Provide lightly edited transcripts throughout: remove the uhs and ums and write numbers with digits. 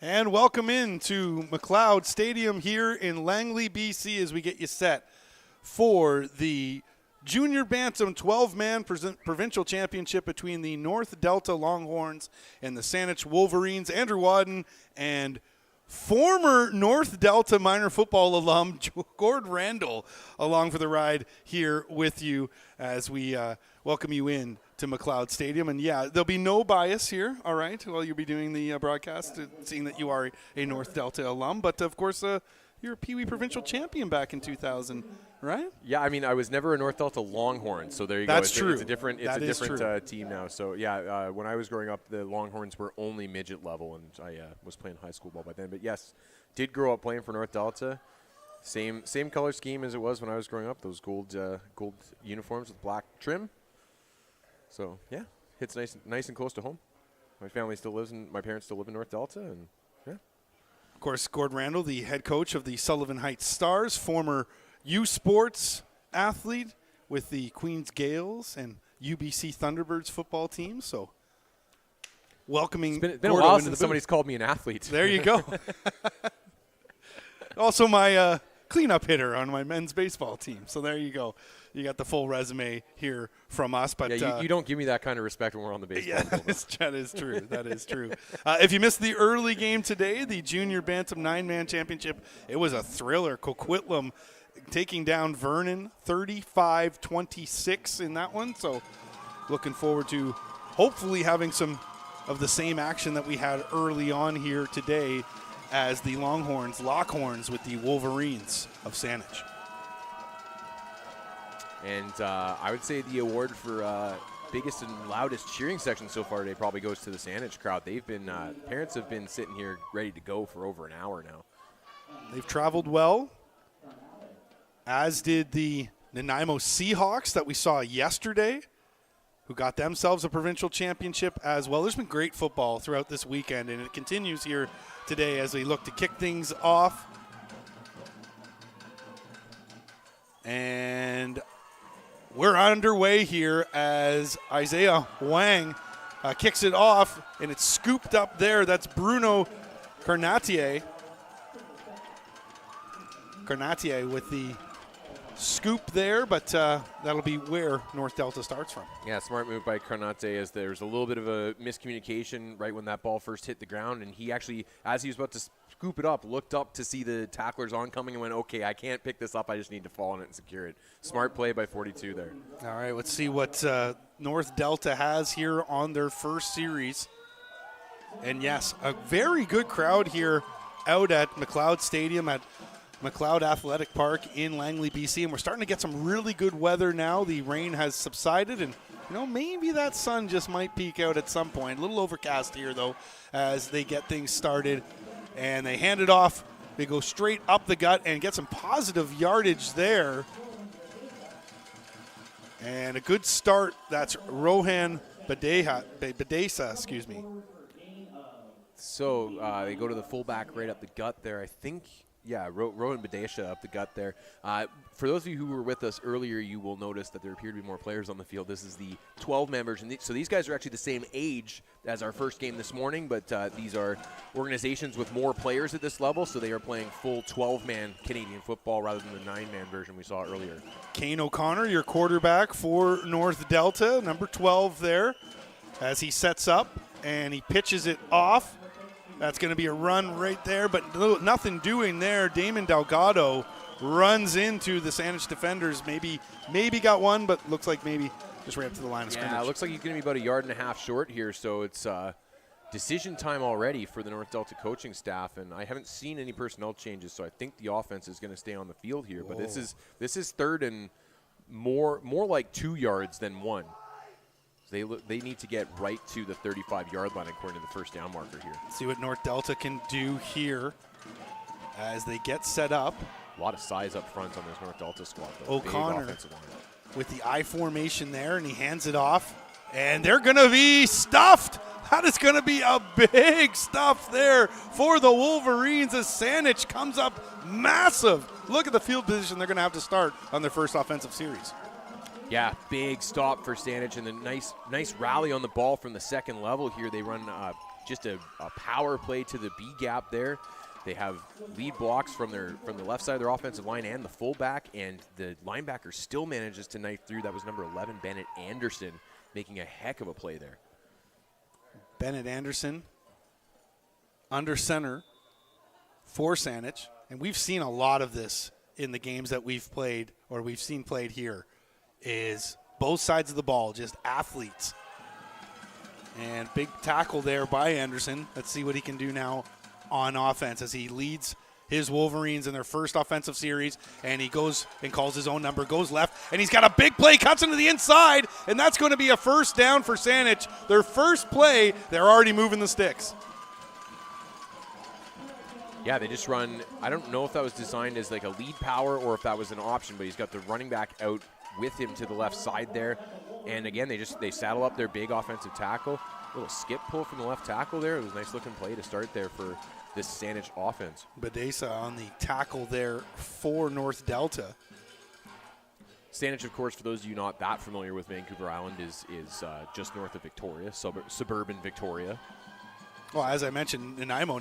And welcome in to McLeod Stadium here in Langley, BC, as we get you set for the Junior Bantam 12-man provincial championship between the North Delta Longhorns and the Saanich Wolverines. Andrew Wadden and former North Delta minor football alum Gord Randall along for the ride here with you as we welcome you in to McLeod Stadium. And yeah, there'll be no bias here, all right, while you'll be doing the broadcast, seeing that you are a North Delta alum. But of course, you're a Pee Wee provincial champion back in 2000, right? Yeah, I mean, I was never a North Delta Longhorn, so there you go. That's true. It's a different team now. So yeah, when I was growing up, the Longhorns were only midget level, and I was playing high school ball by then. But yes, did grow up playing for North Delta. Same color scheme as it was when I was growing up. Those gold uniforms with black trim. So yeah, it's nice and close to home. My parents still live in North Delta, and yeah. Of course, Gord Randall, the head coach of the Sullivan Heights Stars, former U Sports athlete with the Queens Gales and UBC Thunderbirds football team. So welcoming. It's been a while since somebody's called me an athlete. There you go. Also my cleanup hitter on my men's baseball team. So there you go. You got the full resume here from us. But yeah, you don't give me that kind of respect when we're on the baseball field. That is true. That is true. If you missed the early game today, the Junior Bantam 9-man championship, it was a thriller. Coquitlam taking down Vernon 35-26 in that one. So looking forward to hopefully having some of the same action that we had early on here today as the Longhorns lock horns with the Wolverines of Saanich. And I would say the award for biggest and loudest cheering section so far today probably goes to the Saanich crowd. They've been parents have been sitting here ready to go for over an hour now. They've traveled well, as did the Nanaimo Seahawks that we saw yesterday, who got themselves a provincial championship as well. There's been great football throughout this weekend, and it continues here today as we look to kick things off. And we're underway here as Isaiah Wang kicks it off, and it's scooped up there. That's Bruno Carnatier. Carnatier with the scoop there, but that'll be where North Delta starts from. Yeah, smart move by Carnate, as there's a little bit of a miscommunication right when that ball first hit the ground, and he actually, as he was about to scoop it up, looked up to see the tacklers oncoming and went, okay, I can't pick this up, I just need to fall on it and secure it. Smart play by 42 there. All right, let's see what North Delta has here on their first series. And yes, a very good crowd here out at McLeod Stadium at McLeod Athletic Park in Langley, BC, and we're starting to get some really good weather now. The rain has subsided, and maybe that sun just might peek out at some point. A little overcast here, though, as they get things started, and they hand it off. They go straight up the gut and get some positive yardage there. And a good start. That's Rohan Badesa, excuse me. So they go to the fullback right up the gut there, I think. Yeah, Rowan Badesha up the gut there. For those of you who were with us earlier, you will notice that there appear to be more players on the field. This is the 12-man version. So these guys are actually the same age as our first game this morning, but these are organizations with more players at this level, so they are playing full 12-man Canadian football rather than the 9-man version we saw earlier. Kane O'Connor, your quarterback for North Delta, number 12 there, as he sets up and he pitches it off. That's going to be a run right there, but nothing doing there. Damon Delgado runs into the Saanich defenders. Maybe got one, but looks like maybe just right up to the line of scrimmage. Yeah, it looks like he's going to be about a yard and a half short here, so it's decision time already for the North Delta coaching staff, and I haven't seen any personnel changes, so I think the offense is going to stay on the field here. Whoa. But this is third and more like 2 yards than 1. They need to get right to the 35-yard line according to the first down marker here. See what North Delta can do here as they get set up. A lot of size up front on this North Delta squad, though. O'Connor with the I formation there, and he hands it off. And they're going to be stuffed. That is going to be a big stuff there for the Wolverines as Saanich comes up massive. Look at the field position they're going to have to start on their first offensive series. Yeah, big stop for Saanich, and a nice rally on the ball from the second level here. They run just a power play to the B gap there. They have lead blocks from the left side of their offensive line and the fullback, and the linebacker still manages to knife through. That was number 11, Bennett Anderson, making a heck of a play there. Bennett Anderson under center for Saanich, and we've seen a lot of this in the games that we've played or we've seen played here, is both sides of the ball, just athletes. And big tackle there by Anderson. Let's see what he can do now on offense as he leads his Wolverines in their first offensive series, and he goes and calls his own number, goes left, and he's got a big play, cuts into the inside, and that's going to be a first down for Saanich. Their first play, they're already moving the sticks. Yeah, they just run. I don't know if that was designed as like a lead power or if that was an option, but he's got the running back out with him to the left side there. And again, they saddle up their big offensive tackle. A little skip pull from the left tackle there. It was a nice looking play to start there for this Saanich offense. Badesa on the tackle there for North Delta. Saanich, of course, for those of you not that familiar with Vancouver Island, is just north of Victoria, suburban Victoria. Well, as I mentioned, Nanaimo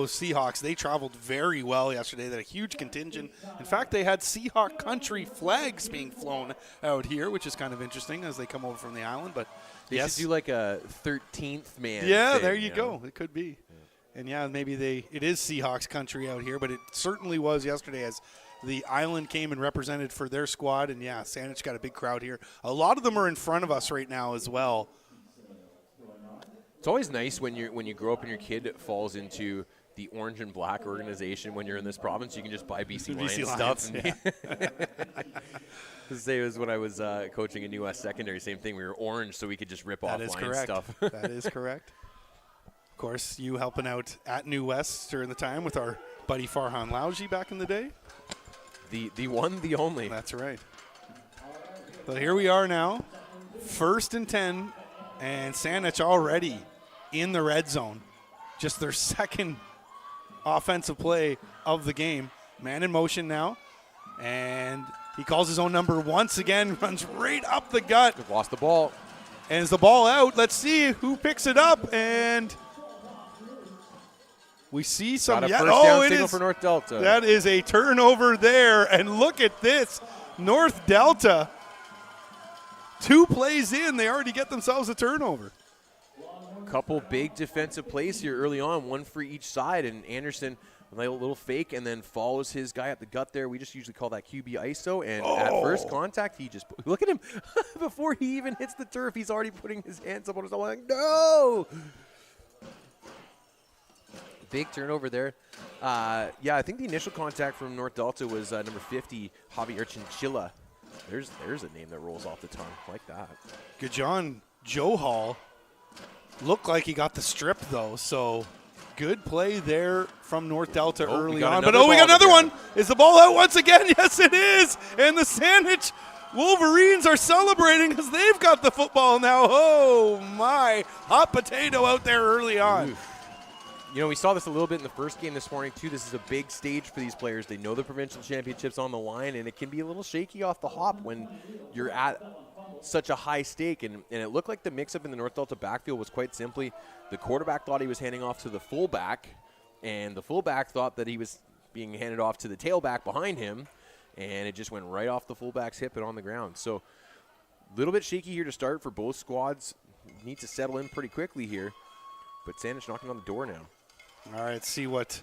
Seahawks, they traveled very well yesterday. They had a huge contingent. In fact, they had Seahawk country flags being flown out here, which is kind of interesting as they come over from the island. But they should do like a 13th man. Yeah, thing, there you go. It could be. Yeah. And yeah, maybe it is Seahawks country out here, but it certainly was yesterday as the island came and represented for their squad. And yeah, Saanich got a big crowd here. A lot of them are in front of us right now as well. It's always nice when you grow up and your kid falls into the orange and black organization. When you're in this province, you can just buy BC Lions stuff. Say it was when I was coaching in U.S. secondary, same thing. We were orange, so we could just rip off Lions stuff. That is correct. Of course, you helping out at New West during the time with our buddy Farhan Lauji back in the day. The one, the only. That's right. But here we are now, 1st and 10, and Saanich already in the red zone. Just their second offensive play of the game. Man in motion now. And he calls his own number once again, runs right up the gut. They've lost the ball. And is the ball out? Let's see who picks it up. And we see some. Got a first down signal for North Delta. That is a turnover there. And look at this. North Delta, 2 plays in, they already get themselves a turnover. Couple big defensive plays here early on, one for each side, and Anderson a little fake and then follows his guy at the gut there. We just usually call that QB ISO, and at first contact, he just look at him before he even hits the turf. He's already putting his hands up on his line. No! Big turnover there. Yeah, I think the initial contact from North Delta was number 50, Javier Chinchilla. There's a name that rolls off the tongue like that. Gajon Johal looked like he got the strip, though, so good play there from North Delta early on. But we got another one. Is the ball out once again? Yes, it is. And the Saanich Wolverines are celebrating because they've got the football now. Oh, my. Hot potato out there early on. Oof. You know, we saw this a little bit in the first game this morning, too. This is a big stage for these players. They know the provincial championship's on the line, and it can be a little shaky off the hop when you're at such a high stake. And it looked like the mix-up in the North Delta backfield was quite simply the quarterback thought he was handing off to the fullback, and the fullback thought that he was being handed off to the tailback behind him, and it just went right off the fullback's hip and on the ground. So a little bit shaky here to start for both squads. Need to settle in pretty quickly here, but Saanich knocking on the door now. All right, let's see what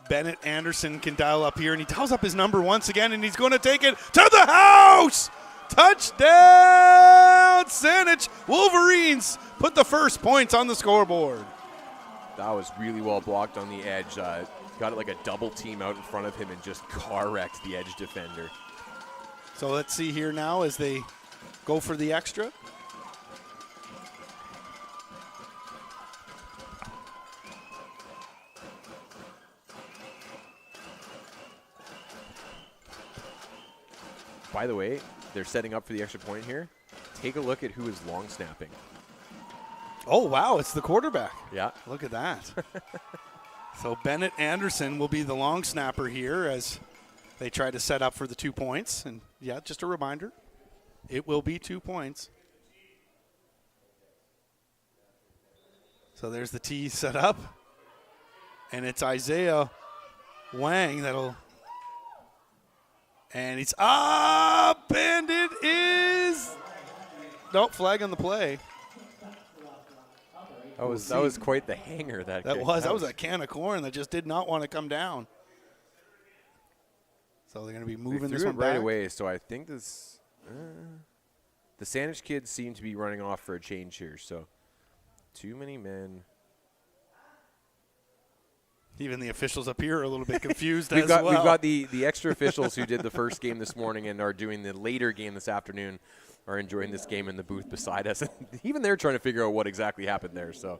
Bennett Anderson can dial up here, and he dials up his number once again, and he's going to take it to the house! Touchdown, Saanich Wolverines put the first points on the scoreboard. That was really well blocked on the edge. Got it like a double team out in front of him and just car wrecked the edge defender. So let's see here now as they go for the extra. By the way, they're setting up for the extra point here. Take a look at who is long snapping. Oh, wow, it's the quarterback. Yeah. Look at that. So Bennett Anderson will be the long snapper here as they try to set up for the 2 points. And, yeah, just a reminder, it will be 2 points. So there's the tee set up. And it's Isaiah Wang that'll. And he's up, and it is. Nope, flag on the play. That was quite the hanger. That was a can of corn that just did not want to come down. So they're going to be moving this one right back. away. So I think this. The Saanich kids seem to be running off for a change here. So too many men. Even the officials up here are a little bit confused We've got the extra officials who did the first game this morning and are doing the later game this afternoon are enjoying this game in the booth beside us. Even they're trying to figure out what exactly happened there. So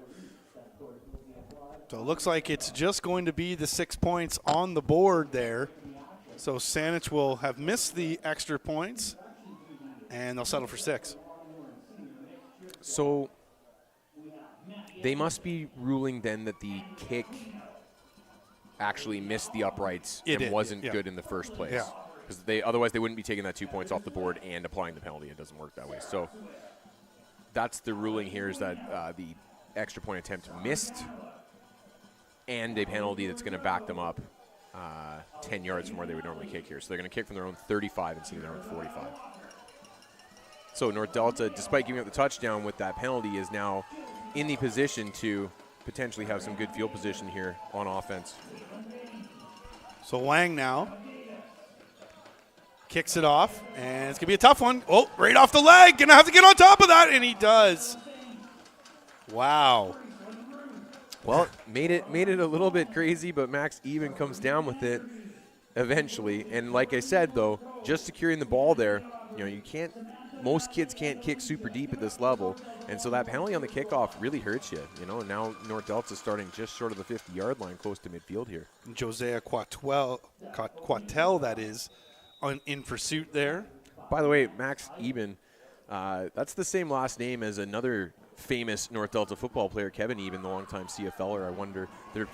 it looks like it's just going to be the 6 points on the board there. So Saanich will have missed the extra points, and they'll settle for 6. So they must be ruling then that the kick actually missed the uprights wasn't good in the first place. Yeah. Because otherwise they wouldn't be taking that 2 points off the board and applying the penalty. It doesn't work that way. So that's the ruling here, is that the extra point attempt missed and a penalty that's going to back them up 10 yards from where they would normally kick here. So they're going to kick from their own 35 instead of their own 45. So North Delta, despite giving up the touchdown with that penalty, is now in the position to potentially have some good field position here on offense. So Wang now kicks it off, and it's going to be a tough one. Oh, right off the leg. Going to have to get on top of that, and he does. Wow. Well, made it a little bit crazy, but Max even comes down with it eventually. And like I said, though, just securing the ball there, most kids can't kick super deep at this level. And so that penalty on the kickoff really hurts you. And now North Delta starting just short of the 50-yard line, close to midfield here. Josiah Quatel, that is, in pursuit there. By the way, Max Eben, that's the same last name as another famous North Delta football player, Kevin Eben, the longtime CFLer. I wonder,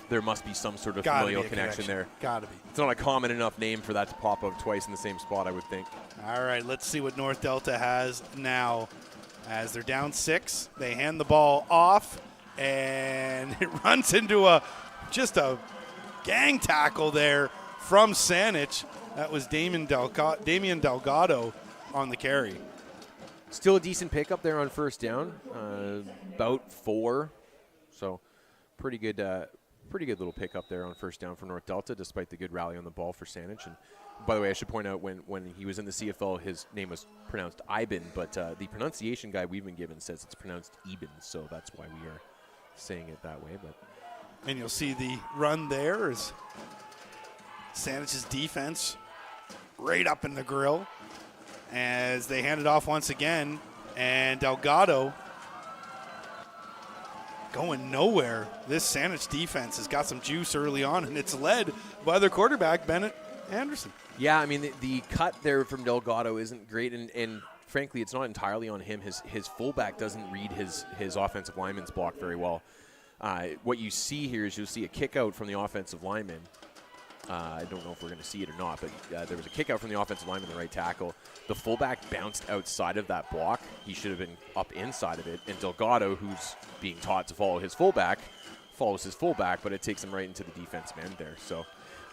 there must be some sort of familial connection there. Gotta be. It's not a common enough name for that to pop up twice in the same spot, I would think. All right, let's see what North Delta has now. As they're down 6, they hand the ball off, and it runs into just a gang tackle there from Saanich. That was Damian Delgado on the carry. Still a decent pickup there on first down, about 4. So pretty good little pickup there on first down for North Delta, despite the good rally on the ball for Saanich. And by the way, I should point out when he was in the CFL, his name was pronounced Iben, but the pronunciation guide we've been given says it's pronounced Eben, so that's why we are saying it that way. And you'll see the run there is Saanich's defense right up in the grill as they hand it off once again, and Delgado going nowhere. This Saanich defense has got some juice early on, and it's led by their quarterback, Bennett Anderson. Yeah, I mean, the cut there from Delgado isn't great, and frankly, it's not entirely on him. His fullback doesn't read his offensive lineman's block very well. What you see here is you'll see a kick out from the offensive lineman. I don't know if we're going to see it or not, but there was a kick out from the offensive lineman, the right tackle. The fullback bounced outside of that block. He should have been up inside of it. And Delgado, who's being taught to follow his fullback, follows his fullback, but it takes him right into the defensive end there. So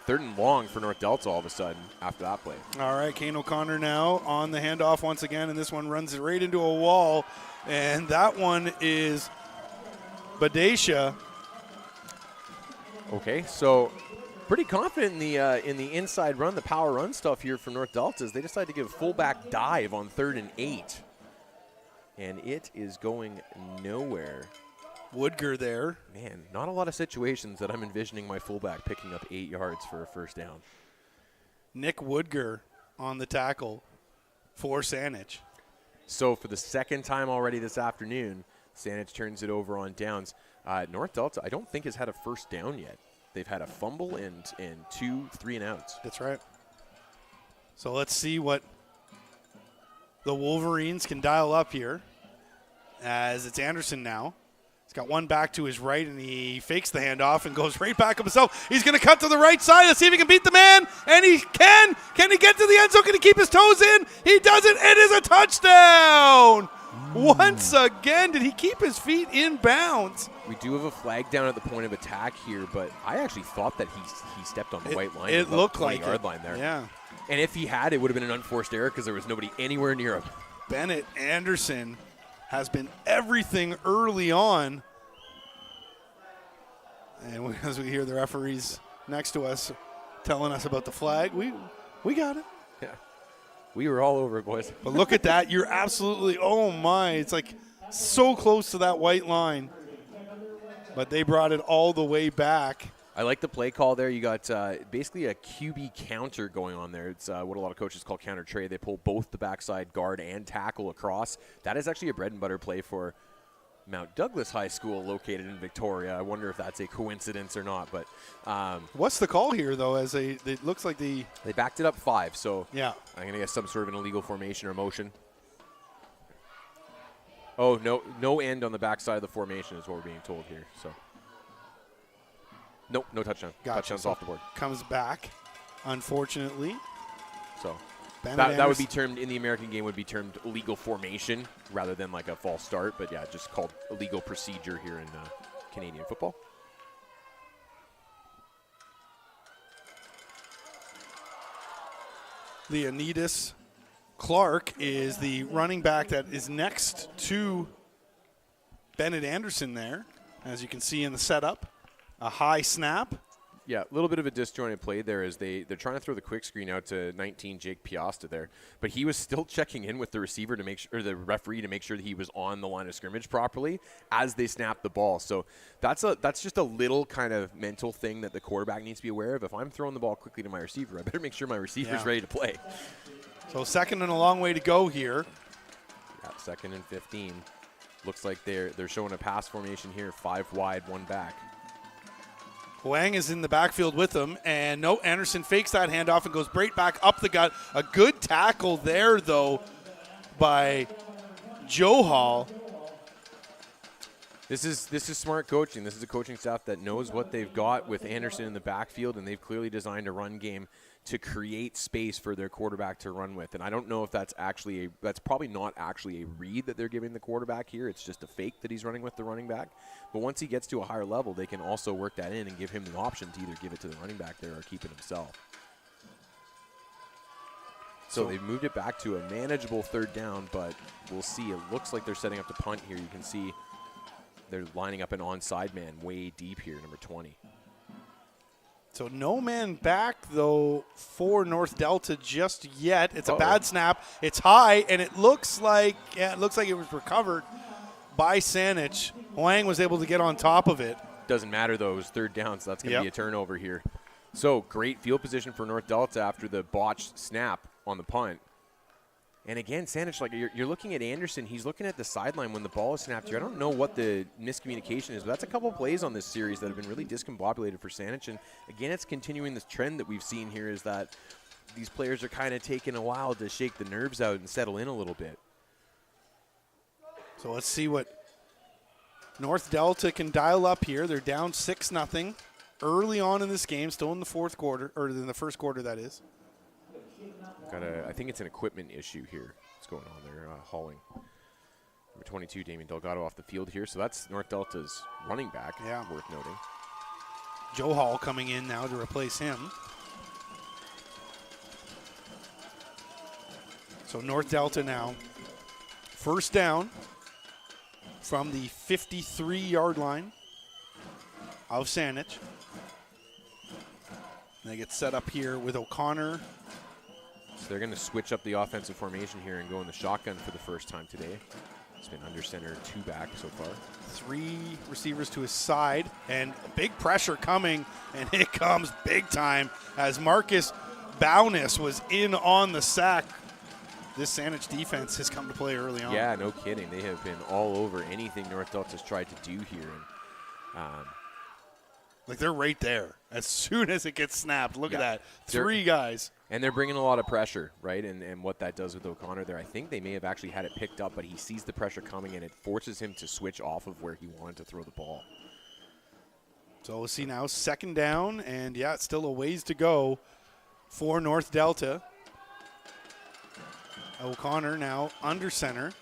3rd and long for North Delta all of a sudden after that play. All right, Kane O'Connor now on the handoff once again, and this one runs right into a wall. And that one is Badesha. Okay, so pretty confident in the inside run, the power run stuff here from North Delta, as they decide to give a fullback dive on 3rd and 8. And it is going nowhere. Woodger there. Man, not a lot of situations that I'm envisioning my fullback picking up 8 yards for a first down. Nick Woodger on the tackle for Saanich. So for the second time already this afternoon, Saanich turns it over on downs. North Delta, I don't think, has had a first down yet. They've had a fumble and 2 3-and-outs. That's right. So let's see what the Wolverines can dial up here, as it's Anderson now. He's got one back to his right, and he fakes the handoff and goes right back up himself. He's going to cut to the right side. Let's see if he can beat the man, and he can. Can he get to the end zone? Can he keep his toes in? He does it. It is a touchdown. Once again, did he keep his feet in bounds? We do have a flag down at the point of attack here, but I actually thought that he stepped on the white line. It looked like 20-yard line there. Yeah. And if he had, it would have been an unforced error because there was nobody anywhere near him. Bennett Anderson has been everything early on. And as we hear the referees next to us telling us about the flag, we got it. Yeah. We were all over it, boys. But look at that. You're absolutely, oh my. It's like so close to that white line. But they brought it all the way back. I like the play call there. You got basically a QB counter going on there. It's what a lot of coaches call counter trade. They pull both the backside guard and tackle across. That is actually a bread and butter play for Mount Douglas High School located in Victoria. I wonder if that's a coincidence or not. But what's the call here, though? As it looks like they backed it up 5. So yeah, I'm going to guess some sort of an illegal formation or motion. Oh, no end on the backside of the formation is what we're being told here. So, nope, no touchdown. Gotcha. Touchdown's So off the board. comes back, unfortunately. So That would be termed, in the American game, would be termed illegal formation rather than like a false start. But, yeah, just called illegal procedure here in Canadian football. Leonidas Clark is the running back that is next to Bennett Anderson there. As you can see in the setup, a high snap. Yeah, a little bit of a disjointed play there as they're trying to throw the quick screen out to 19 Jake Piasta there, but he was still checking in with the receiver to make sure, or the referee to make sure that he was on the line of scrimmage properly as they snapped the ball. So that's just a little kind of mental thing that the quarterback needs to be aware of. If I'm throwing the ball quickly to my receiver, I better make sure my receiver's ready to play. So second and a long way to go here. Yeah, 2nd and 15. Looks like they're showing a pass formation here, 5 wide, 1 back. Huang is in the backfield with him, and no, Anderson fakes that handoff and goes right back up the gut. A good tackle there, though, by Joe Hall. This is smart coaching. This is a coaching staff that knows what they've got with Anderson in the backfield, and they've clearly designed a run game to create space for their quarterback to run with. And I don't know if that's probably not actually a read that they're giving the quarterback here. It's just a fake that he's running with the running back. But once he gets to a higher level, they can also work that in and give him the option to either give it to the running back there or keep it himself. So they've moved it back to a manageable 3rd down, but we'll see. It looks like they're setting up to punt here. You can see they're lining up an onside man way deep here, number 20. So no man back, though, for North Delta just yet. It's a bad snap. It's high, and it looks like it was recovered by Saanich. Huang was able to get on top of it. Doesn't matter, though. It was 3rd down, so that's going to be a turnover here. So great field position for North Delta after the botched snap on the punt. And again, Saanich, like you're looking at Anderson, he's looking at the sideline when the ball is snapped here. I don't know what the miscommunication is, but that's a couple of plays on this series that have been really discombobulated for Saanich. And again, it's continuing this trend that we've seen here is that these players are kind of taking a while to shake the nerves out and settle in a little bit. So let's see what North Delta can dial up here. They're down 6-0 early on in this game, still in the 4th quarter, or in the 1st quarter, that is. I think it's an equipment issue here. What's going on there? Hauling. Number 22, Damien Delgado off the field here. So that's North Delta's running back. Yeah. Worth noting. Joe Hall coming in now to replace him. So North Delta now, 1st down from the 53-yard line of Saanich. They get set up here with O'Connor. So they're going to switch up the offensive formation here and go in the shotgun for the first time today. It's been under center, 2 back so far. 3 receivers to his side, and big pressure coming, and it comes big time as Marcus Bowness was in on the sack. This Saanich defense has come to play early on. Yeah, no kidding. They have been all over anything North Delta's tried to do here. And, like they're right there as soon as it gets snapped. Look at that. 3 guys. And they're bringing a lot of pressure, right? And what that does with O'Connor there, I think they may have actually had it picked up, but he sees the pressure coming and it forces him to switch off of where he wanted to throw the ball. So we'll see now 2nd down, and yeah, it's still a ways to go for North Delta. O'Connor now under center.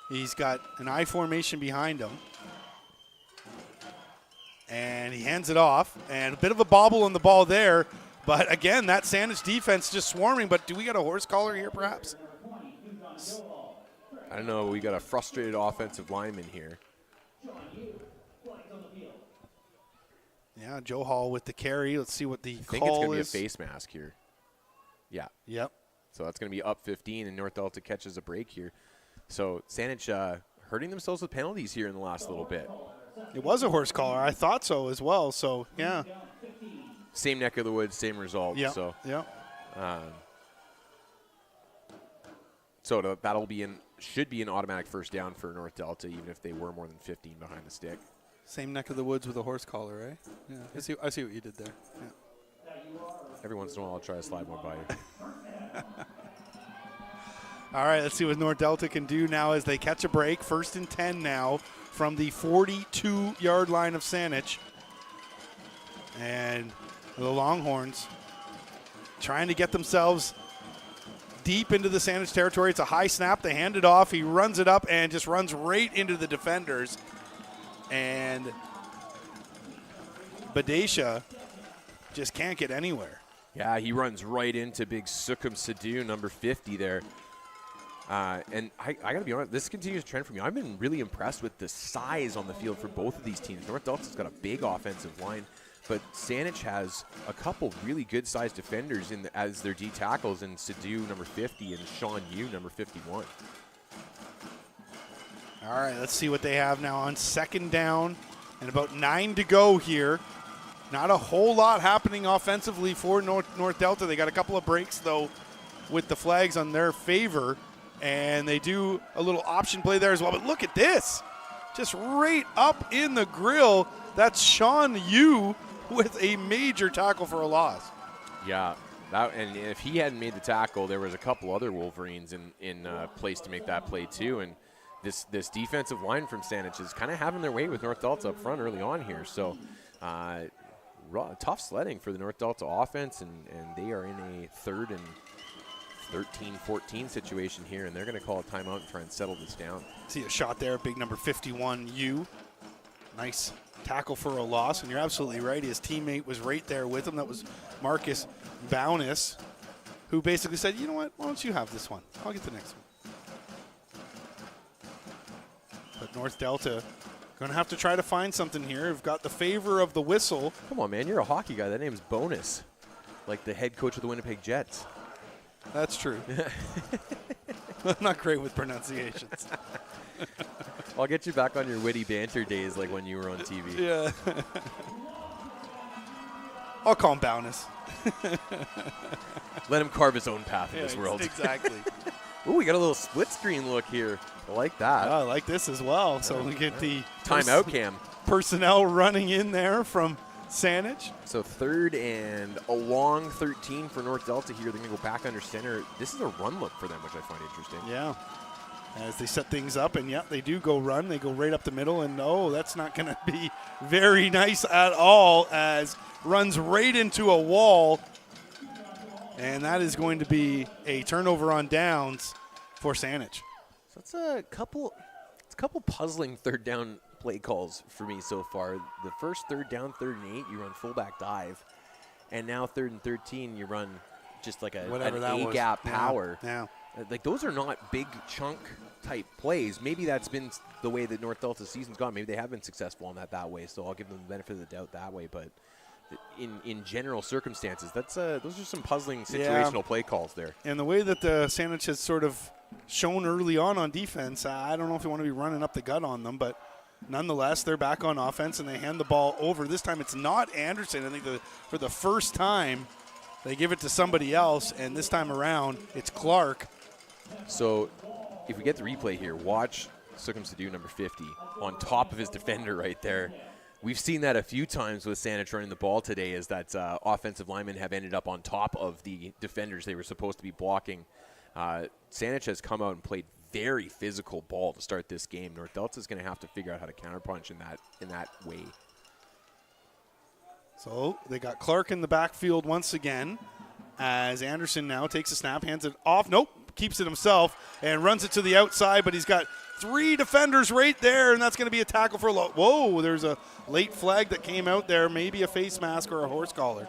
He's got an I formation behind him. And he hands it off. And a bit of a bobble on the ball there. But again, that Saanich defense just swarming. But do we got a horse collar here perhaps? I don't know. We got a frustrated offensive lineman here. Yeah, Joe Hall with the carry. Let's see what the call is. I think it's going to be a face mask here. Yeah. Yep. So that's going to be up 15, and North Delta catches a break here. So Saanich hurting themselves with penalties here in the last little bit. It was a horse collar. I thought so as well. So, yeah. Same neck of the woods, same result. Yeah. So, yeah. So that'll be should be an automatic first down for North Delta, even if they were more than 15 behind the stick. Same neck of the woods with a horse collar, right? Yeah. I see what you did there. Yeah. Every once in a while, I'll try to slide one by you. All right, let's see what North Delta can do now as they catch a break. 1st and 10 now from the 42-yard line of Saanich. And the Longhorns trying to get themselves deep into the Saanich territory. It's a high snap. They hand it off. He runs it up and just runs right into the defenders. And Badesha just can't get anywhere. Yeah, he runs right into big Sukhum Sidhu, number 50 there. And I got to be honest, this continues to trend for me. I've been really impressed with the size on the field for both of these teams. North Delta's got a big offensive line, but Saanich has a couple really good-sized defenders as their D tackles in Sidhu, number 50, and Sean Yu, number 51. All right, let's see what they have now on 2nd down and about 9 to go here. Not a whole lot happening offensively for North Delta. They got a couple of breaks, though, with the flags on their favor, and they do a little option play there as well. But look at this. Just right up in the grill. That's Sean Yu with a major tackle for a loss. Yeah, and if he hadn't made the tackle, there was a couple other Wolverines in place to make that play too. And this defensive line from Saanich is kind of having their way with North Delta up front early on here. So tough sledding for the North Delta offense, and they are in a 3rd and 13-14 situation here, and they're going to call a timeout and try and settle this down. See a shot there, big number 51, Yu. Nice tackle for a loss, and you're absolutely right. His teammate was right there with him. That was Marcus Baunis, who basically said, you know what, why don't you have this one? I'll get the next one. But North Delta going to have to try to find something here. We've got the favor of the whistle. Come on, man. You're a hockey guy. That name's Bonus, like the head coach of the Winnipeg Jets. That's true. I'm not great with pronunciations. I'll get you back on your witty banter days like when you were on TV. Yeah. I'll call him Baunis. Let him carve his own path in this world. Exactly. Ooh, we got a little split screen look here. I like that. I like this as well. So we get the timeout cam. Personnel running in there from Saanich. So 3rd and a long 13 for North Delta here. They're going to go back under center. This is a run look for them, which I find interesting. Yeah. As they set things up, and yeah, they do go run. They go right up the middle, and that's not going to be very nice at all, as runs right into a wall. And that is going to be a turnover on downs for Saanich. So it's a couple puzzling 3rd down play calls for me so far. The first 3rd down, 3rd and 8, you run fullback dive. And now 3rd and 13, you run just like an A-gap power. Yeah. Like, those are not big chunk type plays. Maybe that's been the way that North Delta's season's gone. Maybe they have been successful on that way, so I'll give them the benefit of the doubt that way. But in general circumstances, those are some puzzling situational play calls there. And the way that the Saanich has sort of shown early on defense, I don't know if you want to be running up the gut on them, but nonetheless, they're back on offense and they hand the ball over. This time it's not Anderson. I think for the first time they give it to somebody else, and this time around it's Clark. So if we get the replay here, watch Sukhum Sidhu, number 50, on top of his defender right there. We've seen that a few times with Saanich running the ball today, is that offensive linemen have ended up on top of the defenders they were supposed to be blocking. Saanich has come out and played very physical ball to start this game. North Delta is going to have to figure out how to counterpunch in that way. So they got Clark in the backfield once again, as Anderson now takes a snap, hands it off. Nope, keeps it himself and runs it to the outside, but he's got 3 defenders right there, and that's going to be a tackle for whoa, there's a late flag that came out there, maybe a face mask or a horse collar.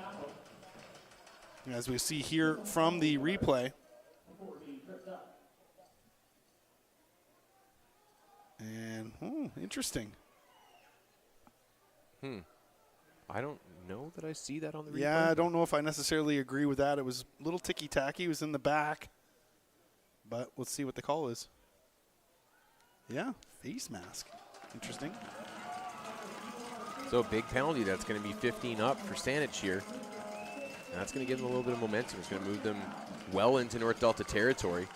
As we see here from the replay. And, interesting. I don't know that I see that on the replay. Yeah, I don't know if I necessarily agree with that. It was a little ticky-tacky. It was in the back. But let's see what the call is. Yeah, face mask. Interesting. So big penalty. That's going to be 15 up for Saanich here. And that's going to give them a little bit of momentum. It's going to move them well into North Delta territory.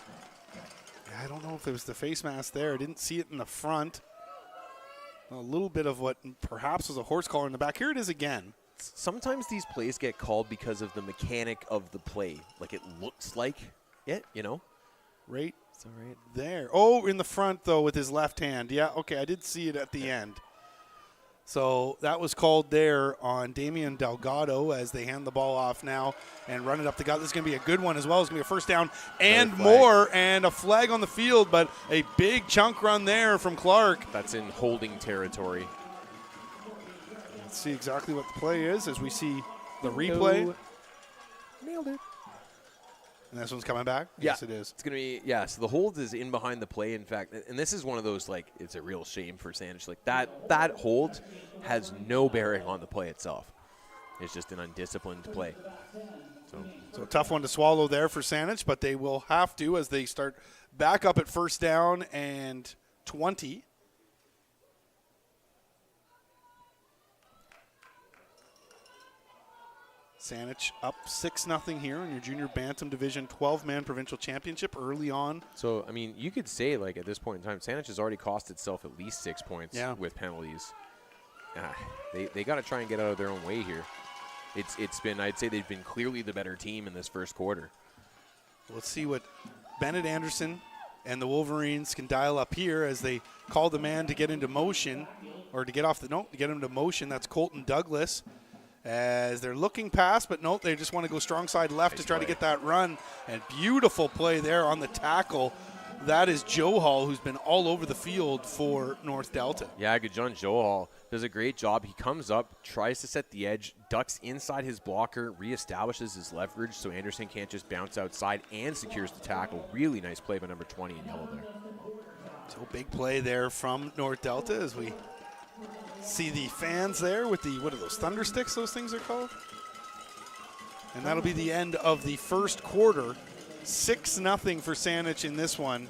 I don't know if it was the face mask there. I didn't see it in the front. A little bit of what perhaps was a horse collar in the back. Here it is again. Sometimes these plays get called because of the mechanic of the play. Like it looks like it, Right It's all right. there. Oh, in the front, though, with his left hand. Yeah, okay, I did see it at the end. So that was called there on Damian Delgado as they hand the ball off now and run it up the gut. This is going to be a good one as well. It's going to be a first down and more, and a flag on the field, but a big chunk run there from Clark. That's in holding territory. Let's see exactly what the play is as we see the replay. Nailed it. And this one's coming back? Yeah. Yes, it is. It's going to be, so the hold is in behind the play, in fact. And this is one of those, it's a real shame for Saanich. That hold has no bearing on the play itself. It's just an undisciplined play. So a tough one to swallow there for Saanich, but they will have to as they start back up at first down and 20. Saanich up 6-0 here in your junior Bantam Division 12-man provincial championship early on. So, you could say, at this point in time, Saanich has already cost itself at least 6 points with penalties. They got to try and get out of their own way here. It's been, I'd say they've been clearly the better team in this first quarter. Let's see what Bennett Anderson and the Wolverines can dial up here as they call the man to get into motion, or to get off the to get him into motion. That's Colton Douglas. As they're looking past, but no, they just want to go strong side left to try to get that run. And beautiful play there on the tackle. That is Joe Hall, who's been all over the field for North Delta. Yeah, good John. Joe Hall does a great job. He comes up, tries to set the edge, ducks inside his blocker, reestablishes his leverage so Anderson can't just bounce outside, and secures the tackle. Really nice play by number 20 in yellow there. So big play there from North Delta as we see the fans there with the, what are those, thunder sticks, those things are called? And that'll be the end of the first quarter. 6-0 for Saanich in this one.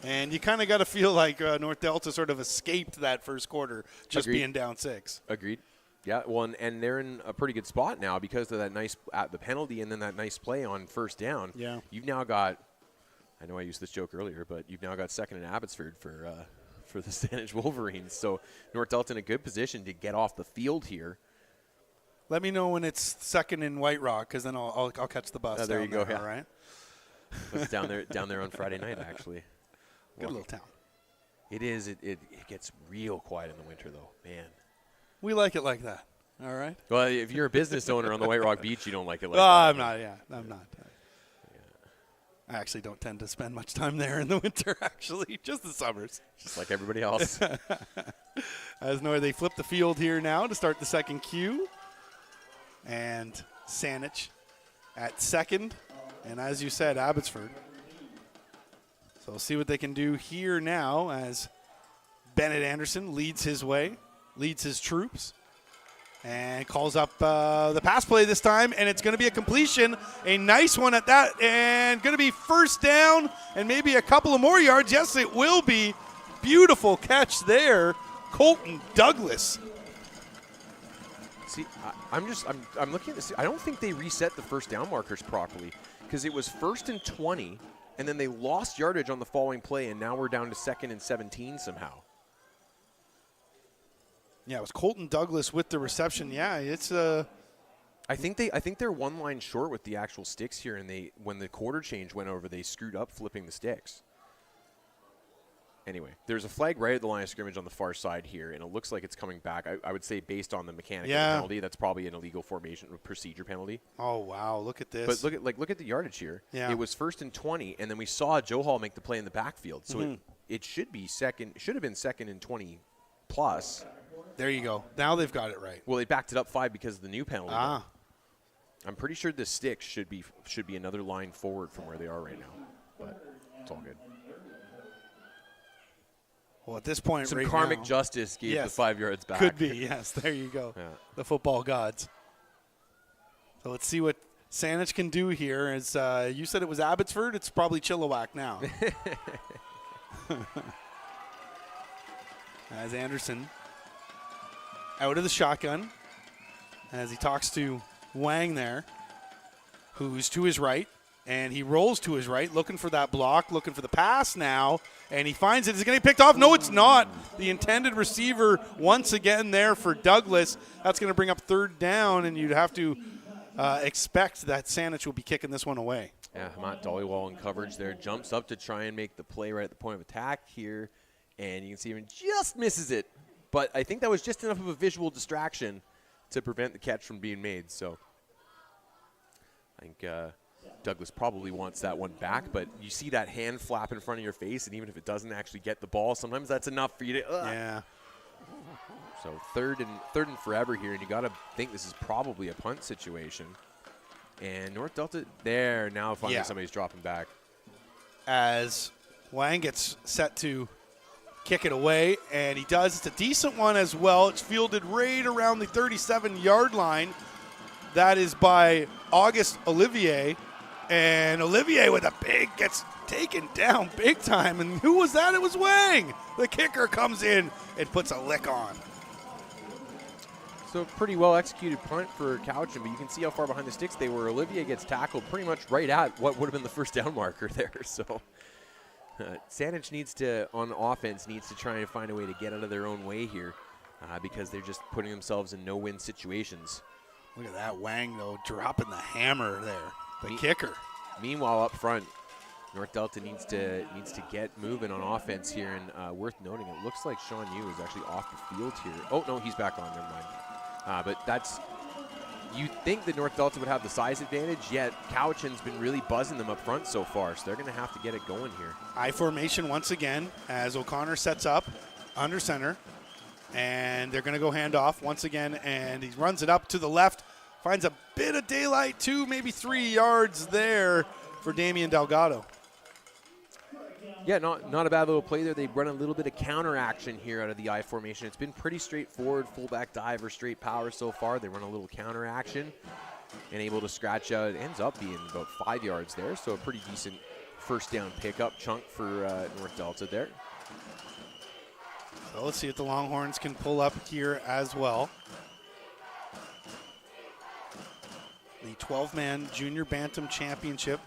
And you kind of got to feel like North Delta sort of escaped that first quarter, just being down 6. Agreed. Yeah, well, and they're in a pretty good spot now because of that nice the penalty and then that nice play on first down. Yeah. You've now got, I know I used this joke earlier, but you've now got second in Abbotsford for the Saanich Wolverines. So North Delta in a good position to get off the field here. Let me know when it's second in White Rock, because then I'll catch the bus. There you go. All right. It's down there on Friday night, actually. Good little town. It is. It gets real quiet in the winter, though. Man. We like it like that. All right. Well, if you're a business owner on the White Rock Beach, you don't like it like that. I'm not. Yeah, I'm not. I actually don't tend to spend much time there in the winter, actually, just the summers. Just like everybody else. As they flip the field here now to start the second Q. And Saanich at second. And as you said, Abbotsford. So we'll see what they can do here now as Bennett Anderson leads his way, leads his troops. And calls up the pass play this time, and it's going to be a completion. A nice one at that, and going to be first down and maybe a couple of more yards. Yes, it will be. Beautiful catch there, Colton Douglas. See, I'm looking at this. I don't think they reset the first down markers properly because it was 1st and 20, and then they lost yardage on the following play, and now we're down to 2nd and 17 somehow. Yeah, it was Colton Douglas with the reception. Yeah, it's I think they're one line short with the actual sticks here, and when the quarter change went over, they screwed up flipping the sticks. Anyway, there's a flag right at the line of scrimmage on the far side here, and it looks like it's coming back. I would say based on the mechanic of the penalty, that's probably an illegal formation procedure penalty. Oh wow, look at this! But look at the yardage here. Yeah. It was 1st and 20, and then we saw Joe Hall make the play in the backfield. So it should be second. Should have been second and 20 plus. There you go. Now they've got it right. Well, they backed it up 5 because of the new penalty. Ah. I'm pretty sure the sticks should be another line forward from where they are right now, but it's all good. Well, at this point, Some right karmic now, justice gave the 5 yards back. Could be, yes. There you go. Yeah. The football gods. So let's see what Saanich can do here. As you said it was Abbotsford, it's probably Chilliwack now. As Anderson out of the shotgun, as he talks to Wang there, who's to his right, and he rolls to his right, looking for that block, looking for the pass now, and he finds it. Is it going to be picked off? No, it's not. The intended receiver once again there for Douglas. That's going to bring up third down, and you'd have to expect that Saanich will be kicking this one away. Yeah, Matt Dollywall in coverage there. Jumps up to try and make the play right at the point of attack here, and you can see him just misses it. But I think that was just enough of a visual distraction to prevent the catch from being made. So I think Douglas probably wants that one back, but you see that hand flap in front of your face, and even if it doesn't actually get the ball, sometimes that's enough for you to Yeah. So third and forever here, and you got to think this is probably a punt situation. And North Delta there now finally somebody's dropping back. As Wang gets set to kick it away, and he does. It's a decent one as well. It's fielded right around the 37-yard line. That is by August Olivier. And Olivier with a gets taken down big time. And who was that? It was Wang. The kicker comes in and puts a lick on. So pretty well executed punt for Cowichan, but you can see how far behind the sticks they were. Olivier gets tackled pretty much right at what would have been the first down marker there. So Saanich needs to try and find a way to get out of their own way here because they're just putting themselves in no-win situations. Look at that Wang, though, dropping the hammer there, the kicker. Meanwhile, up front, North Delta needs to get moving on offense here, and worth noting, it looks like Sean Yu is actually off the field here. Oh, no, he's back on, never mind. But you think that North Delta would have the size advantage, yet Cowichan's been really buzzing them up front so far, so they're going to have to get it going here. I formation once again as O'Connor sets up under center, and they're going to go handoff once again, and he runs it up to the left, finds a bit of daylight, 2, maybe 3 yards there for Damian Delgado. Yeah, not a bad little play there. They run a little bit of counter action here out of the I formation. It's been pretty straightforward, fullback dive or straight power so far. They run a little counter action and able to scratch out. It ends up being about 5 yards there, so a pretty decent first down pickup chunk for North Delta there. So let's see if the Longhorns can pull up here as well. The 12-man junior Bantam championship,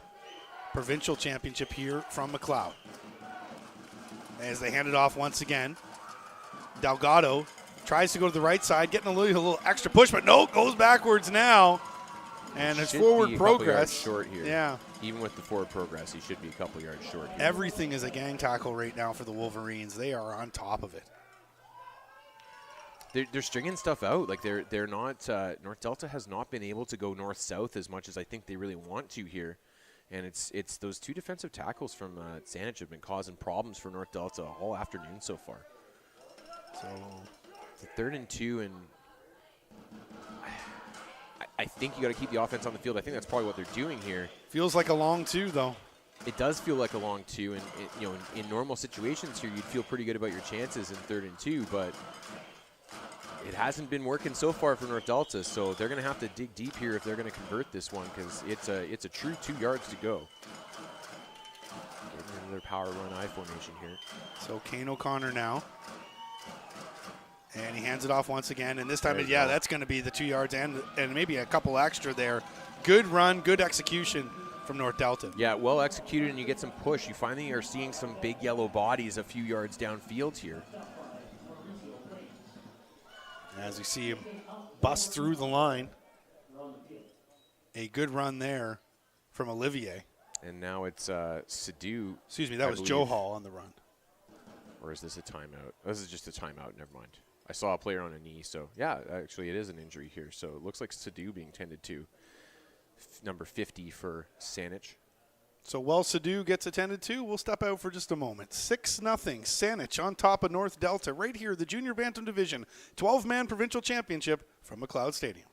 provincial championship here from McLeod. As they hand it off once again, Delgado tries to go to the right side, getting a little extra push, but no, goes backwards now. And his forward progress. Short here. Yeah. Even with the forward progress, he should be a couple yards short here. Everything is a gang tackle right now for the Wolverines. They are on top of it. They're stringing stuff out. Like they're not. North Delta has not been able to go north-south as much as I think they really want to here. And it's those 2 defensive tackles from Saanich have been causing problems for North Delta all afternoon so far. So it's a 3rd and 2, and I think you got to keep the offense on the field. I think that's probably what they're doing here. Feels like a long 2, though. It does feel like a long 2, and in normal situations here, you'd feel pretty good about your chances in 3rd and 2, but it hasn't been working so far for North Delta, so they're going to have to dig deep here if they're going to convert this one because it's a true 2 yards to go. Getting another power run I formation here. So Kane O'Connor now. And he hands it off once again, and this time, that's going to be the 2 yards and maybe a couple extra there. Good run, good execution from North Delta. Yeah, well executed, and you get some push. You finally are seeing some big yellow bodies a few yards downfield here. As we see him bust through the line. A good run there from Olivier. And now it's Sadu. Excuse me, that was Joe Hall on the run. Or is this a timeout? This is just a timeout, never mind. I saw a player on a knee, so yeah, actually it is an injury here. So it looks like Sadu being tended to. Number 50 for Saanich. So while Sadu gets attended to, we'll step out for just a moment. 6-0, Saanich on top of North Delta right here, the Junior Bantam Division, 12-man provincial championship from McLeod Stadium.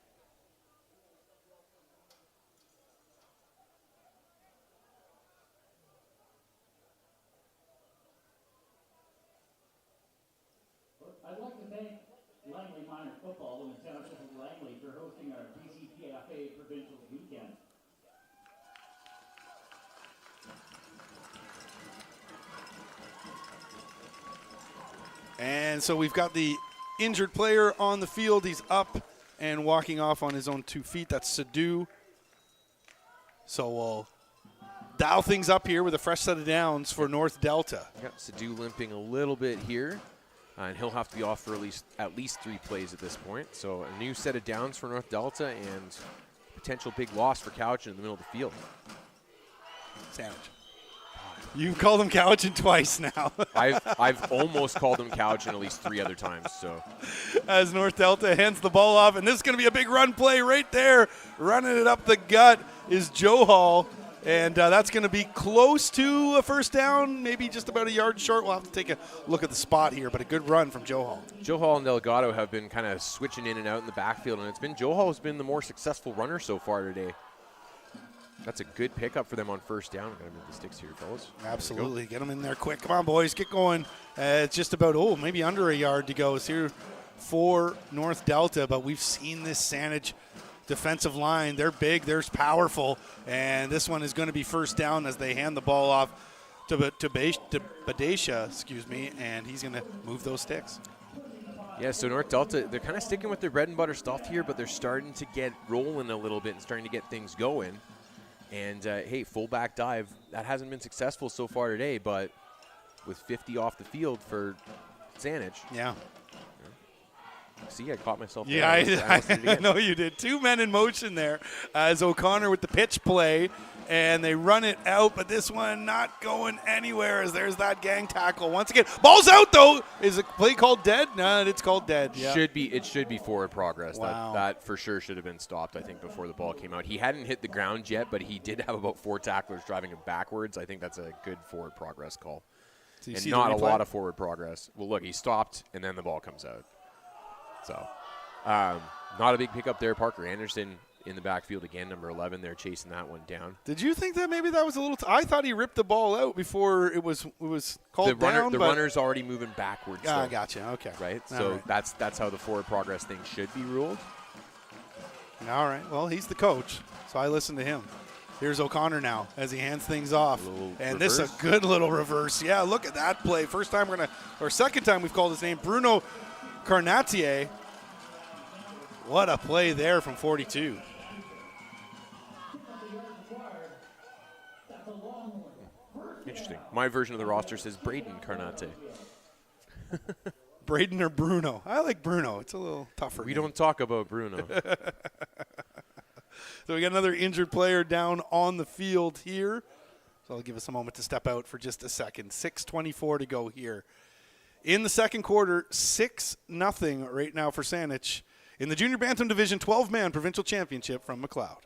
I'd like to thank Langley Minor Football and the Township of Langley for hosting our BCPFA Provincials weekend. And so we've got the injured player on the field. He's up and walking off on his own 2 feet. That's Sadu. So we'll dial things up here with a fresh set of downs for North Delta. Yep, Sadu limping a little bit here, and he'll have to be off for at least 3 plays at this point. So a new set of downs for North Delta and potential big loss for Couch in the middle of the field. Saanich. You've called him Cowichan twice now. I've almost called him Couch in at least 3 other times. So as North Delta hands the ball off, and this is going to be a big run play right there. Running it up the gut is Joe Hall, and that's going to be close to a first down, maybe just about a yard short. We'll have to take a look at the spot here, but a good run from Joe Hall. Joe Hall and Delgado have been kind of switching in and out in the backfield, and it's been Joe Hall who's been the more successful runner so far today. That's a good pickup for them on first down. Got to move the sticks here, fellas. Absolutely. Get them in there quick. Come on, boys. Get going. It's just about, maybe under a yard to go. It's here for North Delta, but we've seen this Saanich defensive line. They're big. They're powerful. And this one is going to be first down as they hand the ball off to Badesha, and he's going to move those sticks. Yeah, so North Delta, they're kind of sticking with their bread and butter stuff here, but they're starting to get rolling a little bit and starting to get things going. And, hey, fullback dive, that hasn't been successful so far today, but with 50 off the field for Saanich. Yeah. See, I caught myself. Yeah, I know you did. 2 men in motion there as O'Connor with the pitch play, and they run it out, but this one not going anywhere as there's that gang tackle once again. Ball's out, though. Is the play called dead? No, it's called dead. Yeah. It should be forward progress. Wow. That for sure should have been stopped, I think, before the ball came out. He hadn't hit the ground yet, but he did have about 4 tacklers driving him backwards. I think that's a good forward progress call. So and not a lot of forward progress. Well, look, he stopped, and then the ball comes out. So, not a big pickup there. Parker Anderson in the backfield again, number 11. They're chasing that one down. Did you think that maybe that was a little I thought he ripped the ball out before it was called down. The runner's already moving backwards. I gotcha. Okay. Right? All so right. That's how the forward progress thing should be ruled. All right. Well, he's the coach, so I listen to him. Here's O'Connor now as he hands things off. And this is a good little reverse. Yeah, look at that play. Second time we've called his name, Bruno Carnatier. What a play there from 42. Interesting. My version of the roster says Braden Carnate. Braden or Bruno? I like Bruno. It's a little tougher. We don't talk about Bruno. So we got another injured player down on the field here. So I'll give us a moment to step out for just a second. 6:24 to go here. In the second quarter, 6-0 right now for Saanich in the Junior Bantam Division 12-man provincial championship from McLeod.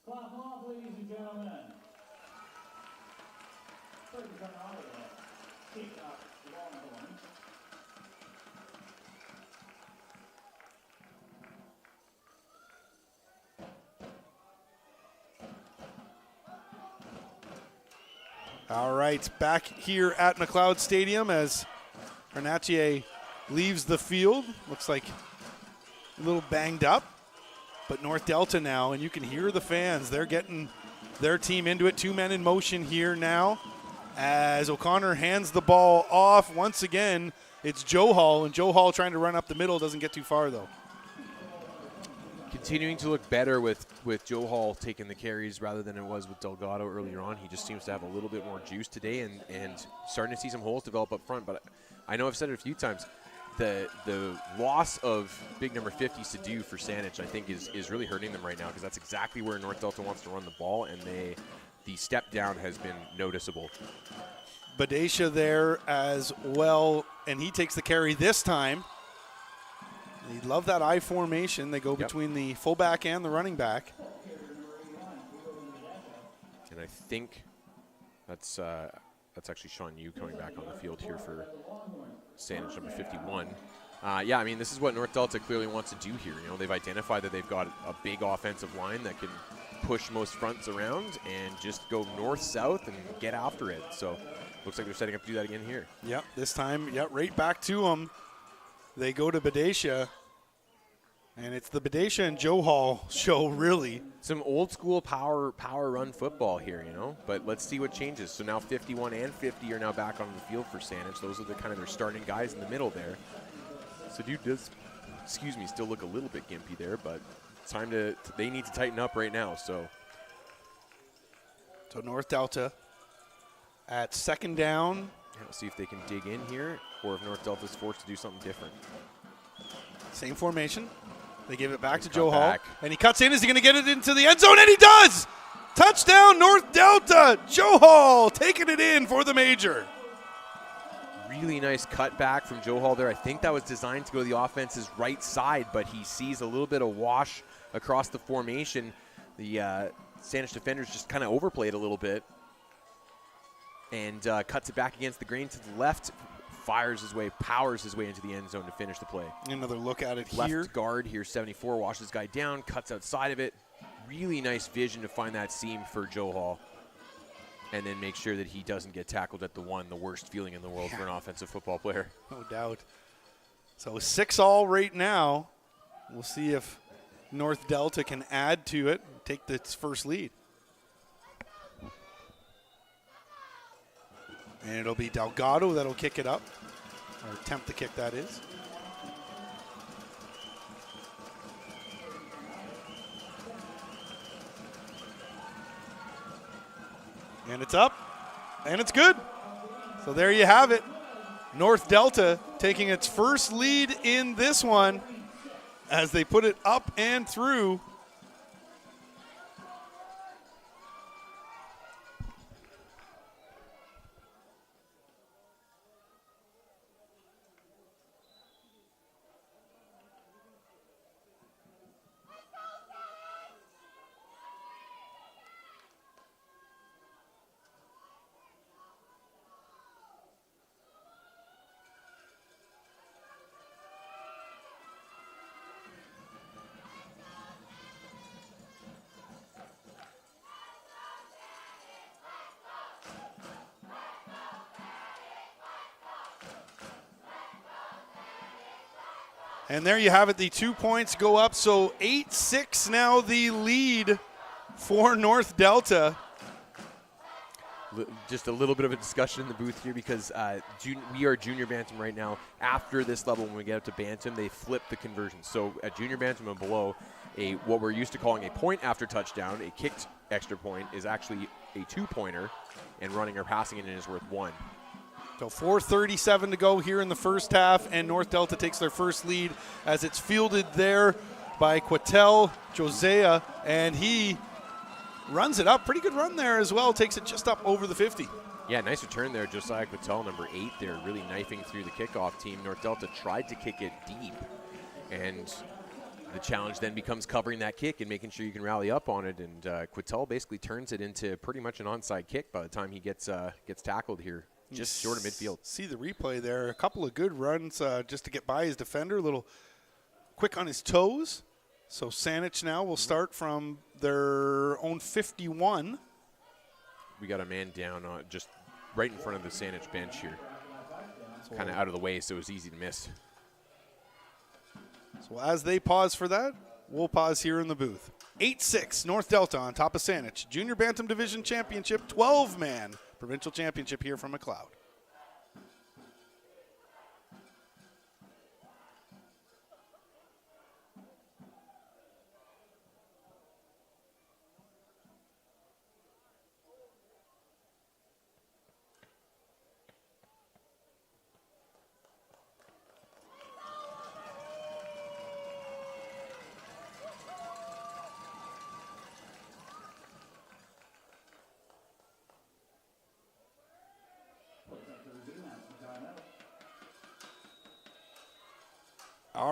Clap them off, ladies and gentlemen. First turn on to the kick up Longhorns. All right, back here at McLeod Stadium as Carnatier leaves the field. Looks like a little banged up. But North Delta now, and you can hear the fans. They're getting their team into it. 2 men in motion here now as O'Connor hands the ball off. Once again, it's Joe Hall, and Joe Hall trying to run up the middle. Doesn't get too far, though. continuing to look better with Joe Hall taking the carries rather than it was with Delgado earlier on. He just seems to have a little bit more juice today and starting to see some holes develop up front. But I know I've said it a few times. The loss of big number 50 Sadu for Saanich, I think, is really hurting them right now, because that's exactly where North Delta wants to run the ball, and the step down has been noticeable. Badesha there as well, and he takes the carry this time. They love that I formation. They go between the fullback and the running back. And I think that's actually Sean Yu coming back on the field here for Saanich, number 51. Yeah, I mean, this is what North Delta clearly wants to do here. You know, they've identified that they've got a big offensive line that can push most fronts around and just go north-south and get after it. So looks like they're setting up to do that again here. Yep, this time, right back to them. They go to Badesha, and it's the Badesha and Joe Hall show, really. Some old school power run football here, you know, but let's see what changes. So now 51 and 50 are now back on the field for Saanich. Those are the kind of their starting guys in the middle there. So dude does, still look a little bit gimpy there, but it's time they need to tighten up right now. So North Delta at second down. Let's see if they can dig in here, or if North Delta is forced to do something different. Same formation. They give it back to Joe back. Hall. And he cuts in. Is he going to get it into the end zone? And he does! Touchdown, North Delta! Joe Hall taking it in for the major. Really nice cutback from Joe Hall there. I think that was designed to go to the offense's right side, but he sees a little bit of wash across the formation. The Saanich defenders just kind of overplayed a little bit. And cuts it back against the grain to the left, powers his way into the end zone to finish the play. Another look at it here. Left guard here, 74, washes this guy down, cuts outside of it. Really nice vision to find that seam for Joe Hall. And then make sure that he doesn't get tackled at the one, the worst feeling in the world for an offensive football player. No doubt. So 6-all right now. We'll see if North Delta can add to it, take its first lead. And it'll be Delgado that'll kick it up, or attempt to kick, that is. And it's up, and it's good. So there you have it. North Delta taking its first lead in this one as they put it up and through. And there you have it. The 2 points go up. So 8-6 now the lead for North Delta. Just a little bit of a discussion in the booth here, because we are junior bantam right now. After this level, when we get up to bantam, they flip the conversion. So at junior bantam and below, what we're used to calling a point after touchdown, a kicked extra point, is actually a 2-pointer, and running or passing it in is worth 1. So 4:37 to go here in the first half, and North Delta takes their first lead as it's fielded there by Quatel Josea, and he runs it up. Pretty good run there as well. Takes it just up over the 50. Yeah, nice return there. Josiah Quatel, number 8 there, really knifing through the kickoff team. North Delta tried to kick it deep, and the challenge then becomes covering that kick and making sure you can rally up on it. And Quatel basically turns it into pretty much an onside kick by the time he gets tackled here. Just short of midfield. See the replay there. A couple of good runs just to get by his defender. A little quick on his toes. So Saanich now will start from their own 51. We got a man down just right in front of the Saanich bench here. Kind of out of the way, so it was easy to miss. So as they pause for that, we'll pause here in the booth. 8-6, North Delta on top of Saanich. Junior Bantam Division Championship, 12-man provincial championship here from McLeod.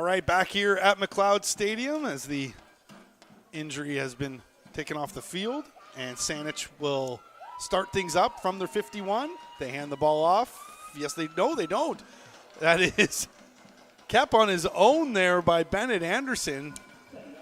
All right, back here at McLeod Stadium as the injury has been taken off the field, and Saanich will start things up from their 51. They hand the ball off. Yes, they don't. That is kept on his own there by Bennett Anderson.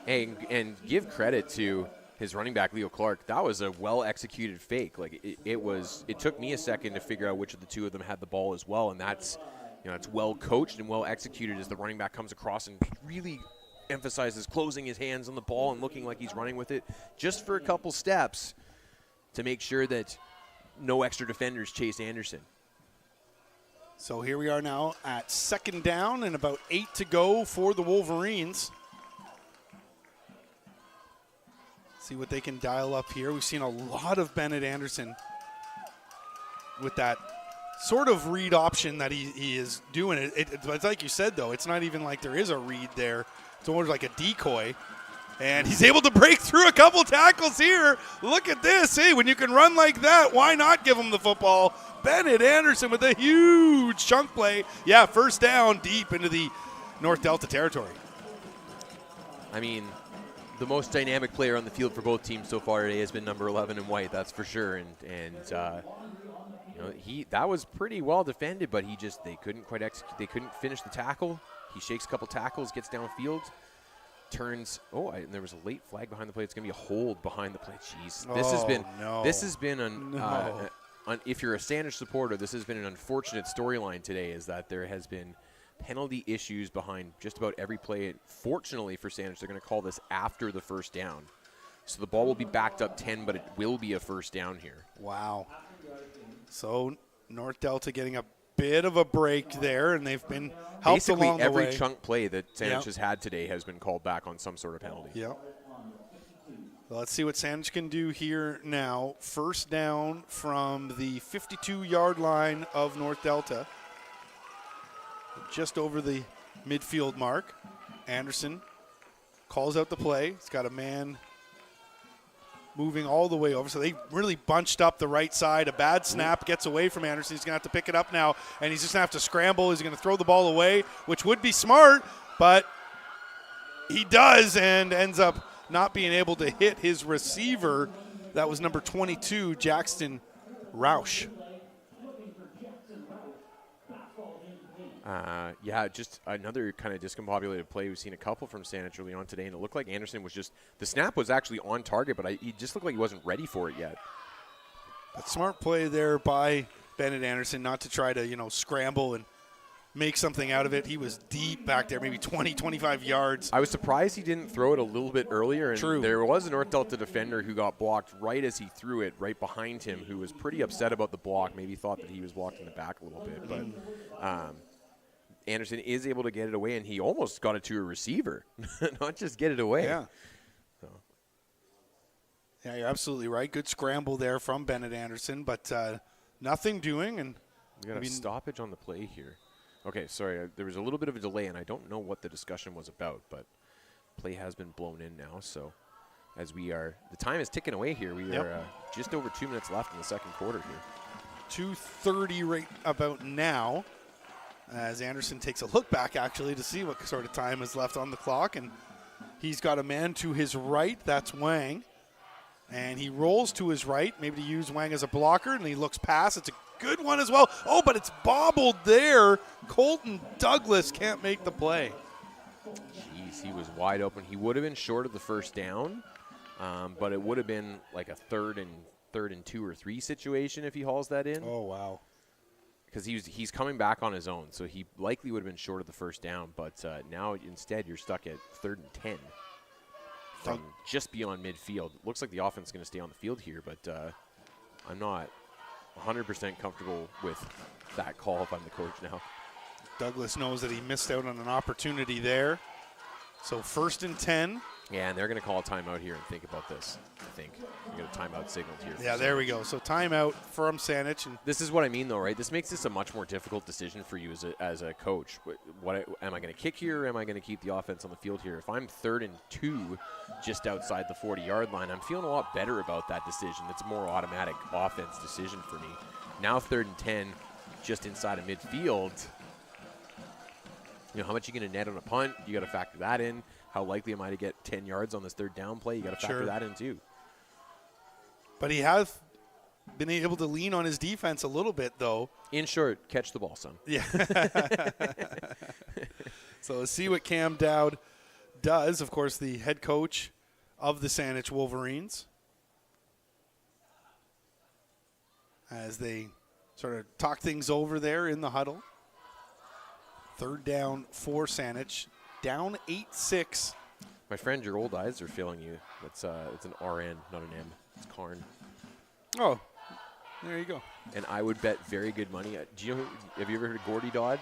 Hey, and give credit to his running back, Leo Clark. That was a well-executed fake. Like it took me a second to figure out which of the two of them had the ball as well, and that's it's well coached and well executed as the running back comes across and really emphasizes closing his hands on the ball and looking like he's running with it just for a couple steps to make sure that no extra defenders chase Anderson. So here we are now at second down and about 8 to go for the Wolverines. See what they can dial up here. We've seen a lot of Bennett Anderson with that sort of read option that he is doing. It's like you said, though. It's not even like there is a read there. It's more like a decoy. And he's able to break through a couple tackles here. Look at this. Hey, when you can run like that, why not give him the football? Bennett Anderson with a huge chunk play. Yeah, first down deep into the North Delta territory. I mean, the most dynamic player on the field for both teams so far today has been number 11 in white, that's for sure. That was pretty well defended, but they couldn't quite execute. They couldn't finish the tackle. He shakes a couple tackles, gets downfield, turns. And there was a late flag behind the play. It's going to be a hold behind the play. Jeez, this has been if you're a Saanich supporter, this has been an unfortunate storyline today. Is that there has been penalty issues behind just about every play. Fortunately for Saanich, they're going to call this after the first down. So the ball will be backed up 10, but it will be a first down here. Wow. So North Delta getting a bit of a break there, and they've been helped basically along the way. Every chunk play that Saanich has had today has been called back on some sort of penalty. Yep. Well, let's see what Saanich can do here now. First down from the 52-yard line of North Delta. Just over the midfield mark. Anderson calls out the play. He's got a man moving all the way over. So they really bunched up the right side. A bad snap gets away from Anderson. He's going to have to pick it up now, and he's just going to have to scramble. He's going to throw the ball away, which would be smart, but he does and ends up not being able to hit his receiver. That was number 22, Jackson Roush. Just another kind of discombobulated play. We've seen a couple from Saanich early on today, and it looked like Anderson was the snap was actually on target, but he just looked like he wasn't ready for it yet. A smart play there by Bennett Anderson not to try to, scramble and make something out of it. He was deep back there, maybe 20, 25 yards. I was surprised he didn't throw it a little bit earlier. And True. There was a North Delta defender who got blocked right as he threw it, right behind him, who was pretty upset about the block, maybe thought that he was blocked in the back a little bit. But Anderson is able to get it away, and he almost got it to a receiver, not just get it away. Yeah. Yeah, you're absolutely right. Good scramble there from Bennett Anderson, but nothing doing. And we got a stoppage on the play here. Okay, sorry. There was a little bit of a delay, and I don't know what the discussion was about, but play has been blown in now. So as the time is ticking away here. We are just over 2 minutes left in the second quarter here. 2:30 right about now. As Anderson takes a look back, actually, to see what sort of time is left on the clock. And he's got a man to his right. That's Wang. And he rolls to his right, maybe to use Wang as a blocker. And he looks past. It's a good one as well. Oh, but it's bobbled there. Colton Douglas can't make the play. Jeez, he was wide open. He would have been short of the first down, but it would have been like a third and 2 or 3 situation if he hauls that in. Oh, wow. Because he's coming back on his own, so he likely would have been short of the first down. But now instead you're stuck at 3rd and 10 from just beyond midfield. Looks like the offense is going to stay on the field here, but I'm not 100% comfortable with that call if I'm the coach now. Douglas knows that he missed out on an opportunity there. So 1st and 10. Yeah, and they're going to call a timeout here and think about this, I think. We got a timeout signaled here. Yeah, there we go. So timeout from Saanich. And this is what I mean, though, right? This makes this a much more difficult decision for you as a coach. Am I going to kick here, or am I going to keep the offense on the field here? If I'm 3rd and 2 just outside the 40-yard line, I'm feeling a lot better about that decision. It's a more automatic offense decision for me. Now 3rd and 10 just inside of midfield. You know, how much you going to net on a punt? You got to factor that in. How likely am I to get 10 yards on this third down play? You got to factor that in too. But he has been able to lean on his defense a little bit, though. In short, catch the ball, son. Yeah. So let's see what Cam Dowd does. Of course, the head coach of the Saanich Wolverines, as they sort of talk things over there in the huddle. Third down for Saanich. Down 8-6. My friend, your old eyes are failing you. It's an RN, not an M. It's Karn. Oh, there you go. And I would bet very good money. Do you know? Have you ever heard of Gordy Dodd?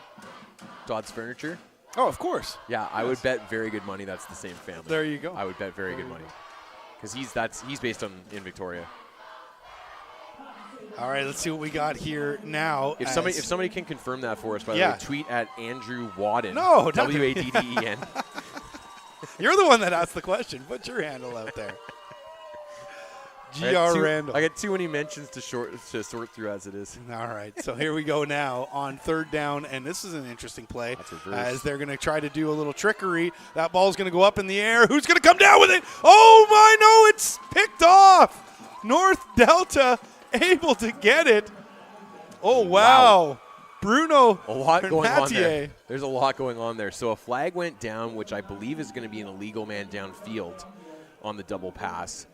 Dodd's Furniture. Oh, of course. Yeah, I would bet very good money that's the same family. There you go. I would bet very good money because he's based in Victoria. All right, let's see what we got here now. If somebody can confirm that for us, by the way, tweet at Andrew Wadden. No, Wadden. You're the one that asked the question. Put your handle out there. GR Randall. I got too many mentions to sort through as it is. All right, so here we go now on third down, and this is an interesting play as they're going to try to do a little trickery. That ball's going to go up in the air. Who's going to come down with it? Oh, my, no, it's picked off. North Delta able to get it. Oh, wow. Bruno a lot going on Permatier. there. There's a lot going on there. So a flag went down, which I believe is going to be an illegal man downfield on the double pass.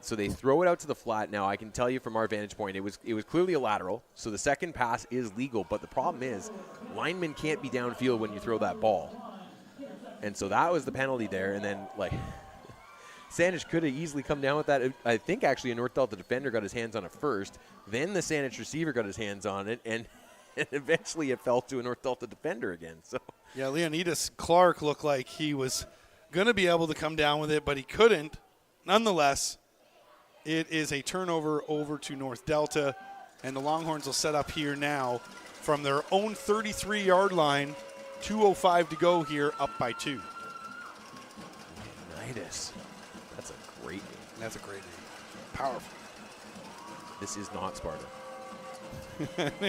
So they throw it out to the flat. Now, I can tell you from our vantage point, it was clearly a lateral. So the second pass is legal. But the problem is linemen can't be downfield when you throw that ball. And so that was the penalty there. And then, Saanich could have easily come down with that. I think, actually, a North Delta defender got his hands on it first. Then the Saanich receiver got his hands on it. And eventually it fell to a North Delta defender again. So yeah, Leonidas Clark looked like he was going to be able to come down with it, but he couldn't. Nonetheless, it is a turnover over to North Delta, and the Longhorns will set up here now from their own 33-yard line. 2:05 to go here, up by 2. Leonidas. That's a great name. That's a great name. Powerful. This is not Sparta.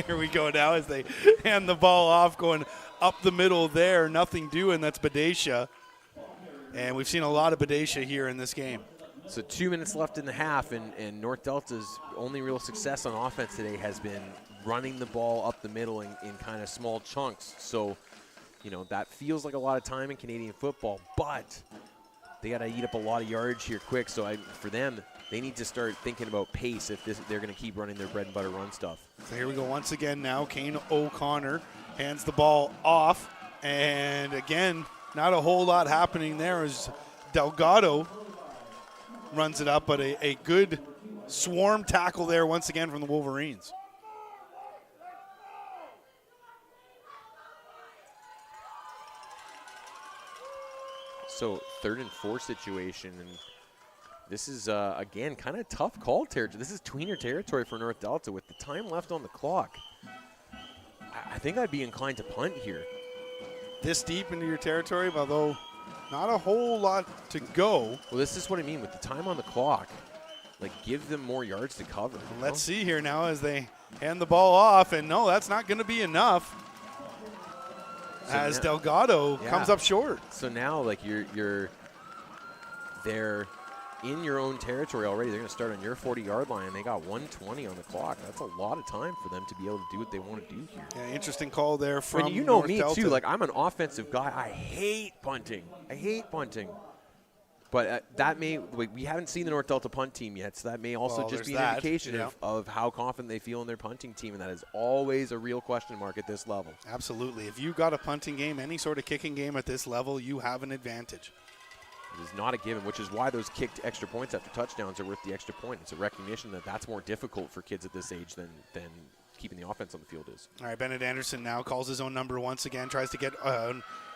Here we go now as they hand the ball off, going up the middle there. Nothing doing. That's Badesha. And we've seen a lot of Badesha here in this game. So 2 minutes left in the half, and North Delta's only real success on offense today has been running the ball up the middle in kind of small chunks. So, that feels like a lot of time in Canadian football, but they got to eat up a lot of yards here quick. So for them, they need to start thinking about pace if they're going to keep running their bread and butter run stuff. So here we go once again now. Kane O'Connor hands the ball off, and again, not a whole lot happening there as Delgado runs it up, but a good swarm tackle there once again from the Wolverines. So 3rd and 4 situation, and this is, again, kind of tough call territory. This is tweener territory for North Delta with the time left on the clock. I think I'd be inclined to punt here. This deep into your territory, although not a whole lot to go. Well, this is what I mean with the time on the clock. Give them more yards to cover. Let's see here now as they hand the ball off, and no, that's not going to be enough. So as Delgado comes up short. So now, you're there in your own territory already. They're going to start on your 40-yard line, and they got 1:20 on the clock. That's a lot of time for them to be able to do what they want to do here. Yeah, interesting call there from North me Delta. too. I'm an offensive guy. I hate punting. But that may we haven't seen the North Delta punt team yet, so that may also just be an indication of how confident they feel in their punting team, and that is always a real question mark at this level. Absolutely. If you've got a punting game, any sort of kicking game at this level, you have an advantage. It is not a given, which is why those kicked extra points after touchdowns are worth the extra point. It's a recognition that that's more difficult for kids at this age than keeping the offense on the field is. All right, Bennett Anderson now calls his own number once again, tries to get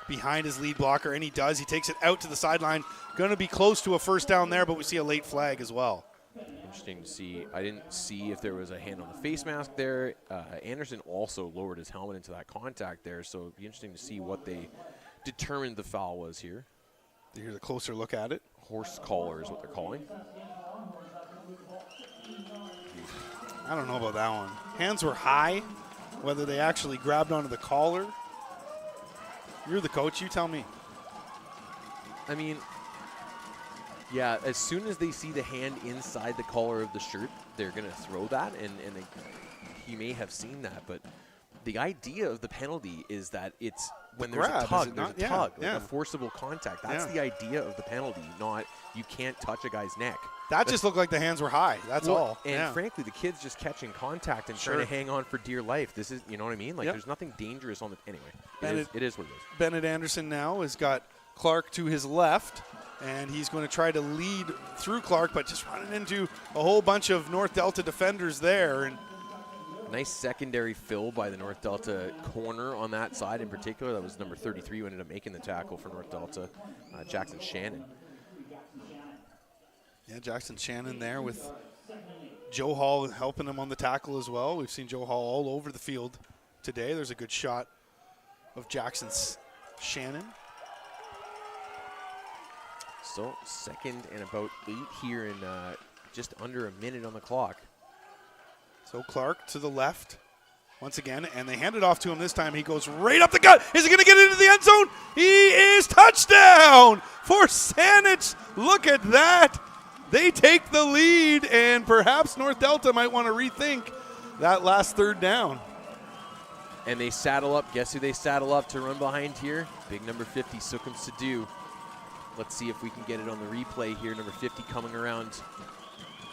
behind his lead blocker, and he does. He takes it out to the sideline. Going to be close to a first down there, but we see a late flag as well. Interesting to see. I didn't see if there was a hand on the face mask there. Anderson also lowered his helmet into that contact there, so it'd be interesting to see what they determined the foul was here. Here's a closer look at it. Horse collar is what they're calling. I don't know about that one. Hands were high. Whether they actually grabbed onto the collar. You're the coach. You tell me. I mean, yeah, as soon as they see the hand inside the collar of the shirt, they're going to throw that, and he may have seen that, but the idea of the penalty is that it's when there's grab, a tug, is there's it a not? tug, Yeah, like a forcible contact. That's Yeah. the idea of the penalty, not you can't touch a guy's neck. That just looked like the hands were high. That's all. And Yeah. frankly, the kid's just catching contact and Sure. trying to hang on for dear life. This is, you know what I mean? Like, Yep. there's nothing dangerous on the. Anyway, Bennett- it is what it is. Bennett Anderson now has got Clark to his left, and he's going to try to lead through Clark, but just running into a whole bunch of North Delta defenders there. And Nice secondary fill by the North Delta corner on that side in particular. That was number 33 who ended up making the tackle for North Delta, Jackson Shannon. yeah, Jackson Shannon there with Joe Hall helping him on the tackle as well. We've seen Joe Hall all over the field today. There's a good shot of Jackson Shannon. So second and about 8 here in just under a minute on the clock. So Clark to the left once again, and they hand it off to him this time. He goes right up the gut. Is he going to get into the end zone? He is touchdown for Saanich. Look at that. They take the lead, and perhaps North Delta might want to rethink that last third down. And they saddle up. Guess who they saddle up to run behind here? Big number 50, Sukhum Sidhu. Let's see if we can get it on the replay here. Number 50 coming around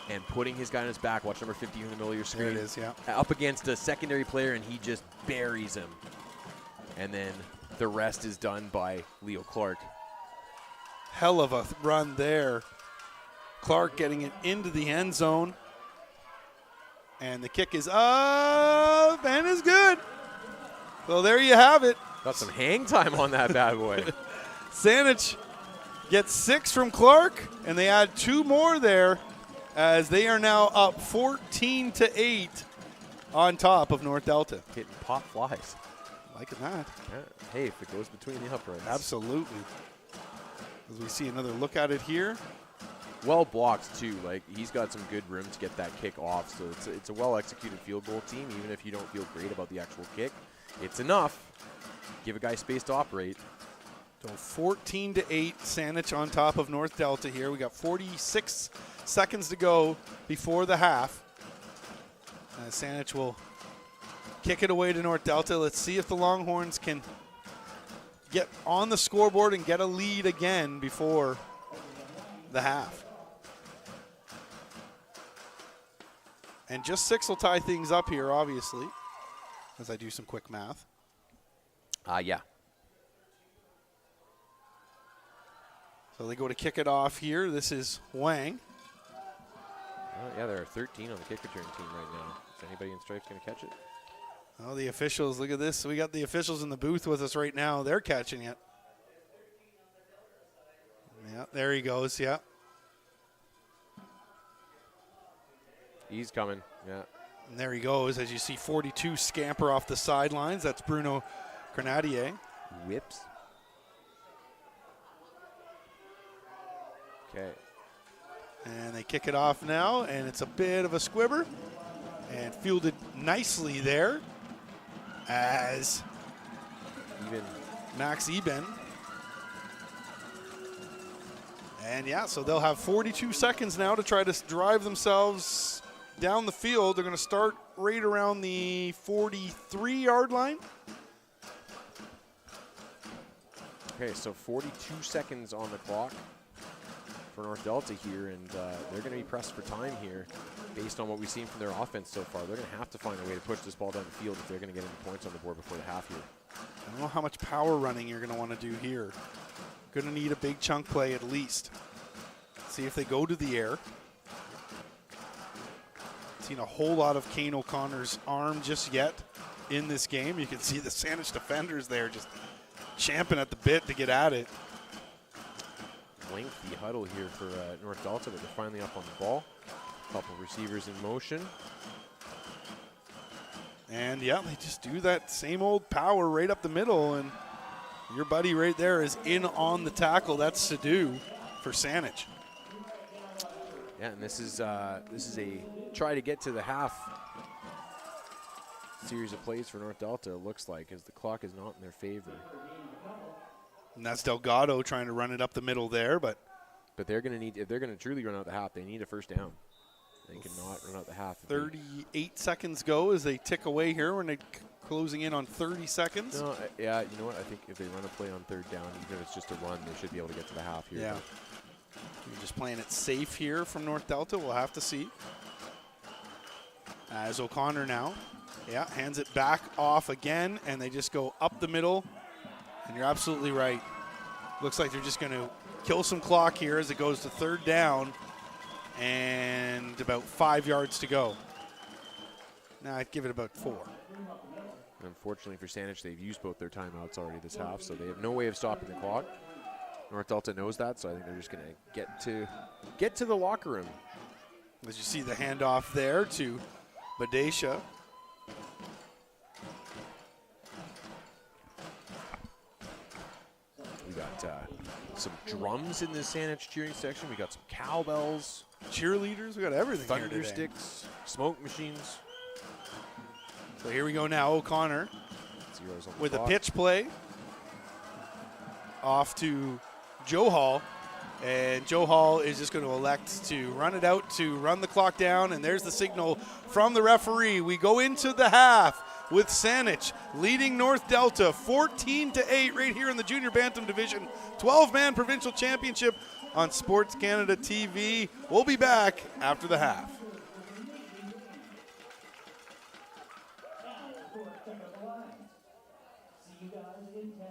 and putting his guy on his back. Watch number 50 in the middle of your screen. There it is, yeah. Up against a secondary player, and he just buries him. And then the rest is done by Leo Clark. Hell of a run there. Clark getting it into the end zone. And the kick is up and is good. So there you have it. Got some hang time on that bad boy. Saanich gets 6 from Clark, and they add 2 more there as they are now up 14-8 on top of North Delta. Hitting pop flies. Liking that. Yeah. Hey, if it goes between the uprights. Absolutely. As we see another look at it here. Well blocked, too. Like, he's got some good room to get that kick off. So it's a well-executed field goal team, even if you don't feel great about the actual kick. It's enough. Give a guy space to operate. So 14-8, Saanich on top of North Delta here. We got 46 seconds to go before the half. Saanich will kick it away to North Delta. Let's see if the Longhorns can get on the scoreboard and get a lead again before the half. And just 6 will tie things up here, obviously, as I do some quick math. Yeah. So they go to kick it off here. This is Wang. Yeah, there are 13 on the kick return team right now. Is anybody in stripes going to catch it? Oh, the officials, look at this. We got the officials in the booth with us right now. They're catching it. Yeah, there he goes, yeah. He's coming, yeah. And there he goes, as you see 42 scamper off the sidelines. That's Bruno Grenadier. Whips. Okay. And they kick it off now, and it's a bit of a squibber. And fielded nicely there as Even Max Eben. And yeah, so they'll have 42 seconds now to try to drive themselves down the field. They're going to start right around the 43-yard line. okay, so 42 seconds on the clock for North Delta here, and they're going to be pressed for time here based on what we've seen from their offense so far. They're going to have to find a way to push this ball down the field if they're going to get any points on the board before the half here. I don't know how much power running you're going to want to do here. Going to need a big chunk play at least. See if they go to the air. Seen a whole lot of Kane O'Connor's arm just yet in this game. You can see the Saanich defenders there just champing at the bit to get at it. Lengthy huddle here for North Delta, but they're finally up on the ball. Couple receivers in motion. And yeah, they just do that same old power right up the middle, and your buddy right there is in on the tackle. That's Sidhu for Saanich. Yeah, and this is a try to get to the half series of plays for North Delta, it looks like, as the clock is not in their favor. And that's Delgado trying to run it up the middle there, but they're going to need, if they're going to truly run out the half, they need a first down. They cannot run out the half. 38 seconds go as they tick away here when they're closing in on 30 seconds. No, yeah, you know what? I think if they run a play on third down, even if it's just a run, they should be able to get to the half here. Yeah. You're just playing it safe here from North Delta. We'll have to see. As O'Connor now, hands it back off again, and they just go up the middle. And you're absolutely right. Looks like they're just going to kill some clock here as it goes to third down and about 5 yards to go. Now I'd give it about 4. Unfortunately for Saanich, they've used both their timeouts already this half, so they have no way of stopping the clock. North Delta knows that, so I think they're just going to get to the locker room. As you see the handoff there to Badesha. We got some drums in the Saanich cheering section. We got some cowbells, Cheerleaders, we got everything here thunder today. sticks, smoke machines. So here we go now, O'Connor Zeros on the with a clock. pitch play off to Joe Hall. And Joe Hall is just going to elect to run it out to run the clock down. And there's the signal from the referee. We go into the half with Saanich leading North Delta 14-8 right here in the Junior Bantam Division 12-man provincial championship on Sports Canada TV. We'll be back after the half. See you guys in 10.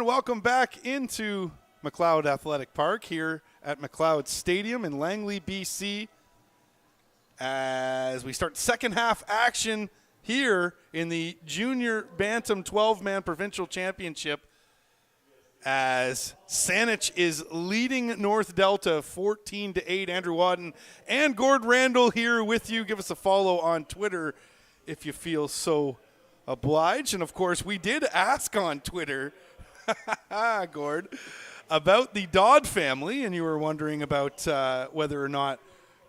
welcome back into McLeod Athletic Park here at McLeod Stadium in Langley, BC, as we start second half action here in the Junior Bantam 12-man Provincial Championship, as Saanich is leading North Delta 14-8. Andrew Wadden and Gord Randall here with you. Give us a follow on Twitter if you feel so obliged. And, of course, we did ask on Twitter, Gord, about the Dodd family, and you were wondering about whether or not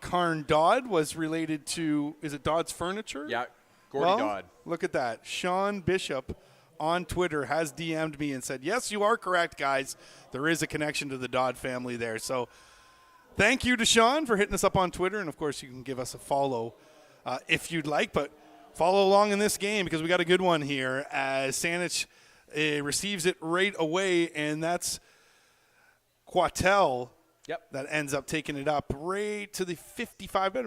Karn Dodd was related to, is it Dodd's Furniture? Yeah, Gordy Dodd. Look at that. Sean Bishop on Twitter has DM'd me and said, yes, you are correct, guys. There is a connection to the Dodd family there. So thank you to Sean for hitting us up on Twitter. And, of course, you can give us a follow if you'd like. But follow along in this game because we got a good one here as Saanich receives it right away. And that's Quattel that ends up taking it up right to the 55,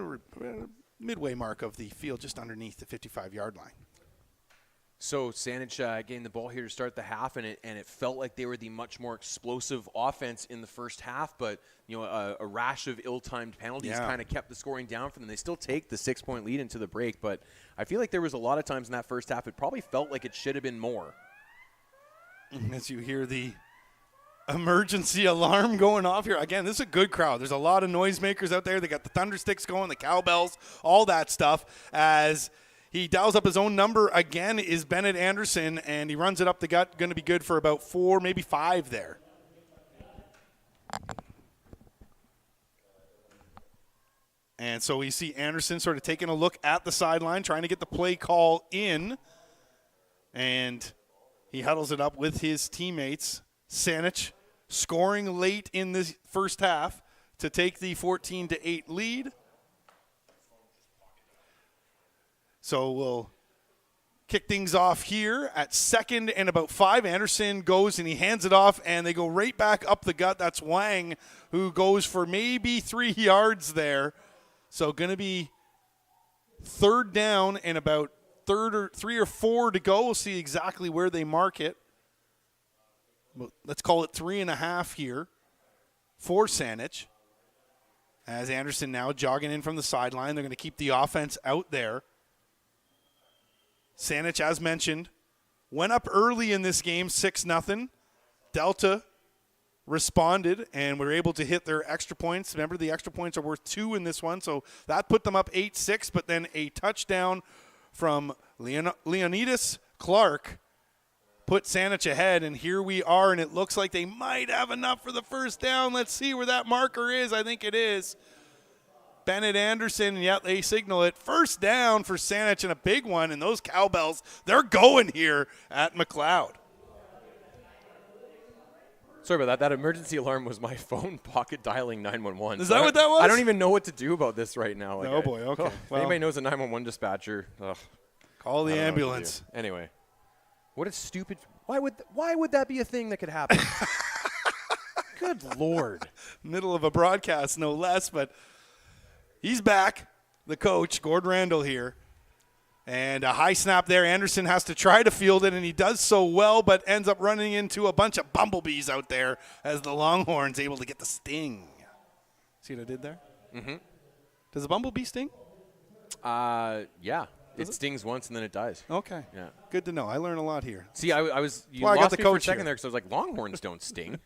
midway mark of the field, just underneath the 55-yard line. So Saanich getting the ball here to start the half, and it felt like they were the much more explosive offense in the first half, but a rash of ill-timed penalties kind of kept the scoring down for them. They still take the 6-point lead into the break, but I feel like there was a lot of times in that first half it probably felt like it should have been more. As you hear the emergency alarm going off here. Again, this is a good crowd. There's a lot of noisemakers out there. They got the thunder sticks going, the cowbells, all that stuff. As he dials up his own number again is Bennett Anderson, and he runs it up the gut. Going to be good for about 4, maybe 5 there. And so we see Anderson sort of taking a look at the sideline, trying to get the play call in. And he huddles it up with his teammates. Saanich scoring late in the first half to take the 14-8 lead. So we'll kick things off here at second and about 5. Anderson goes and he hands it off, and they go right back up the gut. That's Wang, who goes for maybe 3 yards there. So going to be third down and about 3 or 4 to go. We'll see exactly where they mark it. Let's call it 3.5 here for Saanich. As Anderson now jogging in from the sideline. They're going to keep the offense out there. Saanich, as mentioned, went up early in this game, 6-0. Delta responded and were able to hit their extra points. Remember, the extra points are worth 2 in this one, so that put them up 8-6, but then a touchdown from Leonidas Clark put Saanich ahead, and here we are, and it looks like they might have enough for the first down. Let's see where that marker is. I think it is. Bennett Anderson, they signal it. First down for Saanich, and a big one, and those cowbells, they're going here at McLeod. Sorry about that. That emergency alarm was my phone pocket dialing 911. Is that what that was? I don't even know what to do about this right now. Oh, boy, okay. If anybody knows a 911 dispatcher, call the ambulance. Anyway, what a stupid – why would that be a thing that could happen? Good Lord. Middle of a broadcast, no less, but he's back, the coach, Gord Randall here. And a high snap there. Anderson has to try to field it, and he does so well, but ends up running into a bunch of bumblebees out there as the Longhorns able to get the sting. See what I did there? Mm-hmm. Does a bumblebee sting? Yeah. It stings once and then it dies. Okay. Yeah. Good to know. I learn a lot here. See, you lost the me coach for a second here. there because I was like, Longhorns don't sting.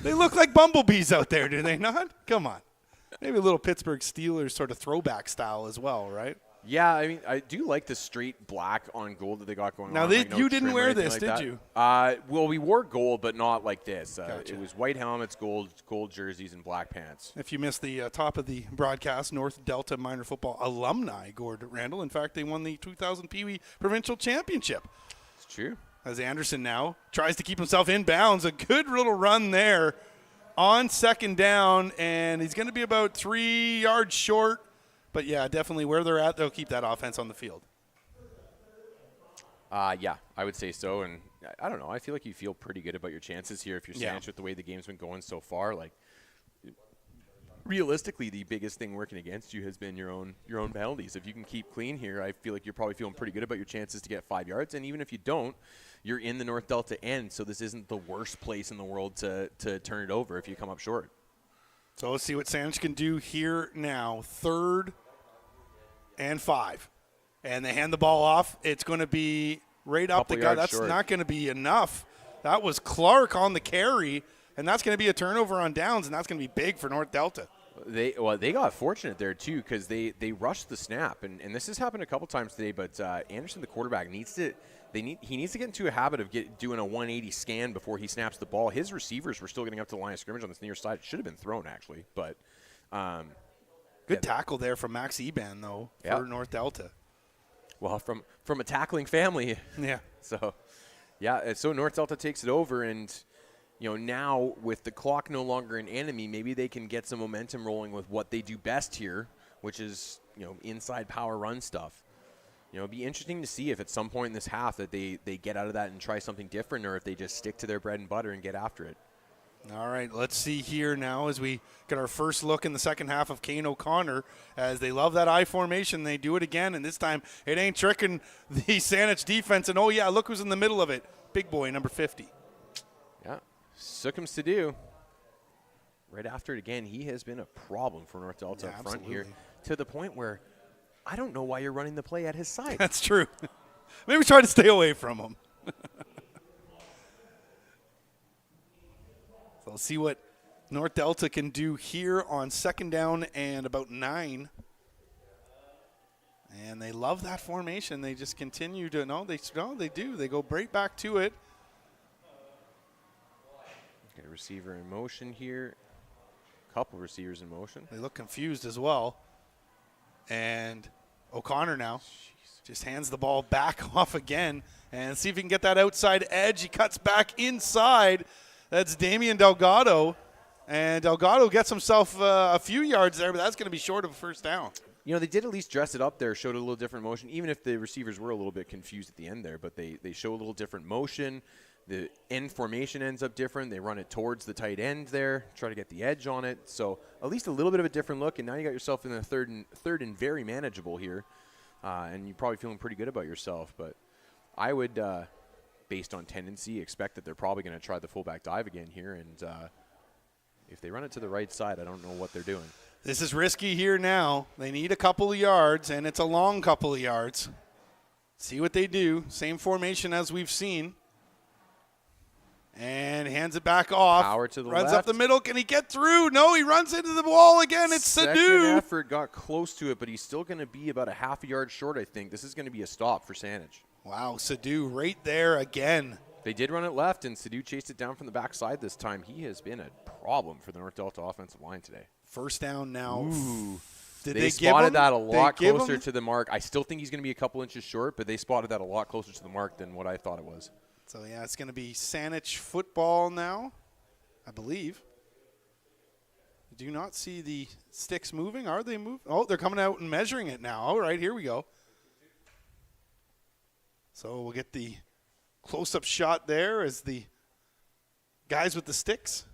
They look like bumblebees out there, do they not? Come on. Maybe a little Pittsburgh Steelers sort of throwback style as well, right? Yeah, I mean, I do like the straight black on gold that they got going now on. You didn't wear this, did you? Well, we wore gold, but not like this. Gotcha. It was white helmets, gold jerseys, and black pants. If you missed the top of the broadcast, North Delta Minor Football alumni, Gord Randall. In fact, they won the 2000 Pee Wee Provincial Championship. It's true. As Anderson now tries to keep himself in bounds. A good little run there on second down, and he's going to be about 3 yards short. But, yeah, definitely where they're at, they'll keep that offense on the field. Yeah, I would say so. And I don't know. I feel like you feel pretty good about your chances here if you're Saanich with the way the game's been going so far. Like, realistically, the biggest thing working against you has been your own penalties. If you can keep clean here, I feel like you're probably feeling pretty good about your chances to get 5 yards. And even if you don't, you're in the North Delta end, so this isn't the worst place in the world to turn it over if you come up short. So let's see what Saanich can do here now. 3rd and 5. And they hand the ball off. It's going to be right up the gut. That's short. not going to be enough. That was Clark on the carry, and that's going to be a turnover on downs, and that's going to be big for North Delta. They got fortunate there too because they rushed the snap, and this has happened a couple times today. But Anderson, the quarterback, needs to get into a habit of doing a 180 scan before he snaps the ball. His receivers were still getting up to the line of scrimmage on this near side. It should have been thrown actually, but good tackle there from Max Eban though for North Delta. Well, from a tackling family, yeah. So North Delta takes it over and. Now with the clock no longer an enemy, maybe they can get some momentum rolling with what they do best here, which is, inside power run stuff. It'd be interesting to see if at some point in this half that they get out of that and try something different or if they just stick to their bread and butter and get after it. All right, let's see here now as we get our first look in the second half of Kane O'Connor. As they love that I formation, they do it again, and this time it ain't tricking the Saanich defense. And, look who's in the middle of it. Big boy, number 50. Yeah. Sukum Sidhu, right after it again, he has been a problem for North Delta up front here to the point where I don't know why you're running the play at his side. That's true. Maybe try to stay away from him. So let's see what North Delta can do here on 2nd down and about 9. And they love that formation. They just continue to they do. They go right back to it. Get a receiver in motion here. Couple receivers in motion. They look confused as well. And O'Connor now just hands the ball back off again. And see if he can get that outside edge. He cuts back inside. That's Damian Delgado. And Delgado gets himself a few yards there, but that's going to be short of a first down. They did at least dress it up there, showed a little different motion, even if the receivers were a little bit confused at the end there. But they show a little different motion. The end formation ends up different. They run it towards the tight end there, try to get the edge on it. So at least a little bit of a different look, and now you got yourself in the third and very manageable here, and you're probably feeling pretty good about yourself. But I would, based on tendency, expect that they're probably going to try the fullback dive again here, and if they run it to the right side, I don't know what they're doing. This is risky here now. They need a couple of yards, and it's a long couple of yards. See what they do. Same formation as we've seen. And hands it back off. Power to the runs left. Up the middle. Can he get through? No, he runs into the wall again. It's Second Sidhu. effort got close to it, but he's still going to be about a half a yard short, I think. This is going to be a stop for Saanich. Wow, Sidhu right there again. They did run it left, and Sidhu chased it down from the backside this time. He has been a problem for the North Delta offensive line today. First down now. Ooh. Did they give spotted him? that a lot They give closer him? to the mark. I still think he's going to be a couple inches short, but they spotted that a lot closer to the mark than what I thought it was. So, it's going to be Saanich football now, I believe. I do not see the sticks moving. Are they moving? Oh, they're coming out and measuring it now. All right, here we go. So we'll get the close-up shot there as the guys with the sticks,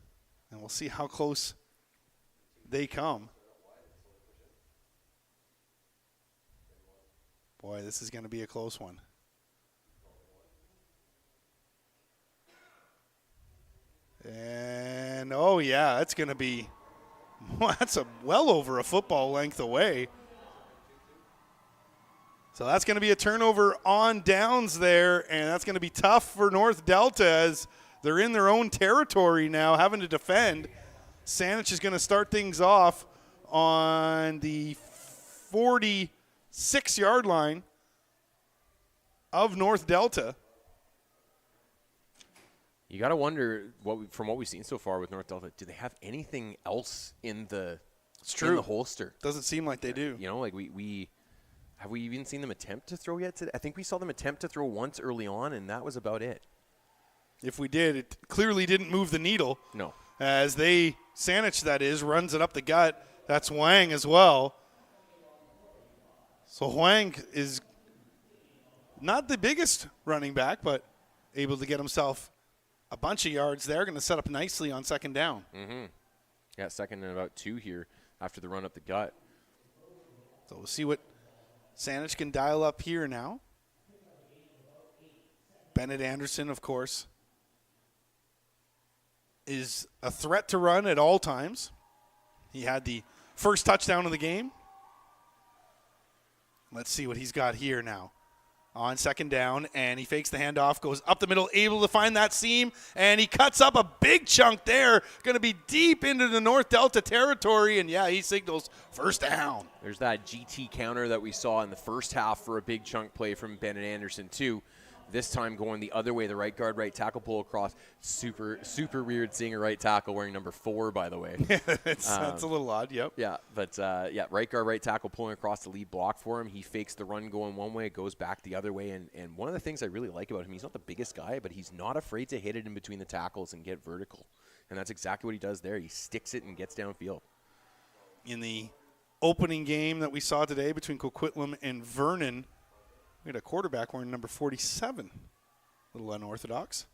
and we'll see how close they come. Boy, this is going to be a close one. And, that's going to be that's well over a football length away. So that's going to be a turnover on downs there, and that's going to be tough for North Delta as they're in their own territory now, having to defend. Saanich is going to start things off on the 46-yard line of North Delta. You got to wonder, from what we've seen so far with North Delta, do they have anything else in the holster? Doesn't seem like they do. Have we even seen them attempt to throw yet today? I think we saw them attempt to throw once early on, and that was about it. If we did, it clearly didn't move the needle. No. As Saanich, that is, runs it up the gut. That's Huang as well. So Huang is not the biggest running back, but able to get himself a bunch of yards there. Going to set up nicely on second down. Mm-hmm. Yeah, second and about 2 here. after the run up the gut. So we'll see what Saanich can dial up here now. Bennett Anderson, of course, is a threat to run at all times. He had the first touchdown of the game. Let's see what he's got here now. On second down, and he fakes the handoff, goes up the middle, able to find that seam, and he cuts up a big chunk there. Going to be deep into the North Delta territory, and yeah, he signals first down. There's that GT counter that we saw in the first half for a big chunk play from Bennett Anderson, too. This time going the other way, the right guard, right tackle pull across. Super weird seeing a right tackle wearing number 4, by the way. That's a little odd, yep. Yeah, but right guard, right tackle pulling across the lead block for him. He fakes the run going one way, goes back the other way. And one of the things I really like about him, he's not the biggest guy, but he's not afraid to hit it in between the tackles and get vertical. And that's exactly what he does there. He sticks it and gets downfield. In the opening game that we saw today between Coquitlam and Vernon, we had a quarterback wearing number 47. A little unorthodox.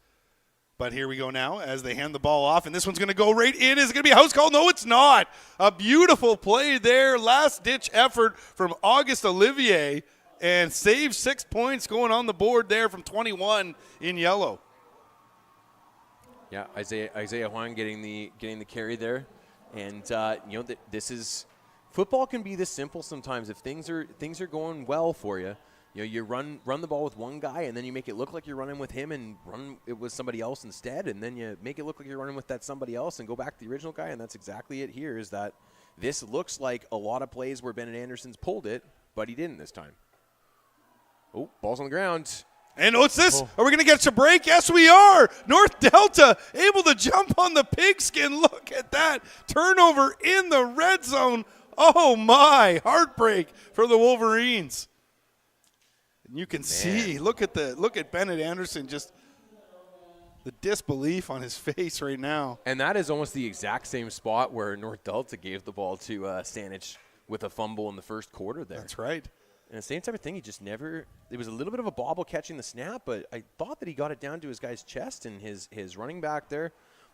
But here we go now as they hand the ball off, and this one's going to go right in. Is it going to be a house call? No, it's not. A beautiful play there. Last-ditch effort from August Olivier, and saves 6 points going on the board there from 21 in yellow. Yeah, Isaiah Huang getting the carry there. And, this is – football can be this simple sometimes. If things are going well for you, you run the ball with one guy, and then you make it look like you're running with him and run it with somebody else instead, and then you make it look like you're running with that somebody else and go back to the original guy, and that's exactly it here, is that this looks like a lot of plays where Bennett Anderson's pulled it, but he didn't this time. Oh, ball's on the ground. And what's this? Are we going to get a break? Yes, we are. North Delta able to jump on the pigskin. Look at that. Turnover in the red zone. Oh, my. Heartbreak for the Wolverines. And you can see, look at Bennett Anderson, just the disbelief on his face right now. And that is almost the exact same spot where North Delta gave the ball to Saanich with a fumble in the first quarter there. That's right. And the same type of thing, he just never – it was a little bit of a bobble catching the snap, but I thought that he got it down to his guy's chest, and his running back there,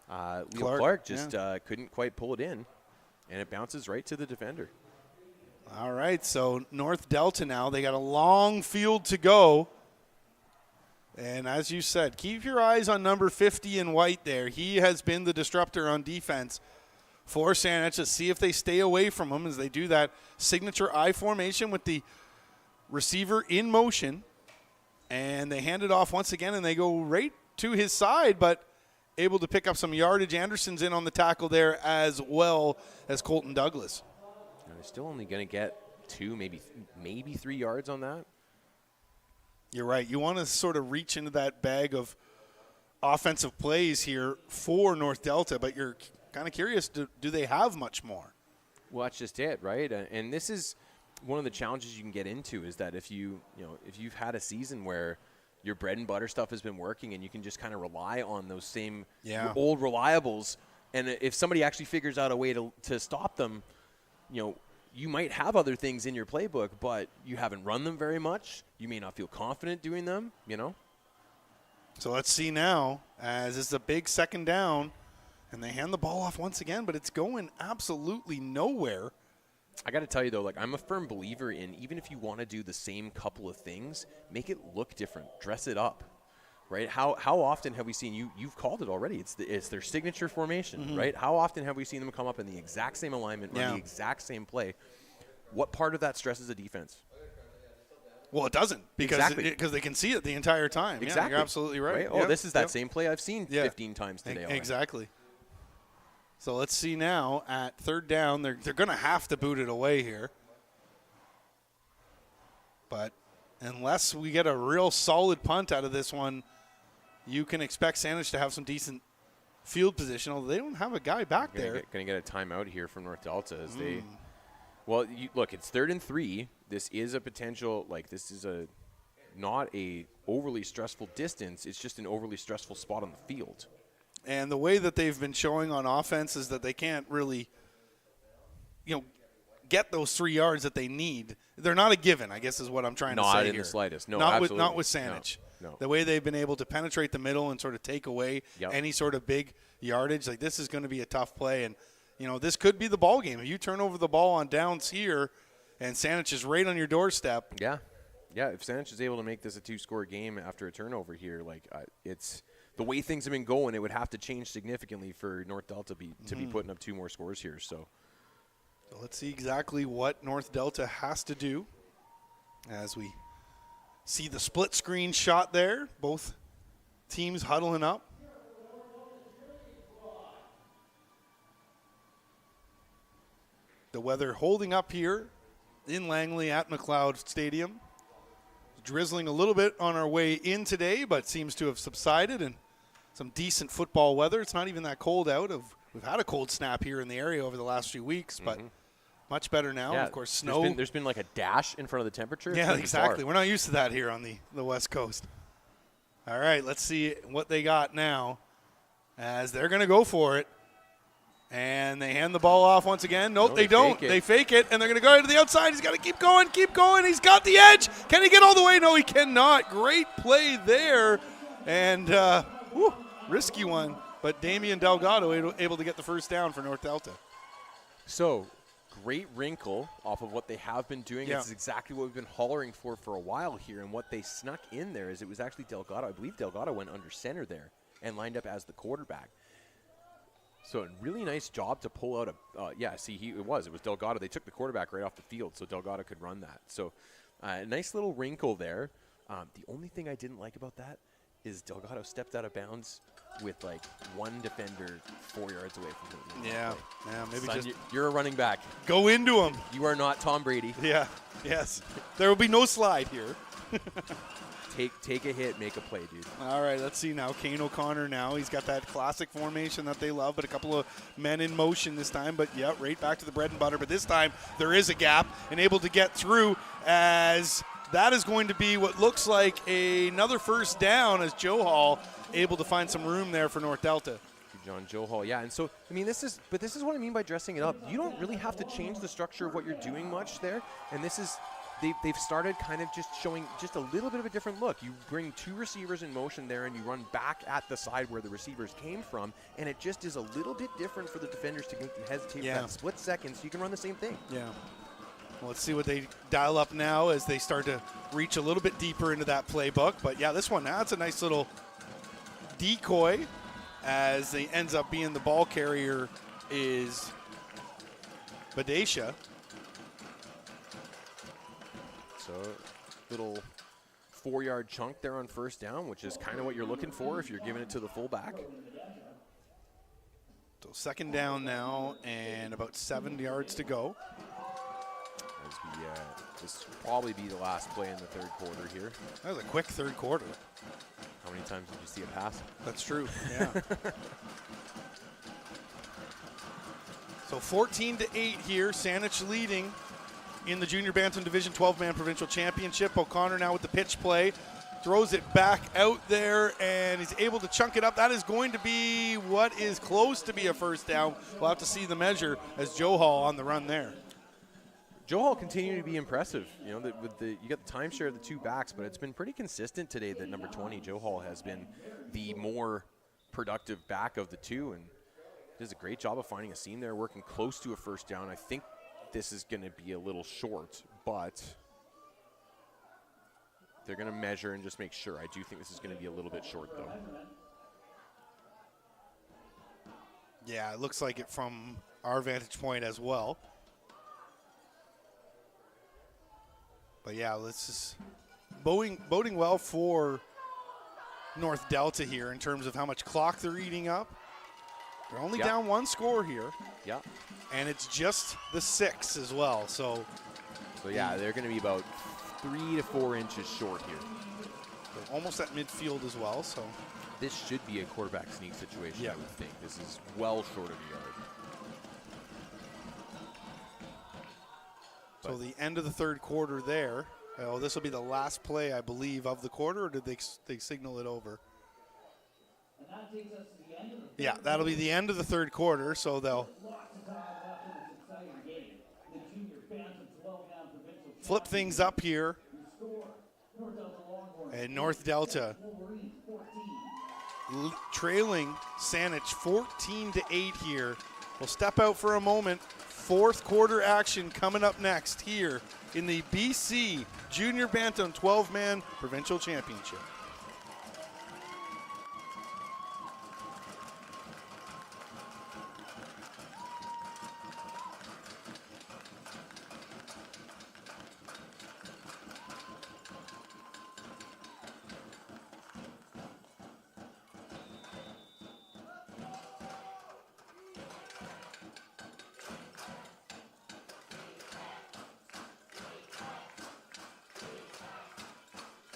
Leo Clark, just couldn't quite pull it in, and it bounces right to the defender. All right, so North Delta now, they got a long field to go. And as you said, keep your eyes on number 50 in white there. He has been the disruptor on defense for Saanich. To see if they stay away from him as they do that signature I formation with the receiver in motion. And they hand it off once again, and they go right to his side, but able to pick up some yardage. Anderson's in on the tackle there as well as Colton Douglas. They're still only going to get 2, maybe 3 yards on that. You're right. You want to sort of reach into that bag of offensive plays here for North Delta, but you're kind of curious, do they have much more? Well, that's just it, right? And this is one of the challenges you can get into, is that if you've had a season where your bread and butter stuff has been working and you can just kind of rely on those same old reliables, and if somebody actually figures out a way to stop them, you might have other things in your playbook, but you haven't run them very much. You may not feel confident doing them, So let's see now, as this is a big second down, and they hand the ball off once again, but it's going absolutely nowhere. I got to tell you, though, I'm a firm believer in, even if you want to do the same couple of things, make it look different. Dress it up, right? How often have we seen you've called it already. It's their signature formation, right? How often have we seen them come up in the exact same alignment, run the exact same play? What part of that stresses a defense? Well, it doesn't, because they can see it the entire time. Exactly. Yeah, you're absolutely right. Oh, this is that same play I've seen 15 times today already. Exactly. So let's see now at third down. They're going to have to boot it away here. But unless we get a real solid punt out of this one, you can expect Saanich to have some decent field position, although they don't have a guy back there. Going to get a timeout here from North Delta as they – well, look, it's 3rd and 3. This is a potential – this is not a overly stressful distance. It's just an overly stressful spot on the field. And the way that they've been showing on offense is that they can't really, get those 3 yards that they need. They're not a given, I guess is what I'm trying to say here. Not in the slightest. No, not absolutely. Not with Saanich. No. The way they've been able to penetrate the middle and sort of take away any sort of big yardage, this is going to be a tough play. And, this could be the ball game. If you turn over the ball on downs here and Saanich is right on your doorstep. Yeah. Yeah, if Saanich is able to make this a 2-score game after a turnover here, it's the way things have been going, it would have to change significantly for North Delta to be putting up 2 more scores here. So let's see exactly what North Delta has to do as we see the split screen shot there. Both teams huddling up. The weather holding up here in Langley at McLeod Stadium. Drizzling a little bit on our way in today, but seems to have subsided, and some decent football weather. It's not even that cold out. We've had a cold snap here in the area over the last few weeks, but much better now. Yeah, of course, snow. There's been like a dash in front of the temperature. Yeah, exactly. We're not used to that here on the West Coast. All right, let's see what they got now as they're going to go for it. And they hand the ball off once again. Nope, they don't. They fake it, and they're going to go to the outside. He's got to keep going. He's got the edge. Can he get all the way? No, he cannot. Great play there. And risky one. But Damian Delgado able to get the first down for North Delta. So, great wrinkle off of what they have been doing. Yeah. This is exactly what we've been hollering for a while here. And what they snuck in there is it was actually Delgado. I believe Delgado went under center there and lined up as the quarterback. So a really nice job to pull out it was Delgado. They took the quarterback right off the field, so Delgado could run that. So a nice little wrinkle there. The only thing I didn't like about that is Delgado stepped out of bounds with one defender 4 yards away from him. Yeah, maybe Son, just you're a running back. go into him. You are not Tom Brady. Yeah, yes. There will be no slide here. Take a hit, make a play, dude. All right, let's see now. Kane O'Connor now. He's got that classic formation that they love, but a couple of men in motion this time. But, yeah, right back to the bread and butter. But this time there is a gap and able to get through as that is going to be what looks like another first down as Joe Hall able to find some room there for North Delta. John Joe Hall, yeah. And so, I mean, this is what I mean by dressing it up. You don't really have to change the structure of what you're doing much there. And this is... They've started kind of just showing just a little bit of a different look. You bring 2 receivers in motion there, and you run back at the side where the receivers came from, and it just is a little bit different for the defenders to make them hesitate for that split second so you can run the same thing. Yeah. Well, let's see what they dial up now as they start to reach a little bit deeper into that playbook. But, yeah, this one, that's a nice little decoy as they ends up being the ball carrier is Badesha. So, little 4-yard chunk there on first down, which is kind of what you're looking for if you're giving it to the fullback. So second down now and about 7 yards to go. As this will probably be the last play in the third quarter here. That was a quick third quarter. How many times did you see a pass? That's true, yeah. So 14-8 here, Saanich leading in the Junior Bantam Division 12-man provincial championship. O'Connor now with the pitch play. Throws it back out there, and he's able to chunk it up. That is going to be what is close to be a first down. We'll have to see the measure as Joe Hall on the run there. Joe Hall continued to be impressive. You know, you got the timeshare of the 2 backs, but it's been pretty consistent today that number 20, Joe Hall, has been the more productive back of the 2, and does a great job of finding a seam there, working close to a first down. I think this is going to be a little short, but they're going to measure and just make sure. I do think this is going to be a little bit short, though. Yeah, it looks like it from our vantage point as well. But, yeah, this is boding well for North Delta here in terms of how much clock they're eating up. They're only down 1 score here. Yeah. And it's just the 6 as well. So yeah, they're going to be about 3 to 4 inches short here. So almost at midfield as well. So this should be a quarterback sneak situation, I would think. This is well short of a yard. So the end of the third quarter there. Oh, this will be the last play, I believe, of the quarter, or did they signal it over? And that takes us to the end of the yeah, that'll be the end of the third quarter, so they'll flip things up here. And North Delta trailing Saanich 14-8 here We'll step out for a moment. Fourth quarter action coming up next here in the BC Junior Bantam 12-man Provincial Championship.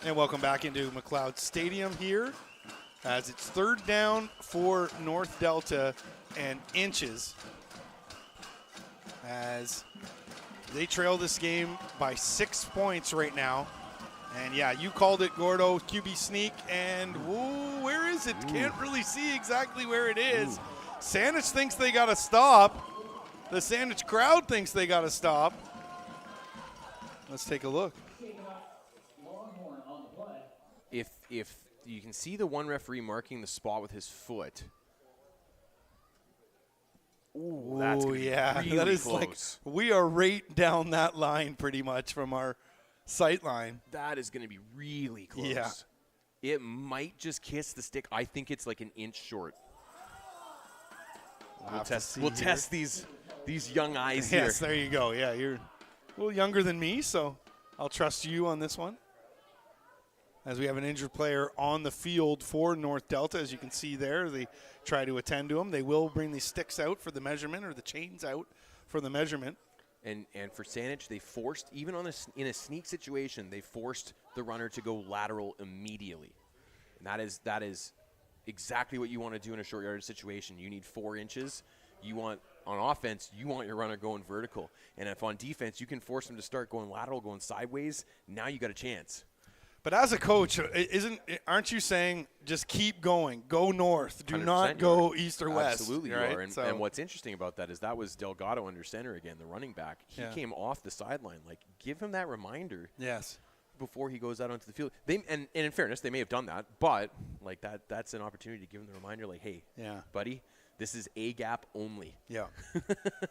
And welcome back into McLeod Stadium here as it's third down for North Delta and inches as they trail this game by 6 points right now. And yeah, you called it, Gordo, QB sneak, and whoa, where is it? Can't really see exactly where it is. Saanich thinks they got to stop. The Saanich crowd thinks they got to stop. Let's take a look. If you can see the one referee marking the spot with his foot. Ooh, that's gonna be really that is close. like we are right down that line pretty much from our sight line. That is going to be really close. Yeah. It might just kiss the stick. I think it's like an inch short. We'll test these young eyes here. Yes, there you go. Yeah, you're a little younger than me, so I'll trust you on this one. As we have an injured player on the field for North Delta, as you can see there, they try to attend to him. They will bring the sticks out for the measurement or the chains out for the measurement. And for Saanich, they forced, even in a sneak situation, they forced the runner to go lateral immediately. And that is exactly what you want to do in a short yardage situation. You need 4 inches. On offense, you want your runner going vertical. And if on defense, you can force them to start going lateral, going sideways, now you got a chance. But as a coach, aren't you saying just keep going, go north, do not go east or west? Absolutely, right? you are. And what's interesting about that is that was Delgado under center again, the running back. He came off the sideline. Like, give him that reminder. Yes. Before he goes out onto the field. And in fairness, they may have done that, but like that's an opportunity to give him the reminder, like, hey, buddy, this is a gap only. Yeah.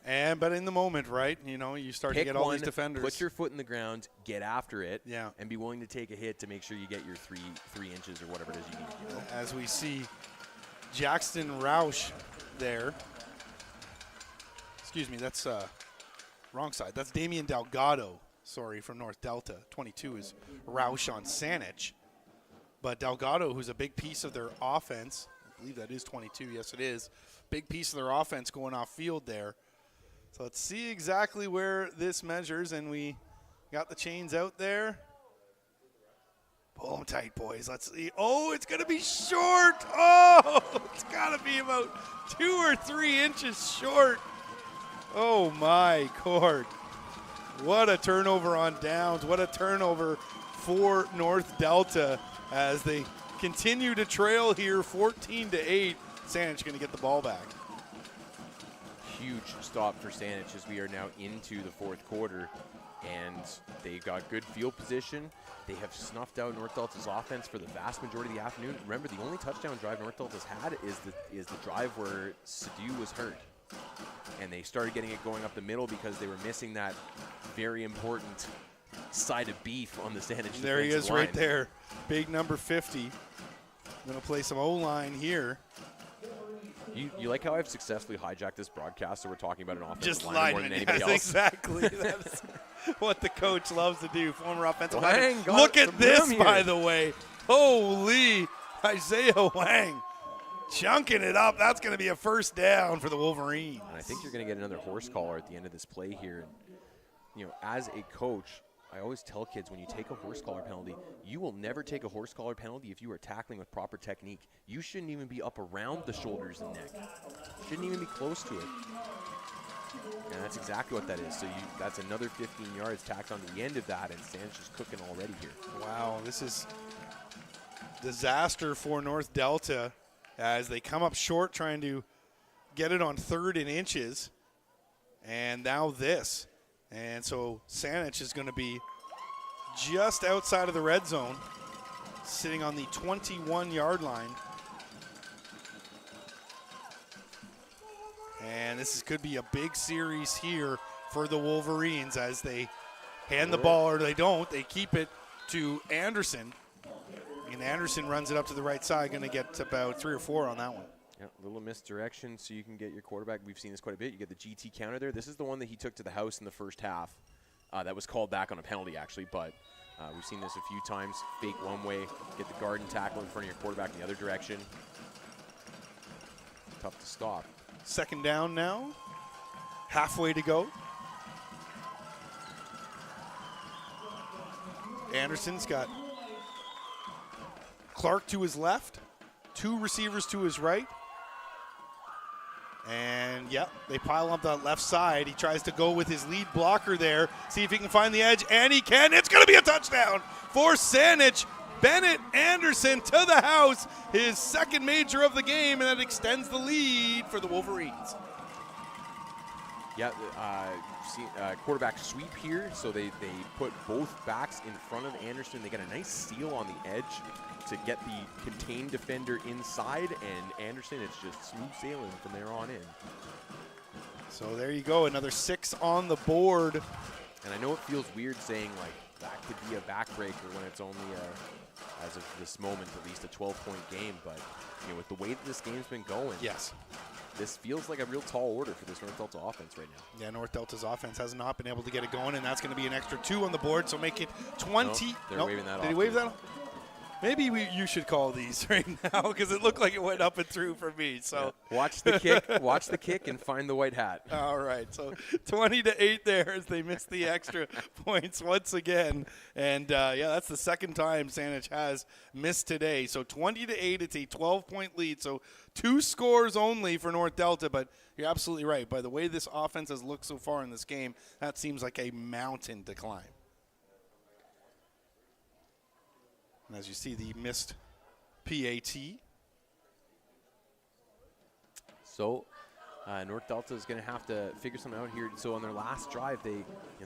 But in the moment, right, you start to get all these defenders. Put your foot in the ground, get after it, yeah, and be willing to take a hit to make sure you get your three inches or whatever it is you need. As we see Jackson Roush there. Excuse me, that's wrong side. That's Damian Delgado, from North Delta. 22 is Roush on Saanich. But Delgado, who's a big piece of their offense, I believe that is 22. Yes, it is. Big piece of their offense going off field there. So let's see exactly where this measures, and we got the chains out there. Pull them tight, boys. Let's see. Oh, it's going to be short. Oh, it's got to be about 2 or 3 inches short. Oh, my God. What a turnover on downs. What a turnover for North Delta as they continue to trail here 14-8. Saanich going to get the ball back. Huge stop for Saanich as we are now into the fourth quarter, and they got good field position. They have snuffed out North Delta's offense for the vast majority of the afternoon. Remember, the only touchdown drive North Delta's had is the drive where Sadu was hurt, and they started getting it going up the middle because they were missing that very important side of beef on the Saanich. There he is line. right there, big number 50. Going to play some O-line here. You like how I've successfully hijacked this broadcast, so we're talking about an offensive just line more than anybody else? Exactly. That's what the coach loves to do. Former offensive Wang line. Look at this, by the way. Holy, Isaiah Wang chunking it up. That's going to be a first down for the Wolverines. And I think you're going to get another horse collar at the end of this play here. And, as a coach, I always tell kids, when you take a horse collar penalty, you will never take a horse collar penalty if you are tackling with proper technique. You shouldn't even be up around the shoulders and neck. Shouldn't even be close to it. And that's exactly what that is. So that's another 15 yards tacked onto the end of that, and Saanich is cooking already here. Wow, this is disaster for North Delta as they come up short trying to get it on 3rd and inches. And now this. And so Saanich is going to be just outside of the red zone, sitting on the 21-yard line. And could be a big series here for the Wolverines as they hand the ball, or they don't. They keep it to Anderson. And Anderson runs it up to the right side, going to get about 3 or 4 on that one. Yeah, a little misdirection so you can get your quarterback. We've seen this quite a bit. You get the GT counter there. This is the one that he took to the house in the first half. That was called back on a penalty, actually, but we've seen this a few times. Fake one way, get the guard and tackle in front of your quarterback in the other direction. Tough to stop. Second down now. Halfway to go. Anderson's got Clark to his left, 2 receivers to his right. And, yeah, they pile up that left side. He tries to go with his lead blocker there, see if he can find the edge, and he can. It's going to be a touchdown for Saanich. Bennett Anderson to the house, his second major of the game, and that extends the lead for the Wolverines. Yeah, quarterback sweep here, so they put both backs in front of Anderson. They get a nice seal on the edge to get the contained defender inside, and Anderson, it's just smooth sailing from there on in. So there you go, another 6 on the board. And I know it feels weird saying, like, that could be a backbreaker when it's only, as of this moment, at least a 12-point game. But, you know, with the way that this game's been going, yes, this feels like a real tall order for this North Delta offense right now. Yeah, North Delta's offense has not been able to get it going, and that's going to be an extra 2 on the board, so make it 20. They're waving that off. Did he wave that off? Maybe you should call these right now because it looked like it went up and through for me. So yeah. Watch the kick, and find the white hat. All right, so 20-8 there as they missed the extra points once again, and yeah, that's the second time Saanich has missed today. So 20-8, it's a 12-point lead. So 2 scores only for North Delta, but you're absolutely right. By the way this offense has looked so far in this game, that seems like a mountain to climb. And as you see, the missed PAT. So North Delta is going to have to figure something out here. So on their last drive, they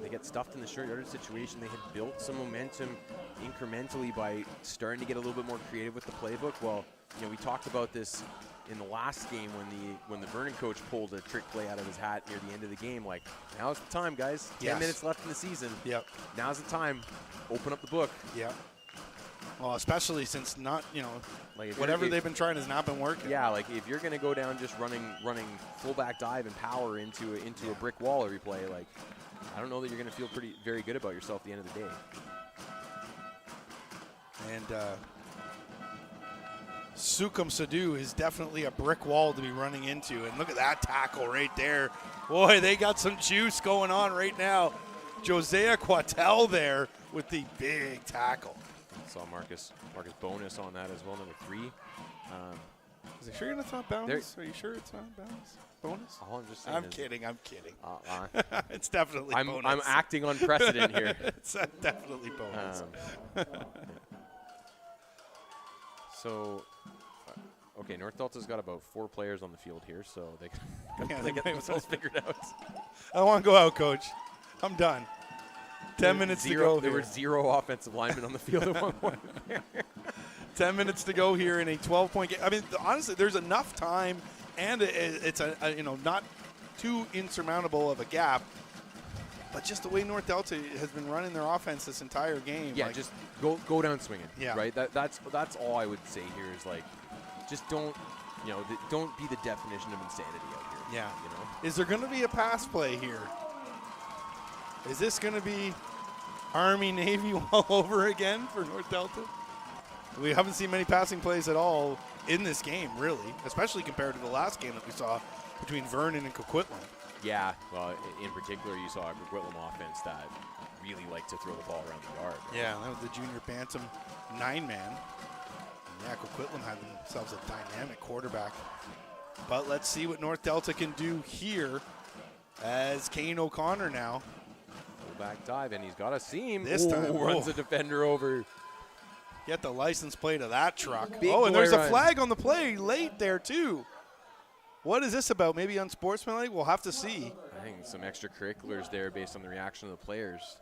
get stuffed in the short yardage situation. They had built some momentum incrementally by starting to get a little bit more creative with the playbook. Well, you know, we talked about this in the last game when the Vernon coach pulled a trick play out of his hat near the end of the game. Like, now's the time, guys. 10 minutes left in the season. Yep. Now's the time. Open up the book. Yep. Well, especially since not, you know, like whatever they've been trying has not been working. Yeah, like if you're going to go down just running fullback dive and power into a brick wall every play, like I don't know that you're going to feel very good about yourself at the end of the day. And Sukum Sadhu is definitely a brick wall to be running into. And look at that tackle right there. Boy, they got some juice going on right now. Josiah Quattel there with the big tackle. Saw Marcus bonus on that as well, number 3. Is he sure it's not bonus? Are you sure it's not bonus? Bonus? All I'm just saying I'm kidding. It's definitely bonus. I'm acting on precedent here. It's definitely bonus. So, okay, North Delta's got about 4 players on the field here, so they get themselves figured out. I want to go out, Coach. I'm done. 10 minutes to go. There were 0 offensive linemen on the field at one point. 10 minutes to go here in a 12-point game. I mean, honestly, there's enough time, and it's a not too insurmountable of a gap. But just the way North Delta has been running their offense this entire game. Yeah, just go down swinging. Yeah. Right. That's all I would say here is like, just don't be the definition of insanity out here. Yeah. You know. Is there going to be a pass play here? Is this going to be Army-Navy all over again for North Delta? We haven't seen many passing plays at all in this game, really, especially compared to the last game that we saw between Vernon and Coquitlam. Yeah, well, in particular, you saw a Coquitlam offense that really liked to throw the ball around the yard. Yeah, that was the junior Bantam 9-man. Yeah, Coquitlam had themselves a dynamic quarterback. But let's see what North Delta can do here as Kane O'Connor now. Back dive, and he's got a seam. This time. Runs the defender over. Get the license plate of that truck. Big and there's run. a flag on the play late there, too. What is this about? Maybe unsportsmanlike? We'll have to see. I think some extracurriculars there based on the reaction of the players.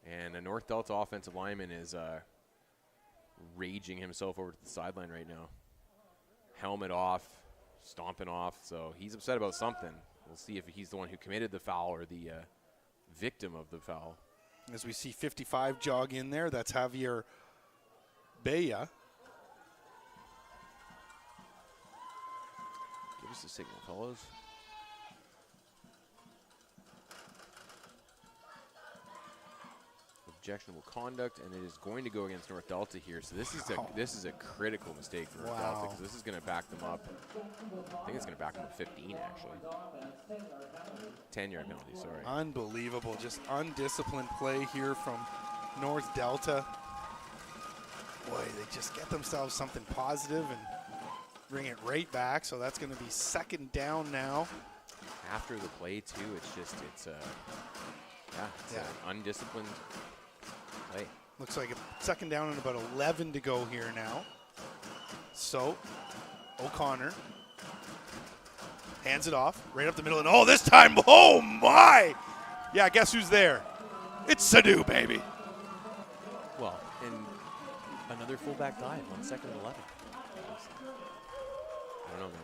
And a North Delta offensive lineman is raging himself over to the sideline right now. Helmet off, stomping off. So he's upset about something. We'll see if he's the one who committed the foul or the victim of the foul. As we see 55 jog in there, that's Javier Bella. Give us a signal, fellas. Objectionable conduct, and it is going to go against North Delta here. So this is a critical mistake for North Delta, because this is going to back them up. I think it's going to back them up 15 actually. 10-yard penalty. Sorry. Unbelievable, just undisciplined play here from North Delta. Boy, they just get themselves something positive and bring it right back. So that's going to be 2nd down now. After the play too, it's an undisciplined play. Looks like a 2nd down and about 11 to go here now. So O'Connor hands it off right up the middle, and oh, this time, oh my! Yeah, guess who's there? It's Sadu, baby. Well, and another fullback dive on 2nd and 11. I don't know, man.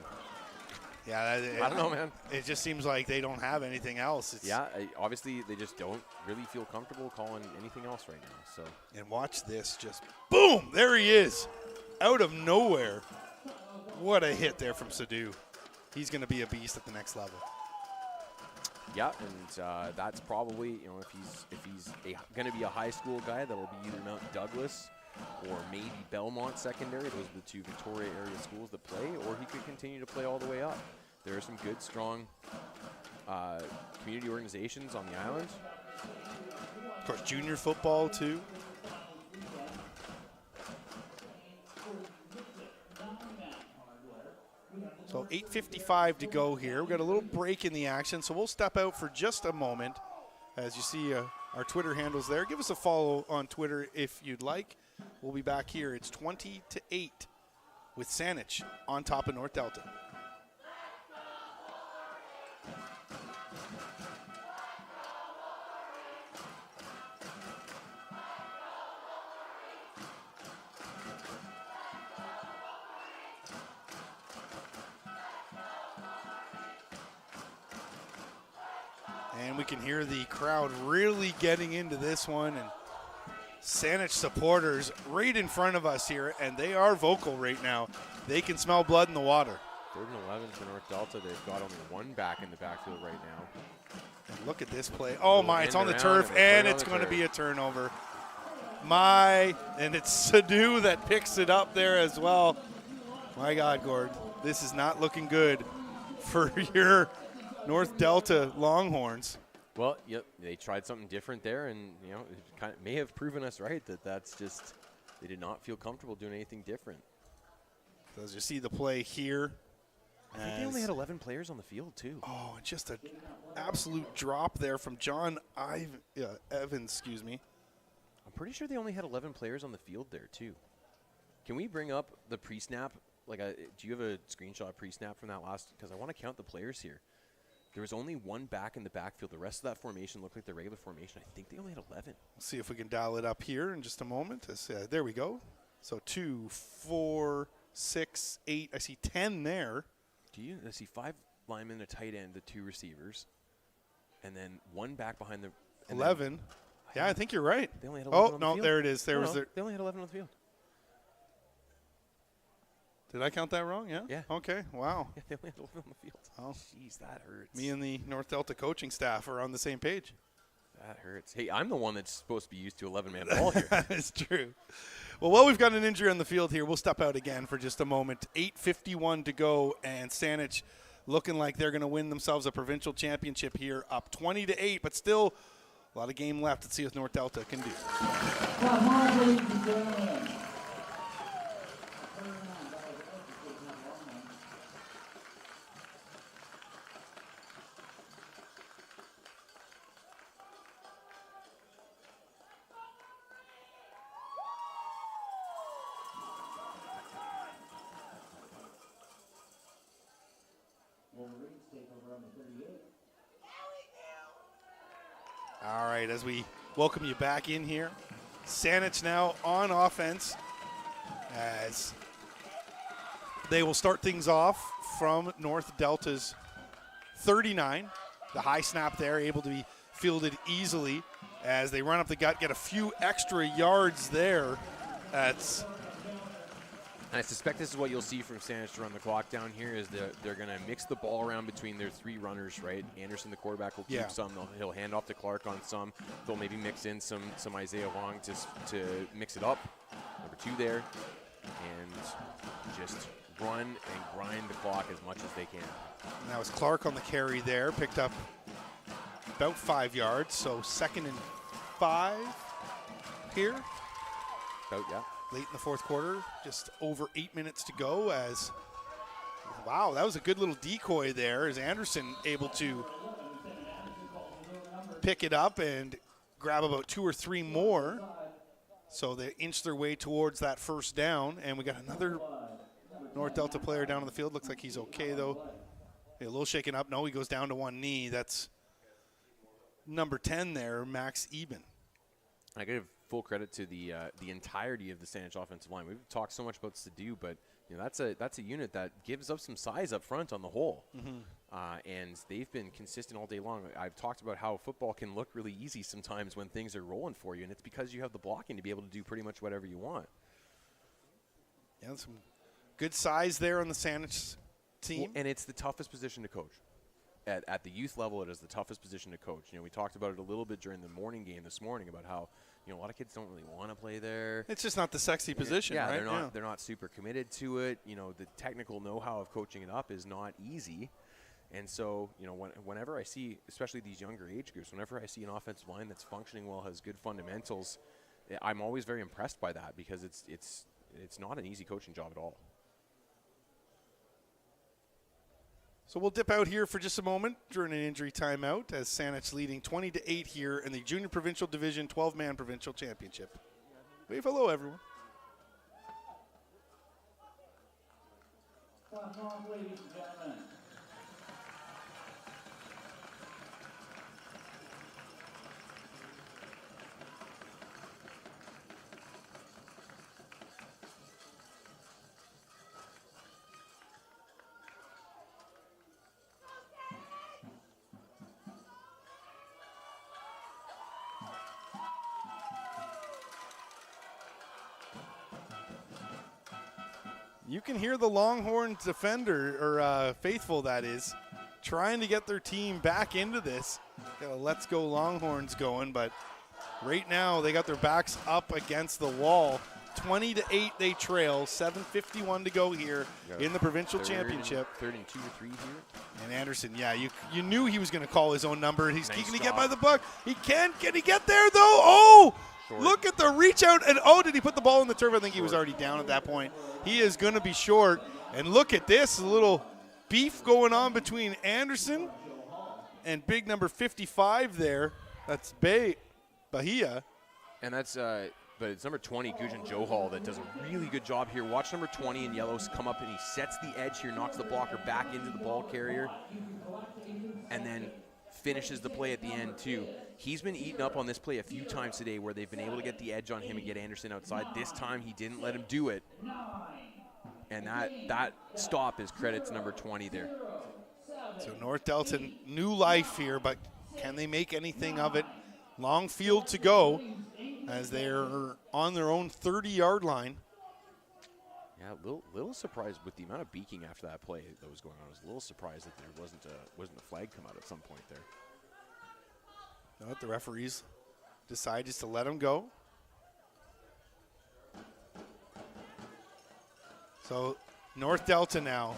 Yeah, I don't know, man. It just seems like they don't have anything else. Obviously they just don't really feel comfortable calling anything else right now. So. And watch this, just boom, there he is, out of nowhere. What a hit there from Sadu. He's going to be a beast at the next level. Yeah, and that's probably, if he's going to be a high school guy, that'll be either Mount Douglas or maybe Belmont Secondary. Those are the 2 Victoria area schools that play, or he could continue to play all the way up. There are some good, strong community organizations on the island. Of course, junior football too. So 8:55 to go here. We've got a little break in the action, so we'll step out for just a moment. As you see our Twitter handles there. Give us a follow on Twitter if you'd like. We'll be back here. It's 20-8 with Saanich on top of North Delta. And we can hear the crowd really getting into this one, and Saanich supporters right in front of us here, and they are vocal right now. They can smell blood in the water. 3rd and 11 for North Delta. They've got only 1 back in the backfield right now. And look at this play. Oh my, it's on the turf, and it's going to be a turnover. And it's Sadu that picks it up there as well. My God, Gord, this is not looking good for your North Delta Longhorns. Well, yep, they tried something different there, and it may have proven us right that's just they did not feel comfortable doing anything different. So as you see the play here, I think they only had 11 players on the field too. Oh, just an absolute drop there from John Evans. Excuse me. I'm pretty sure they only had 11 players on the field there too. Can we bring up the pre-snap? Do you have a screenshot pre-snap from that last? Because I want to count the players here. There was only 1 back in the backfield. The rest of that formation looked like the regular formation. I think they only had 11. We'll see if we can dial it up here in just a moment. There we go. So 2, 4, 6, 8. I see 10 there. I see 5 linemen, a tight end, the 2 receivers, and then 1 back behind the 11. Yeah, I think you're right. They only had 11 on the field. There it is. They only had 11 on the field. Did I count that wrong? Yeah? Yeah. Okay, wow. Yeah, they only had 11 on the field. Oh, jeez, that hurts. Me and the North Delta coaching staff are on the same page. That hurts. Hey, I'm the one that's supposed to be used to 11-man ball here. That is true. Well, while we've got an injury on the field here, we'll step out again for just a moment. 8:51 to go, and Saanich looking like they're going to win themselves a provincial championship here, up 20-8, but still a lot of game left. Let's see what North Delta can do. Come on, ladies and gentlemen. Wolverines take over on the 38. All right, as we welcome you back in here, Saanich now on offense as they will start things off from North Delta's 39. The high snap there, able to be fielded easily as they run up the gut, get a few extra yards there. That's And I suspect this is what you'll see from Saanich to run the clock down here is they're going to mix the ball around between their 3 runners, right? Anderson, the quarterback, will keep some. He'll hand off to Clark on some. They'll maybe mix in some Isaiah Long to mix it up. Number 2 there. And just run and grind the clock as much as they can. And that was Clark on the carry there. Picked up about 5 yards. So 2nd and 5 here. About, yeah. Late in the fourth quarter, just over 8 minutes to go as, wow, that was a good little decoy there as Anderson able to pick it up and grab about 2 or 3 more. So they inch their way towards that first down, and we got another North Delta player down on the field. Looks like he's okay, though. A little shaken up. No, he goes down to one knee. That's number 10 there, Max Eben. I give full credit to the entirety of the Saanich offensive line. We've talked so much about Sadu, but that's a unit that gives up some size up front on the whole. And they've been consistent all day long. I've talked about how football can look really easy sometimes when things are rolling for you, and it's because you have the blocking to be able to do pretty much whatever you want. Yeah, some good size there on the Saanich team. Well, and it's the toughest position to coach. At the youth level, it is the toughest position to coach. We talked about it a little bit during the morning game this morning about how a lot of kids don't really want to play there. It's just not the sexy position, yeah, right? They're not super committed to it. The technical know-how of coaching it up is not easy. And so, whenever I see, especially these younger age groups, whenever I see an offensive line that's functioning well, has good fundamentals, I'm always very impressed by that because it's not an easy coaching job at all. So we'll dip out here for just a moment during an injury timeout as Saanich leading 20-8 here in the Junior Provincial Division 12-man Provincial Championship. Wave hello, everyone. Ladies and gentlemen. You can hear the Longhorns defender, or faithful that is, trying to get their team back into this. Got a Let's Go Longhorns going, but right now they got their backs up against the wall. 20-8 they trail, 7:51 to go here in the provincial championship. 3rd and 2 or 3 here. And Anderson, yeah, you knew he was going to call his own number. He's Nice going to job. get by the buck. He can he get there though? Oh! Short. Look at the reach out, and did he put the ball in the turf? I think he was already down at that point. He is going to be short, and look at this, a little beef going on between Anderson and big number 55 there. That's Bahia. And that's, but it's number 20, Gujan Johal, that does a really good job here. Watch number 20 in yellows come up, and he sets the edge here, knocks the blocker back into the ball carrier, and then finishes the play at the end too. He's been eaten up on this play a few times today where they've been able to get the edge on him and get Anderson outside. This time he didn't let him do it. And that stop is credit to number 20 there. So North Delta, new life here, but can they make anything of it? Long field to go as they're on their own 30-yard line. Yeah, little surprised with the amount of beaking after that play that was going on. I was a little surprised that there wasn't a flag come out at some point there. No, the referees decide just to let him go. So North Delta now,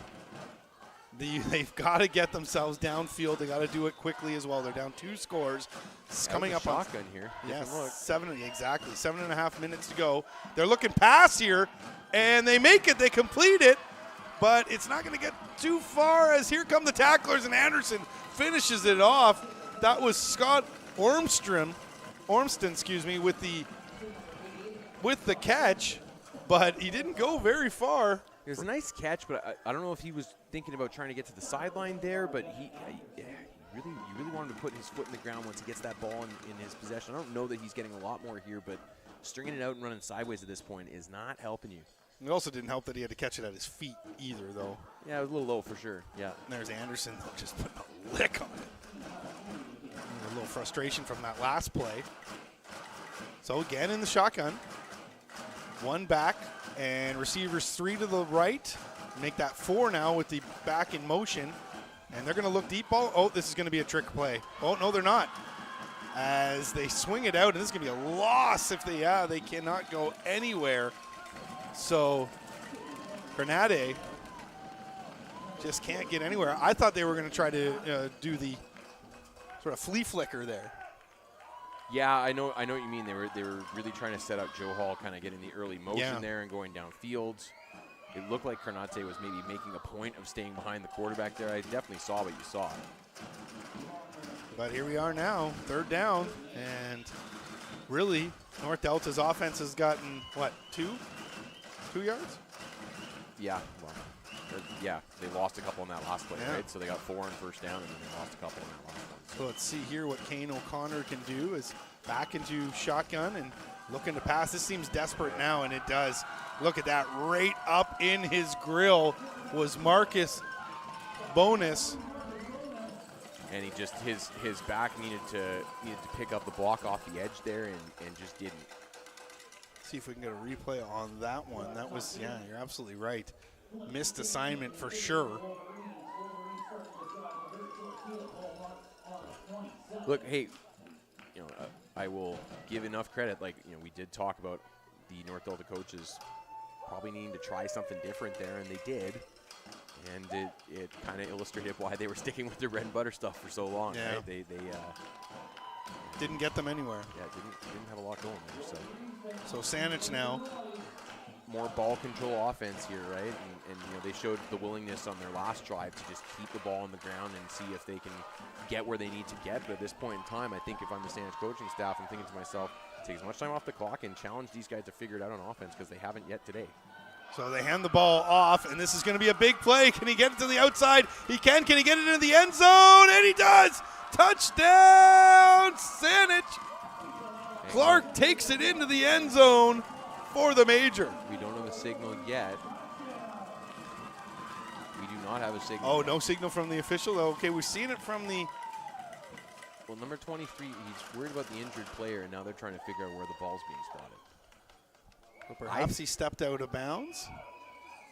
they've got to get themselves downfield. They got to do it quickly as well. They're down 2 scores. It's coming up on shotgun here. yes, 7.5 minutes to go. They're looking pass here, and they make it. They complete it, but it's not going to get too far as here come the tacklers, and Anderson finishes it off. That was Scott Ormston, with the catch, but he didn't go very far. It was a nice catch, but I don't know if he was thinking about trying to get to the sideline there, but he really wanted to put his foot in the ground once he gets that ball in his possession. I don't know that he's getting a lot more here, but stringing it out and running sideways at this point is not helping you. It also didn't help that he had to catch it at his feet either, though. Yeah, it was a little low for sure. Yeah. And there's Anderson, though, just putting a lick on it. A little frustration from that last play. So again in the shotgun. One back, and receivers 3 to the right. Make that 4 now with the back in motion. And they're going to look deep ball. Oh, this is going to be a trick play. Oh, no, they're not. As they swing it out, and this is going to be a loss if they cannot go anywhere. So Grenade just can't get anywhere. I thought they were going to try to do the sort of flea flicker there. Yeah, I know what you mean. They were really trying to set up Joe Hall, kind of getting the early motion there and going downfield. It looked like Grenade was maybe making a point of staying behind the quarterback there. I definitely saw what you saw. But here we are now, 3rd down, and really, North Delta's offense has gotten, what, 2 yards? Yeah, well, they lost a couple in that last play, Yeah. right? So they got 4 on first down, and then they lost a couple in that last one. So let's see here what Kane O'Connor can do is back into shotgun and looking to pass. This seems desperate now, and it does. Look at that, right up in his grill was Marcus Bonus. And he just his back needed to pick up the block off the edge there and just didn't. See if we can get a replay on that one. That was, yeah, you're absolutely right. Missed assignment for sure. Look, hey, I will give enough credit. Like, we did talk about the North Delta coaches probably needing to try something different there, and they did. And it kind of illustrated why they were sticking with their bread and butter stuff for so long. Yeah. Right? They didn't get them anywhere. Yeah, didn't have a lot going there. So Saanich now. More ball control offense here, right? And they showed the willingness on their last drive to just keep the ball on the ground and see if they can get where they need to get. But at this point in time, I think if I'm the Saanich coaching staff, I'm thinking to myself, take as much time off the clock and challenge these guys to figure it out on offense because they haven't yet today. So they hand the ball off, and this is going to be a big play. Can he get it to the outside? He can. Can he get it into the end zone? And he does. Touchdown, Saanich. Clark takes it into the end zone for the major. We don't have a signal yet. We do not have a signal. Oh, no signal from the official? Okay, we've seen it from the... Well, number 23, he's worried about the injured player, and now they're trying to figure out where the ball's being spotted. Well, perhaps he stepped out of bounds.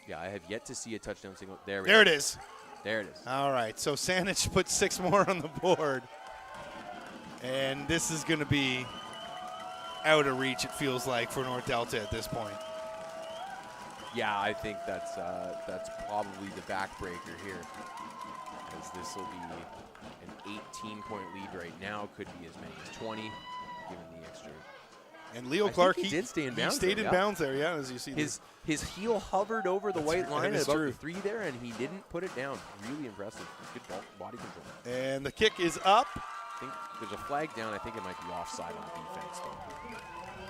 Yeah, I have yet to see a touchdown signal. There it is. There it is. All right, so Saanich put 6 more on the board. And this is going to be out of reach, it feels like, for North Delta at this point. Yeah, I think that's probably the backbreaker here, as this will be an 18-point lead right now. Could be as many as 20, given the extra. And Leo Clark, he did stay in bounds. He stayed in bounds there, yeah, as you see. His heel hovered over the white line at about true. the 3 there, and he didn't put it down. Really impressive. Good body control. And the kick is up. I think there's a flag down. I think it might be offside on defense, though.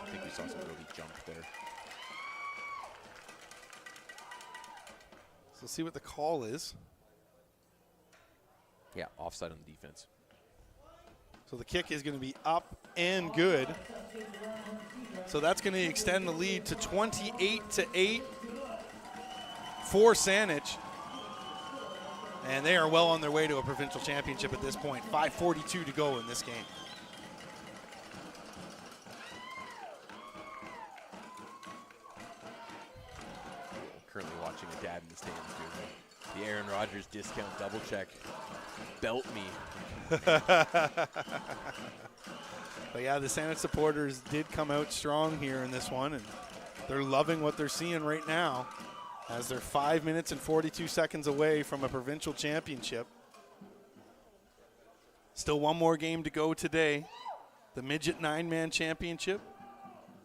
I think we saw some early jump there. So let's see what the call is. Yeah, offside on defense. So the kick is going to be up and good. So that's going to extend the lead to 28-8 for Saanich. And they are well on their way to a provincial championship at this point. 5:42 to go in this game. Currently watching a dad in the stands do the Aaron Rodgers discount double check. Belt me. But yeah, the Saanich supporters did come out strong here in this one, and they're loving what they're seeing right now as they're 5 minutes and 42 seconds away from a provincial championship. Still one more game to go today. The Midget 9-man championship.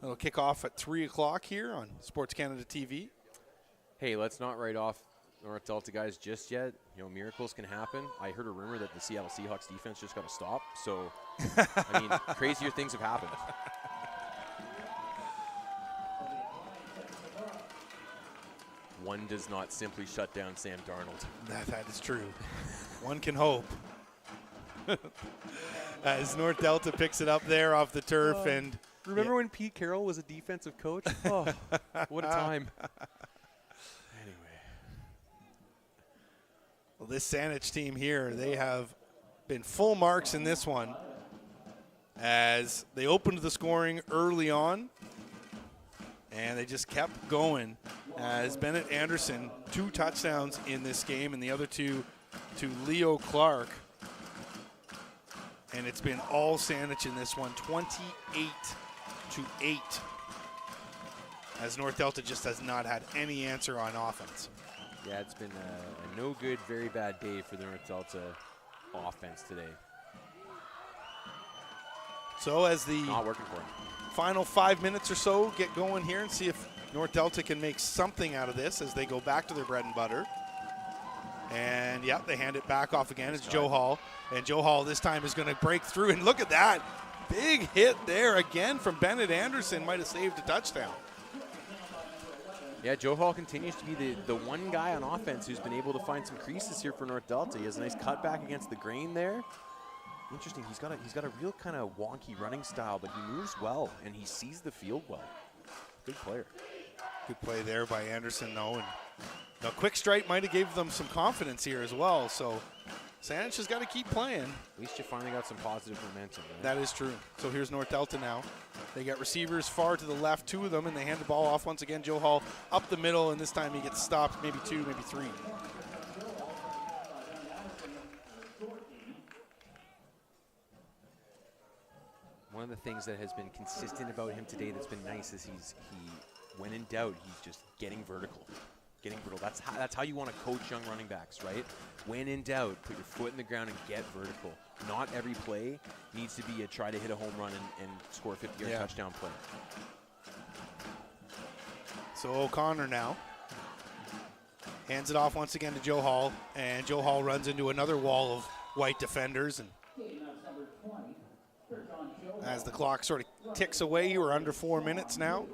It'll kick off at 3 o'clock here on Sports Canada TV. Hey, let's not write off North Delta guys just yet. Miracles can happen. I heard a rumor that the Seattle Seahawks defense just got a stop. So, I mean, crazier things have happened. One does not simply shut down Sam Darnold. That is true. One can hope. As North Delta picks it up there off the turf, and Remember when Pete Carroll was a defensive coach? Oh, what a time. Anyway. Well, this Saanich team here, they have been full marks in this one as they opened the scoring early on, and they just kept going as Bennett Anderson, 2 touchdowns in this game, and the other 2 to Leo Clark. And it's been all Saanich in this one, 28-8, as North Delta just has not had any answer on offense. Yeah, it's been a no good, very bad day for the North Delta offense today. So as the Not working for him. final 5 minutes or so get going here and see if North Delta can make something out of this as they go back to their bread and butter. And, yeah, they hand it back off again. It's Joe Hall. And Joe Hall this time is going to break through. And look at that. Big hit there again from Bennett Anderson. Might have saved a touchdown. Yeah, Joe Hall continues to be the one guy on offense who's been able to find some creases here for North Delta. He has a nice cutback against the grain there. Interesting. He's got a real kind of wonky running style, but he moves well, and he sees the field well. Good player. Good play there by Anderson, though. And a quick strike might have gave them some confidence here as well. So Saanich has got to keep playing. At least you finally got some positive momentum. Right? That is true. So here's North Delta now. They got receivers far to the left, 2 of them, and they hand the ball off once again. Joe Hall up the middle, and this time he gets stopped, maybe 2, maybe 3. One of the things that has been consistent about him today that's been nice is when in doubt, he's just getting vertical. That's how you want to coach young running backs, right? When in doubt, put your foot in the ground and get vertical. Not every play needs to be a try to hit a home run and score a 50-yard touchdown play. So O'Connor now hands it off once again to Joe Hall, and Joe Hall runs into another wall of white defenders. And as the clock sort of ticks away, we're under 4 minutes now.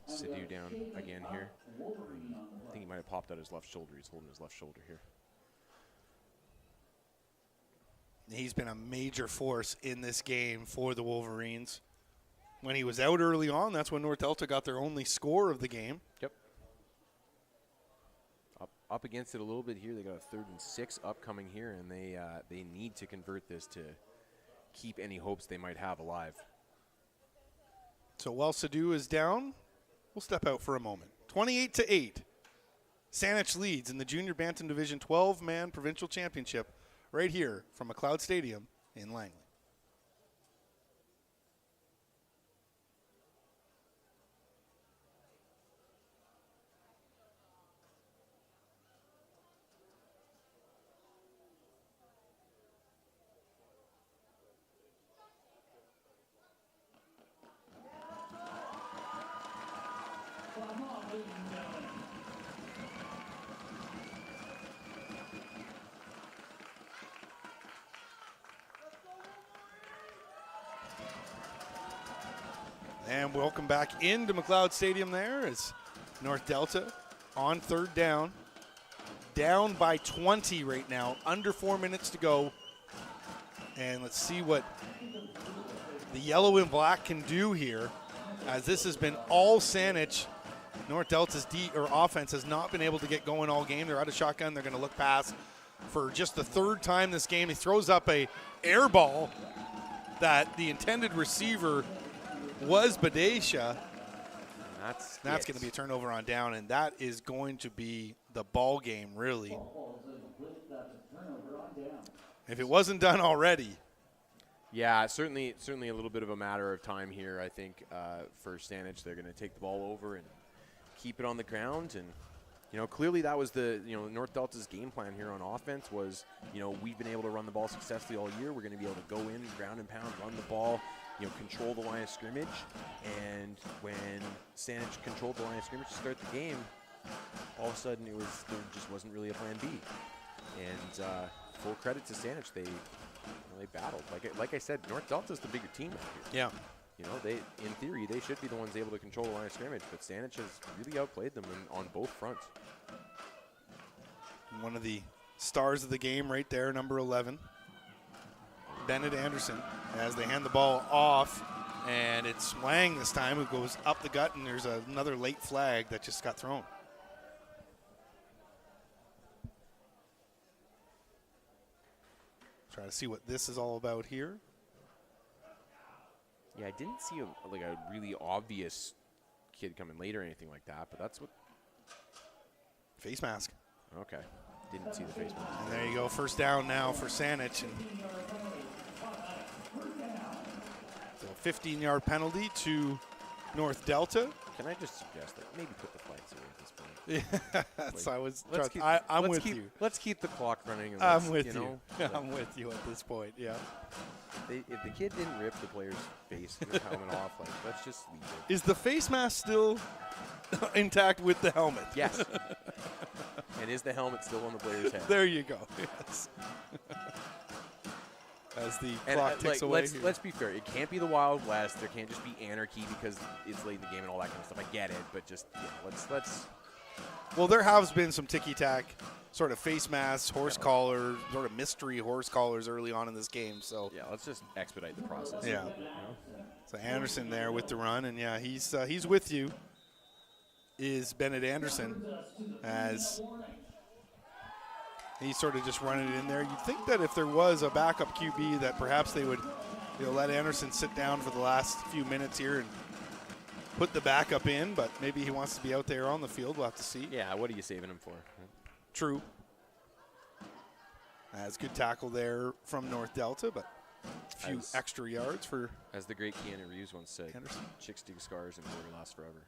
Sidhu down again here. I think he might have popped out his left shoulder. He's holding his left shoulder here. He's been a major force in this game for the Wolverines. When he was out early on, that's when North Delta got their only score of the game. Yep. Up against it a little bit here. They got a 3rd and 6 upcoming here, and they need to convert this to keep any hopes they might have alive. So while Sidhu is down, we'll step out for a moment. 28-8. Saanich leads in the Junior Bantam Division 12-man Provincial Championship right here from McLeod Stadium in Langley. And welcome back into McLeod Stadium there as North Delta on 3rd down. Down by 20 right now, under 4 minutes to go. And let's see what the yellow and black can do here, as this has been all Saanich. North Delta's offense has not been able to get going all game. They're out of shotgun. They're going to look pass for just the 3rd time this game. He throws up a air ball that the intended receiver was Badesha. That's going to be a turnover on down, and that is going to be the ball game, really. If it wasn't done already. Yeah, certainly a little bit of a matter of time here, I think, for Saanich. They're going to take the ball over and keep it on the ground. And, clearly that was North Delta's game plan here on offense was, we've been able to run the ball successfully all year. We're going to be able to go in, ground and pound, run the ball, control the line of scrimmage. And when Saanich controlled the line of scrimmage to start the game, all of a sudden there just wasn't really a plan B. And full credit to Saanich, they battled. Like I said, North Delta's the bigger team out here. Yeah. In theory, they should be the ones able to control the line of scrimmage, but Saanich has really outplayed them on both fronts. One of the stars of the game right there, number 11. Bennett Anderson as they hand the ball off, and it's Wang this time who goes up the gut, and there's another late flag that just got thrown. Try to see what this is all about here. Yeah, I didn't see a really obvious kid coming late or anything like that, but that's what. Face mask. Okay, didn't see the face mask. And there you go, first down now for Saanich. And so 15-yard penalty to North Delta. Can I just suggest that maybe put the flags away at this point? Yeah, that's I was. I'm with you. Let's keep the clock running. And I'm with you. Know, I'm with you at this point. Yeah. If the kid didn't rip the player's face with the helmet off, let's just leave it. Is the face mask still intact with the helmet? Yes. And is the helmet still on the player's head? There you go. Yes. As the clock ticks away. Let's be fair. It can't be the Wild West. There can't just be anarchy because it's late in the game and all that kind of stuff. I get it, but just let's. Well, there has been some ticky-tack sort of face masks, horse collars, sort of mystery horse collars early on in this game. So yeah, let's just expedite the process. Yeah. So Anderson there with the run, and yeah, he's with you. Is Bennett Anderson as he's sort of just running it in there. You'd think that if there was a backup QB that perhaps they would let Anderson sit down for the last few minutes here and put the backup in, but maybe he wants to be out there on the field. We'll have to see. Yeah, what are you saving him for? True. As good tackle there from North Delta, but a few extra yards for. As the great Keanu Reeves once said, Anderson. Chicks dig scars and glory lasts forever.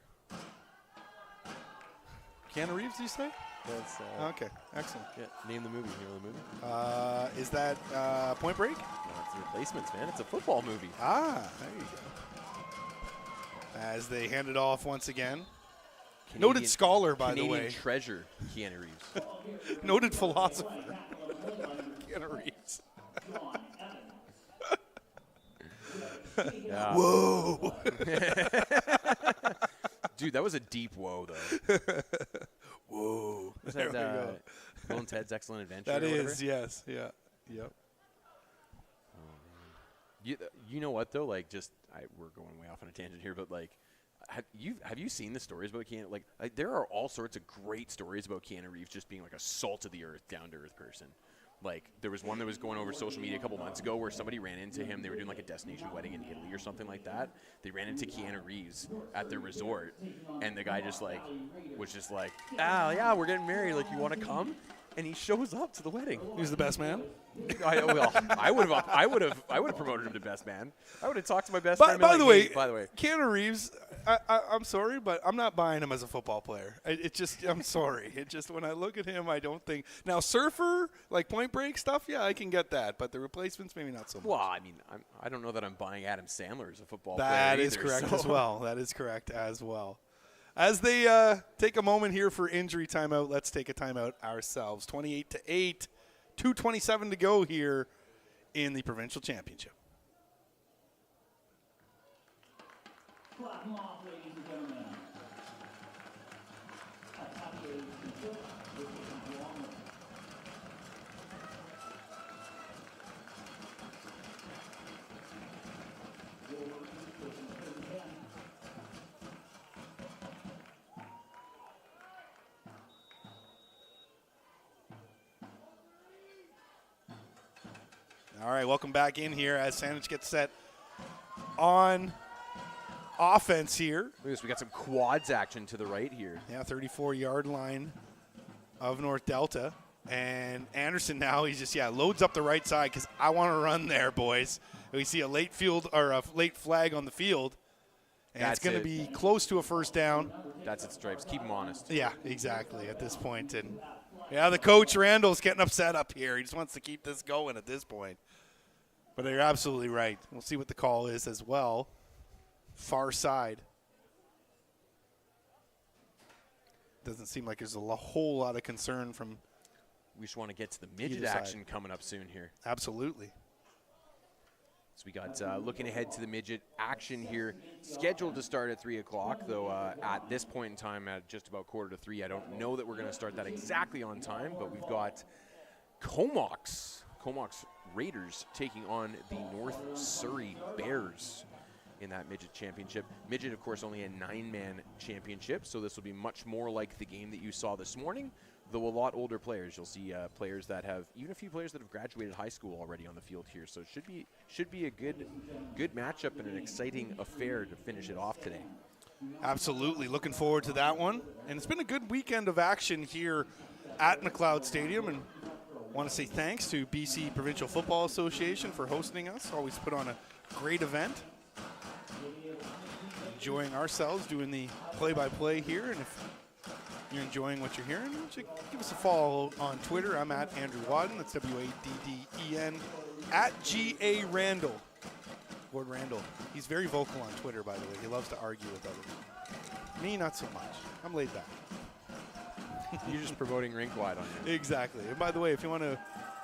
Keanu Reeves, you say? That's okay, excellent. Yeah, name the movie. You know the movie? Is that Point Break? No, it's The Replacements, man. It's a football movie. Ah, there you go. As they hand it off once again. Canadian, Noted scholar, by the way. Canadian treasure, Keanu Reeves. Noted philosopher, Keanu Reeves. Whoa. Dude, that was a deep whoa, though. Whoa. Was that Bill and Ted's Excellent Adventure? That is, yes. Yeah. Yep. You know what, though? We're going way off on a tangent here, but, have you seen the stories about Keanu? Like, there are all sorts of great stories about Keanu Reeves just being, a salt-of-the-earth, down-to-earth person. There was one that was going over social media a couple months ago where somebody ran into him. They were doing, a destination wedding in Italy or something like that. They ran into Keanu Reeves at their resort, and the guy just, was just like, yeah, we're getting married. You want to come? And he shows up to the wedding. He's the best man. I would have promoted him to best man. I would have talked to my best friend. By the way, Keanu Reeves, I'm sorry, but I'm not buying him as a football player. I'm sorry. It just when I look at him, I don't think now surfer Point Break stuff. Yeah, I can get that, but the replacements maybe not so much. Well, I mean, I don't know that I'm buying Adam Sandler as a football player. That is correct as well. That is correct as well. As they take a moment here for injury timeout, let's take a timeout ourselves. 28-8, 2:27 to go here in the provincial championship. Clap them off, ladies and gentlemen. Happy age to Phil, which is long. All right, welcome back in here as Saanich gets set on offense here. Look at this. We got some quads action to the right here. Yeah, 34-yard line of North Delta. And Anderson now, he's just, loads up the right side because I want to run there, boys. We see a late flag on the field. And it's going to be close to a first down. That's its stripes. Keep him honest. Yeah, exactly at this point. And the coach Randall's getting upset up here. He just wants to keep this going at this point. But you're absolutely right. We'll see what the call is as well. Far side. Doesn't seem like there's a whole lot of concern from. We just want to get to the midget action coming up soon here. Absolutely. So we got looking ahead to the midget action here, scheduled to start at 3 o'clock, though at this point in time at just about 2:45. I don't know that we're going to start that exactly on time, but we've got Comox Comox Raiders taking on the North Surrey Bears in that midget championship. Midget, of course, only a 9-man championship, so this will be much more like the game that you saw this morning, though a lot older players. You'll see players that have, even a few players that have graduated high school already on the field here, so it should be a good matchup and an exciting affair to finish it off today. Absolutely. Looking forward to that one. And it's been a good weekend of action here at McLeod Stadium, and want to say thanks to BC Provincial Football Association for hosting us. Always put on a great event. Enjoying ourselves doing the play-by-play here, and if you're enjoying what you're hearing, give us a follow on Twitter. I'm at Andrew Wadden. That's WADDEN at GA Randall. Gord Randall. He's very vocal on Twitter, by the way. He loves to argue with others. Me, not so much. I'm laid back. You're just promoting Rink-Wide on you. Exactly. And by the way, if you want a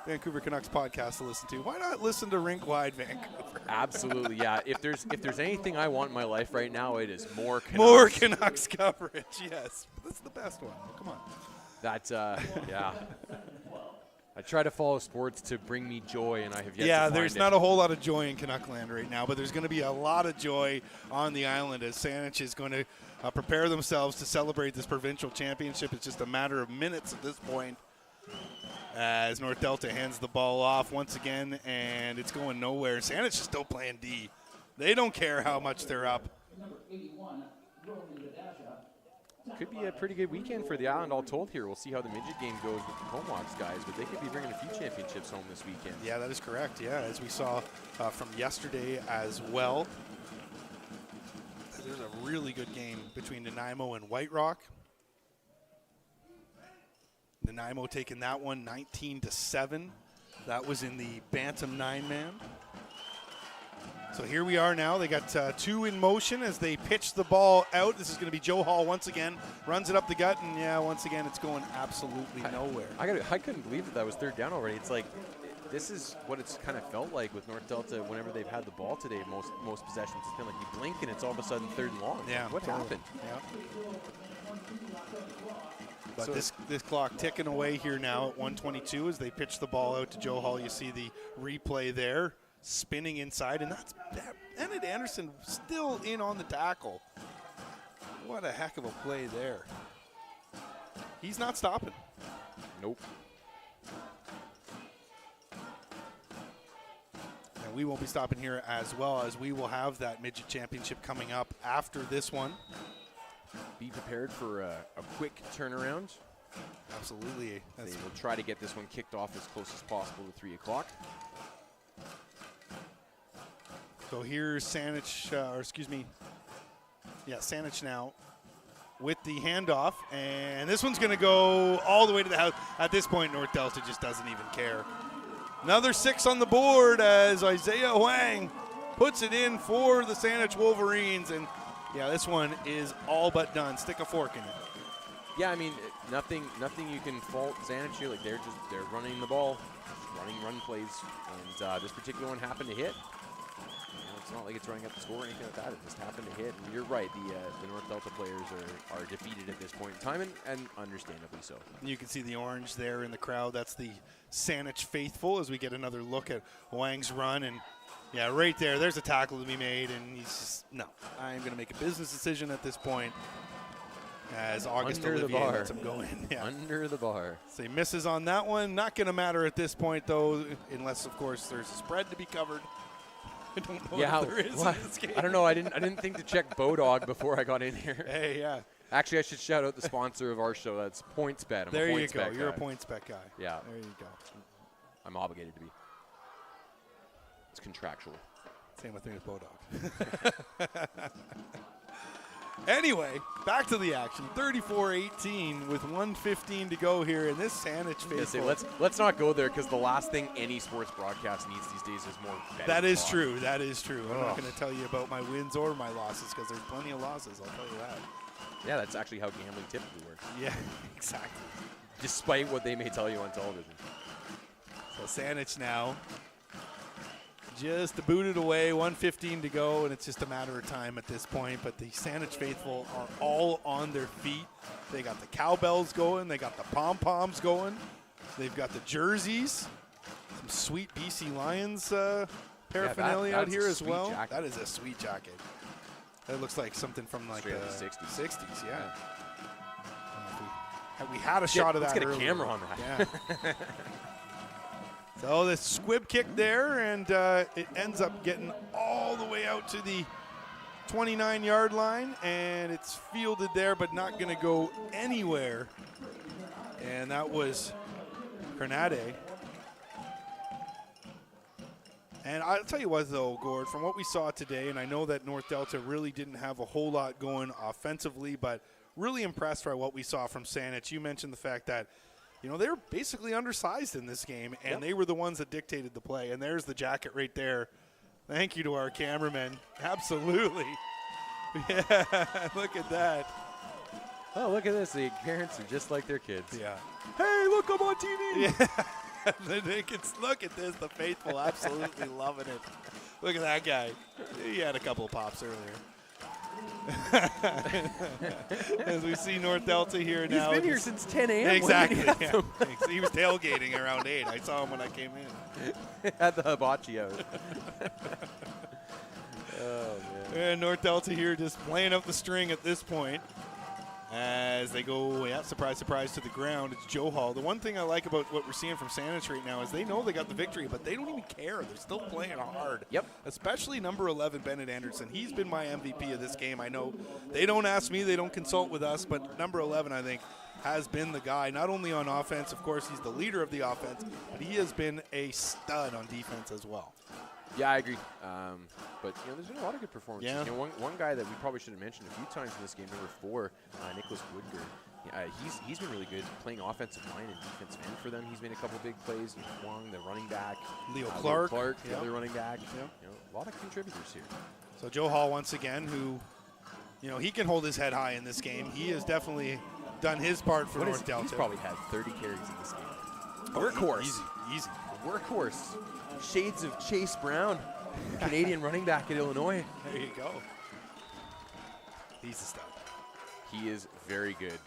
Vancouver Canucks podcast to listen to, why not listen to Rink-Wide Vancouver? Absolutely, yeah. If there's anything I want in my life right now, it is more Canucks. More Canucks coverage, yes. That's the best one. Come on. That's, yeah. I try to follow sports to bring me joy, and I have yet to find Yeah, there's it. not a whole lot of joy in Canuckland right now, but there's going to be a lot of joy on the island as Saanich is going to prepare themselves to celebrate this provincial championship. It's just a matter of minutes at this point as North Delta hands the ball off once again, and it's going nowhere. Saanich is still playing D. They don't care how much they're up. Could be a pretty good weekend for the island, all told here. We'll see how the midget game goes with the Comox guys, but they could be bringing a few championships home this weekend. Yeah, that is correct. Yeah, as we saw from yesterday as well. There's a really good game between Nanaimo and White Rock. Nanaimo taking that one 19-7. That was in the Bantam 9-man. So here we are now. They got two in motion as they pitch the ball out. This is going to be Joe Hall once again. Runs it up the gut, and yeah, once again, it's going absolutely nowhere. I couldn't believe that was third down already. It's like, this is what it's kind of felt like with North Delta whenever they've had the ball today, most possessions. It's been like you blink and it's all of a sudden third and long. Yeah, what happened? Yeah. But so this clock ticking away here now at 1:22 as they pitch the ball out to Joe Hall. You see the replay there, spinning inside, and that's Bennett Anderson still in on the tackle. What a heck of a play there. He's not stopping. Nope. And we won't be stopping here as well, as we will have that midget championship coming up after this one. Be prepared for a quick turnaround. Absolutely. They will try to get this one kicked off as close as possible to 3 o'clock. So here's Saanich, Saanich now with the handoff, and this one's going to go all the way to the house. At this point, North Delta just doesn't even care. Another 6 on the board as Isaiah Huang puts it in for the Saanich Wolverines, and yeah, this one is all but done. Stick a fork in it. Yeah, I mean, nothing you can fault Saanich here. Like they're running the ball, running run plays, and this particular one happened to hit. It's not like it's running up the score or anything like that. It just happened to hit. And you're right. The North Delta players are defeated at this point in time, and understandably so. You can see the orange there in the crowd. That's the Saanich faithful as we get another look at Wang's run. And yeah, right there, there's a tackle to be made, and he's just, no, I'm going to make a business decision at this point as August Olivier lets him go in. Yeah. Under the bar. So he misses on that one. Not going to matter at this point, though, unless, of course, there's a spread to be covered. I don't know if there is in this game. I don't know. I didn't think to check Bodog before I got in here. Hey, yeah. Actually, I should shout out the sponsor of our show. That's PointsBet. There you go. You're a PointsBet guy. Yeah. There you go. I'm obligated to be. It's contractual. Same with me with Bodog. Anyway, back to the action. 34-18 with 1:15 to go here in this Saanich faithful. Let's not go there, because the last thing any sports broadcast needs these days is more betting. That is true. That is true. I'm not going to tell you about my wins or my losses, because there's plenty of losses. I'll tell you that. Yeah, that's actually how gambling typically works. Yeah, exactly. Despite what they may tell you on television. So Saanich now just booted away, 1:15 to go, and it's just a matter of time at this point. But the Saanich faithful are all on their feet. They got the cowbells going. They got the pom-poms going. They've got the jerseys. Some sweet BC Lions paraphernalia that's out here a as sweet well. jacket. That is a sweet jacket. That looks like something from like Straight the out of the 60s. 60s, yeah. We had a shot of that Let's get a earlier. camera on that. Yeah. So the squib kick there, and it ends up getting all the way out to the 29-yard line, and it's fielded there, but not going to go anywhere. And that was Grenade. And I'll tell you what, though, Gord, from what we saw today, and I know that North Delta really didn't have a whole lot going offensively, but really impressed by what we saw from Saanich. You mentioned the fact that, you know, they were basically undersized in this game, and they were the ones that dictated the play. And there's the jacket right there. Thank you to our cameraman. Absolutely. Yeah, look at that. Oh, look at this. The parents are just like their kids. Yeah. Hey, look, I'm on TV. Yeah. Look at this. The faithful absolutely loving it. Look at that guy. He had a couple of pops earlier. As we see North Delta here now. He's been here since 10 a.m. Exactly. Yeah. He was tailgating around 8. I saw him when I came in. Had the hibachi out. Oh, man. And North Delta here just playing up the string at this point. As they go, surprise, surprise, to the ground. It's Joe Hall. The one thing I like about what we're seeing from Saanich right now is they know they got the victory, but they don't even care. They're still playing hard. Yep. Especially number 11, Bennett Anderson. He's been my MVP of this game. I know they don't ask me, they don't consult with us, but number 11, I think, has been the guy, not only on offense. Of course, he's the leader of the offense, but he has been a stud on defense as well. Yeah, I agree. But, you know, there's been a lot of good performances. Yeah. You know, one guy that we probably should have mentioned a few times in this game, number 4, Nicholas Woodgard. He's been really good playing offensive line and defensive end for them. He's made a couple big plays. Wong, the running back. Leo Clark. The other running back. You know, a lot of contributors here. So Joe Hall once again, who, you know, he can hold his head high in this game. He has definitely done his part for North Delta. He's probably had 30 carries in this game. Workhorse. Easy. Workhorse. Shades of Chase Brown, Canadian running back at Illinois. There you go. He's a stud. He is very good.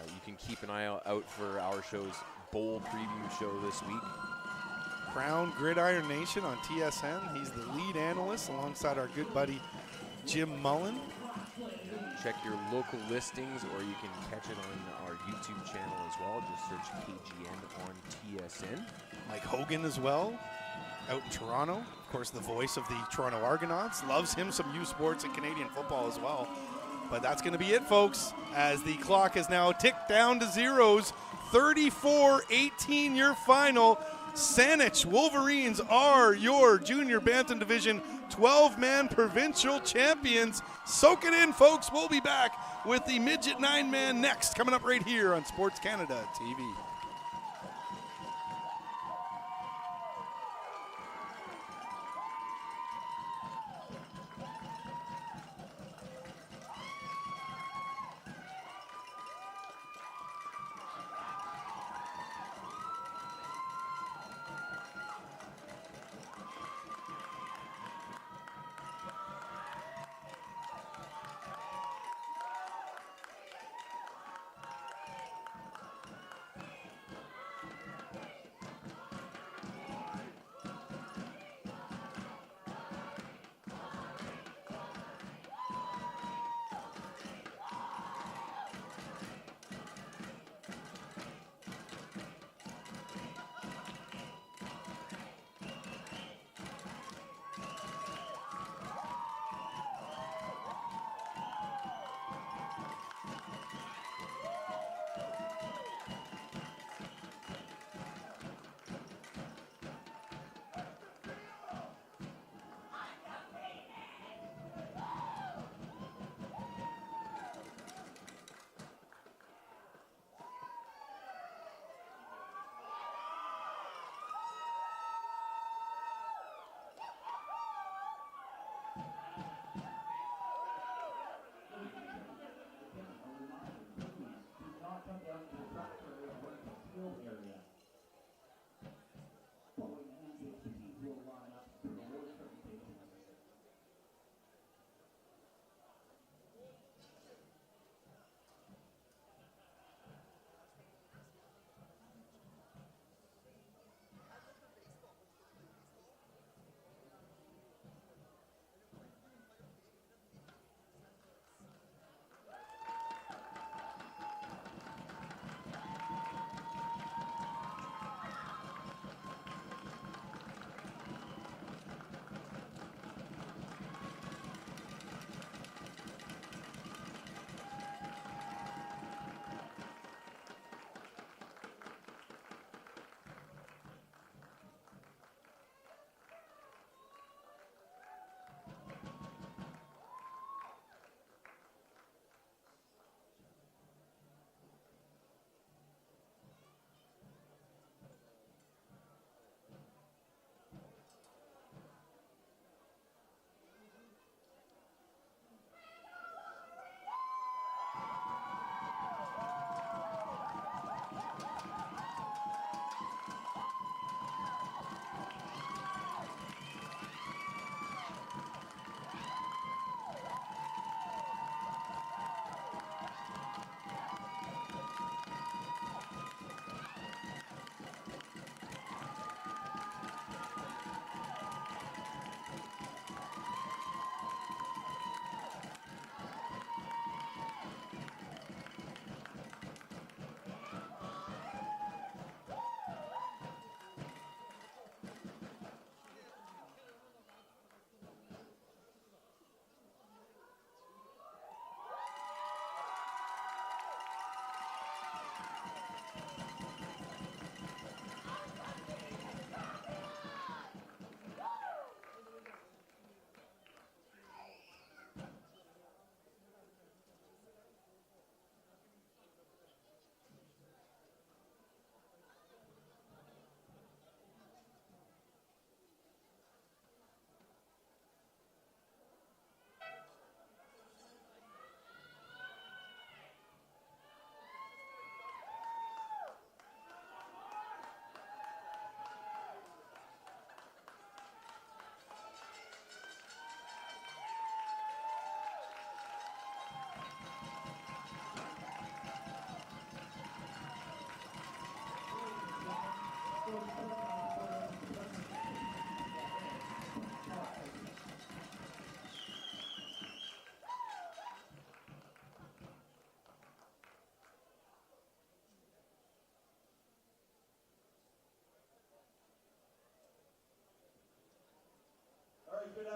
You can keep an eye out for our show's bowl preview show this week. Crown Gridiron Nation on TSN. He's the lead analyst alongside our good buddy Jim Mullen. Check your local listings, or you can catch it on our YouTube channel as well. Just search KGN on TSN. Mike Hogan as well, out in Toronto. Of course, the voice of the Toronto Argonauts. Loves him some U Sports and Canadian football as well. But that's going to be it, folks, as the clock has now ticked down to zeros. 34-18 your final. Saanich Wolverines are your Junior Bantam Division 12-man provincial champions. Soak it in, folks. We'll be back with the midget 9-man next, coming up right here on Sports Canada TV.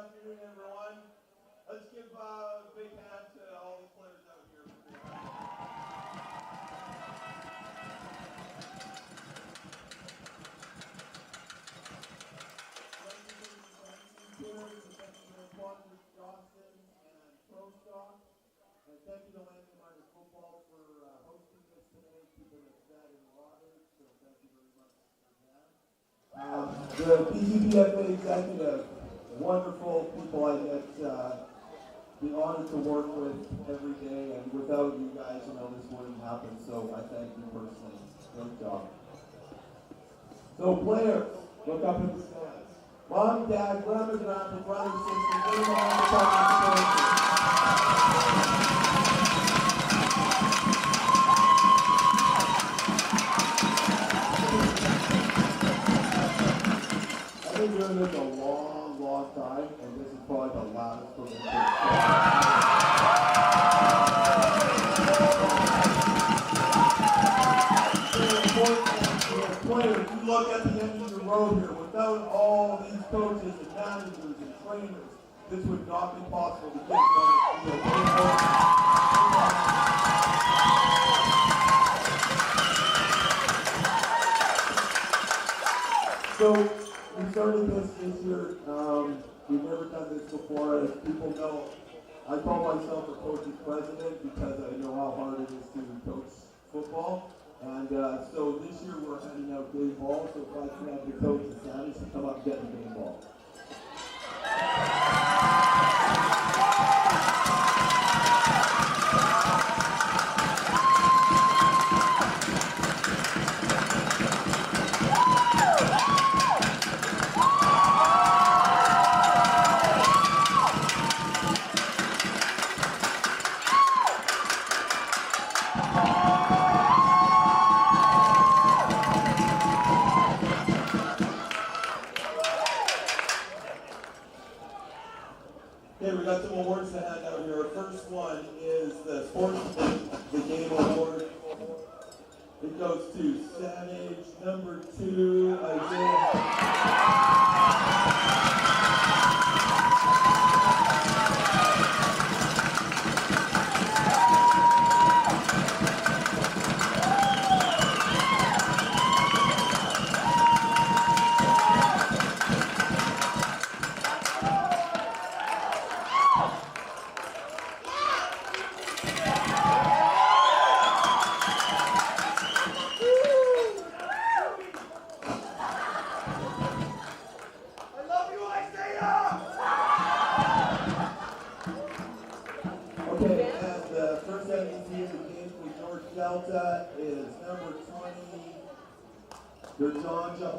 afternoon, everyone. Let's give a big hand to all the players out here. Johnson and Prostock. And thank you to Langley Minor Football for hosting this today, keeping us fed and watered. So thank you very much for that. The BCPFA executive, wonderful people I get the honor to work with every day, and without you guys, this wouldn't happen. So I thank you personally. Great job. So players, look up in the stands. Mom, Dad, grandma, grandpa, brothers, sisters, give them a hand of participation. I've been doing this a long, long time, and this is probably the loudest provincial. Players, you look at the end of the road here, without all these coaches and managers and trainers, this would not be possible to get on the field. So we started this year. We've never done this before. As people know, I call myself a coach's president because I know how hard it is to coach football. And so this year we're handing out game balls. So if I can have the coach of Saanich to come up and get the game ball. Okay, we got some awards to hand out here. Our first one is the Sportsman the Game Award. It goes to Saanich, number 2, Isaiah. Okay, and the first MVP of the game for George Delta is number 20, Derjonja.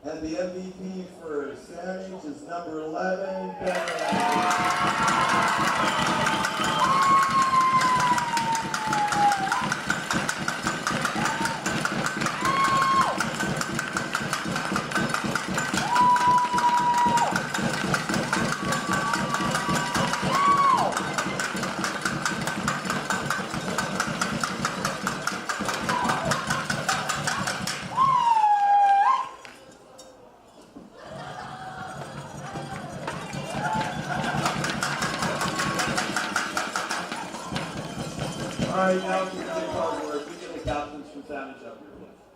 And the MVP for Saanich is number 11, All right, now we're going to take our work. We get the captains from Saanich up here, please.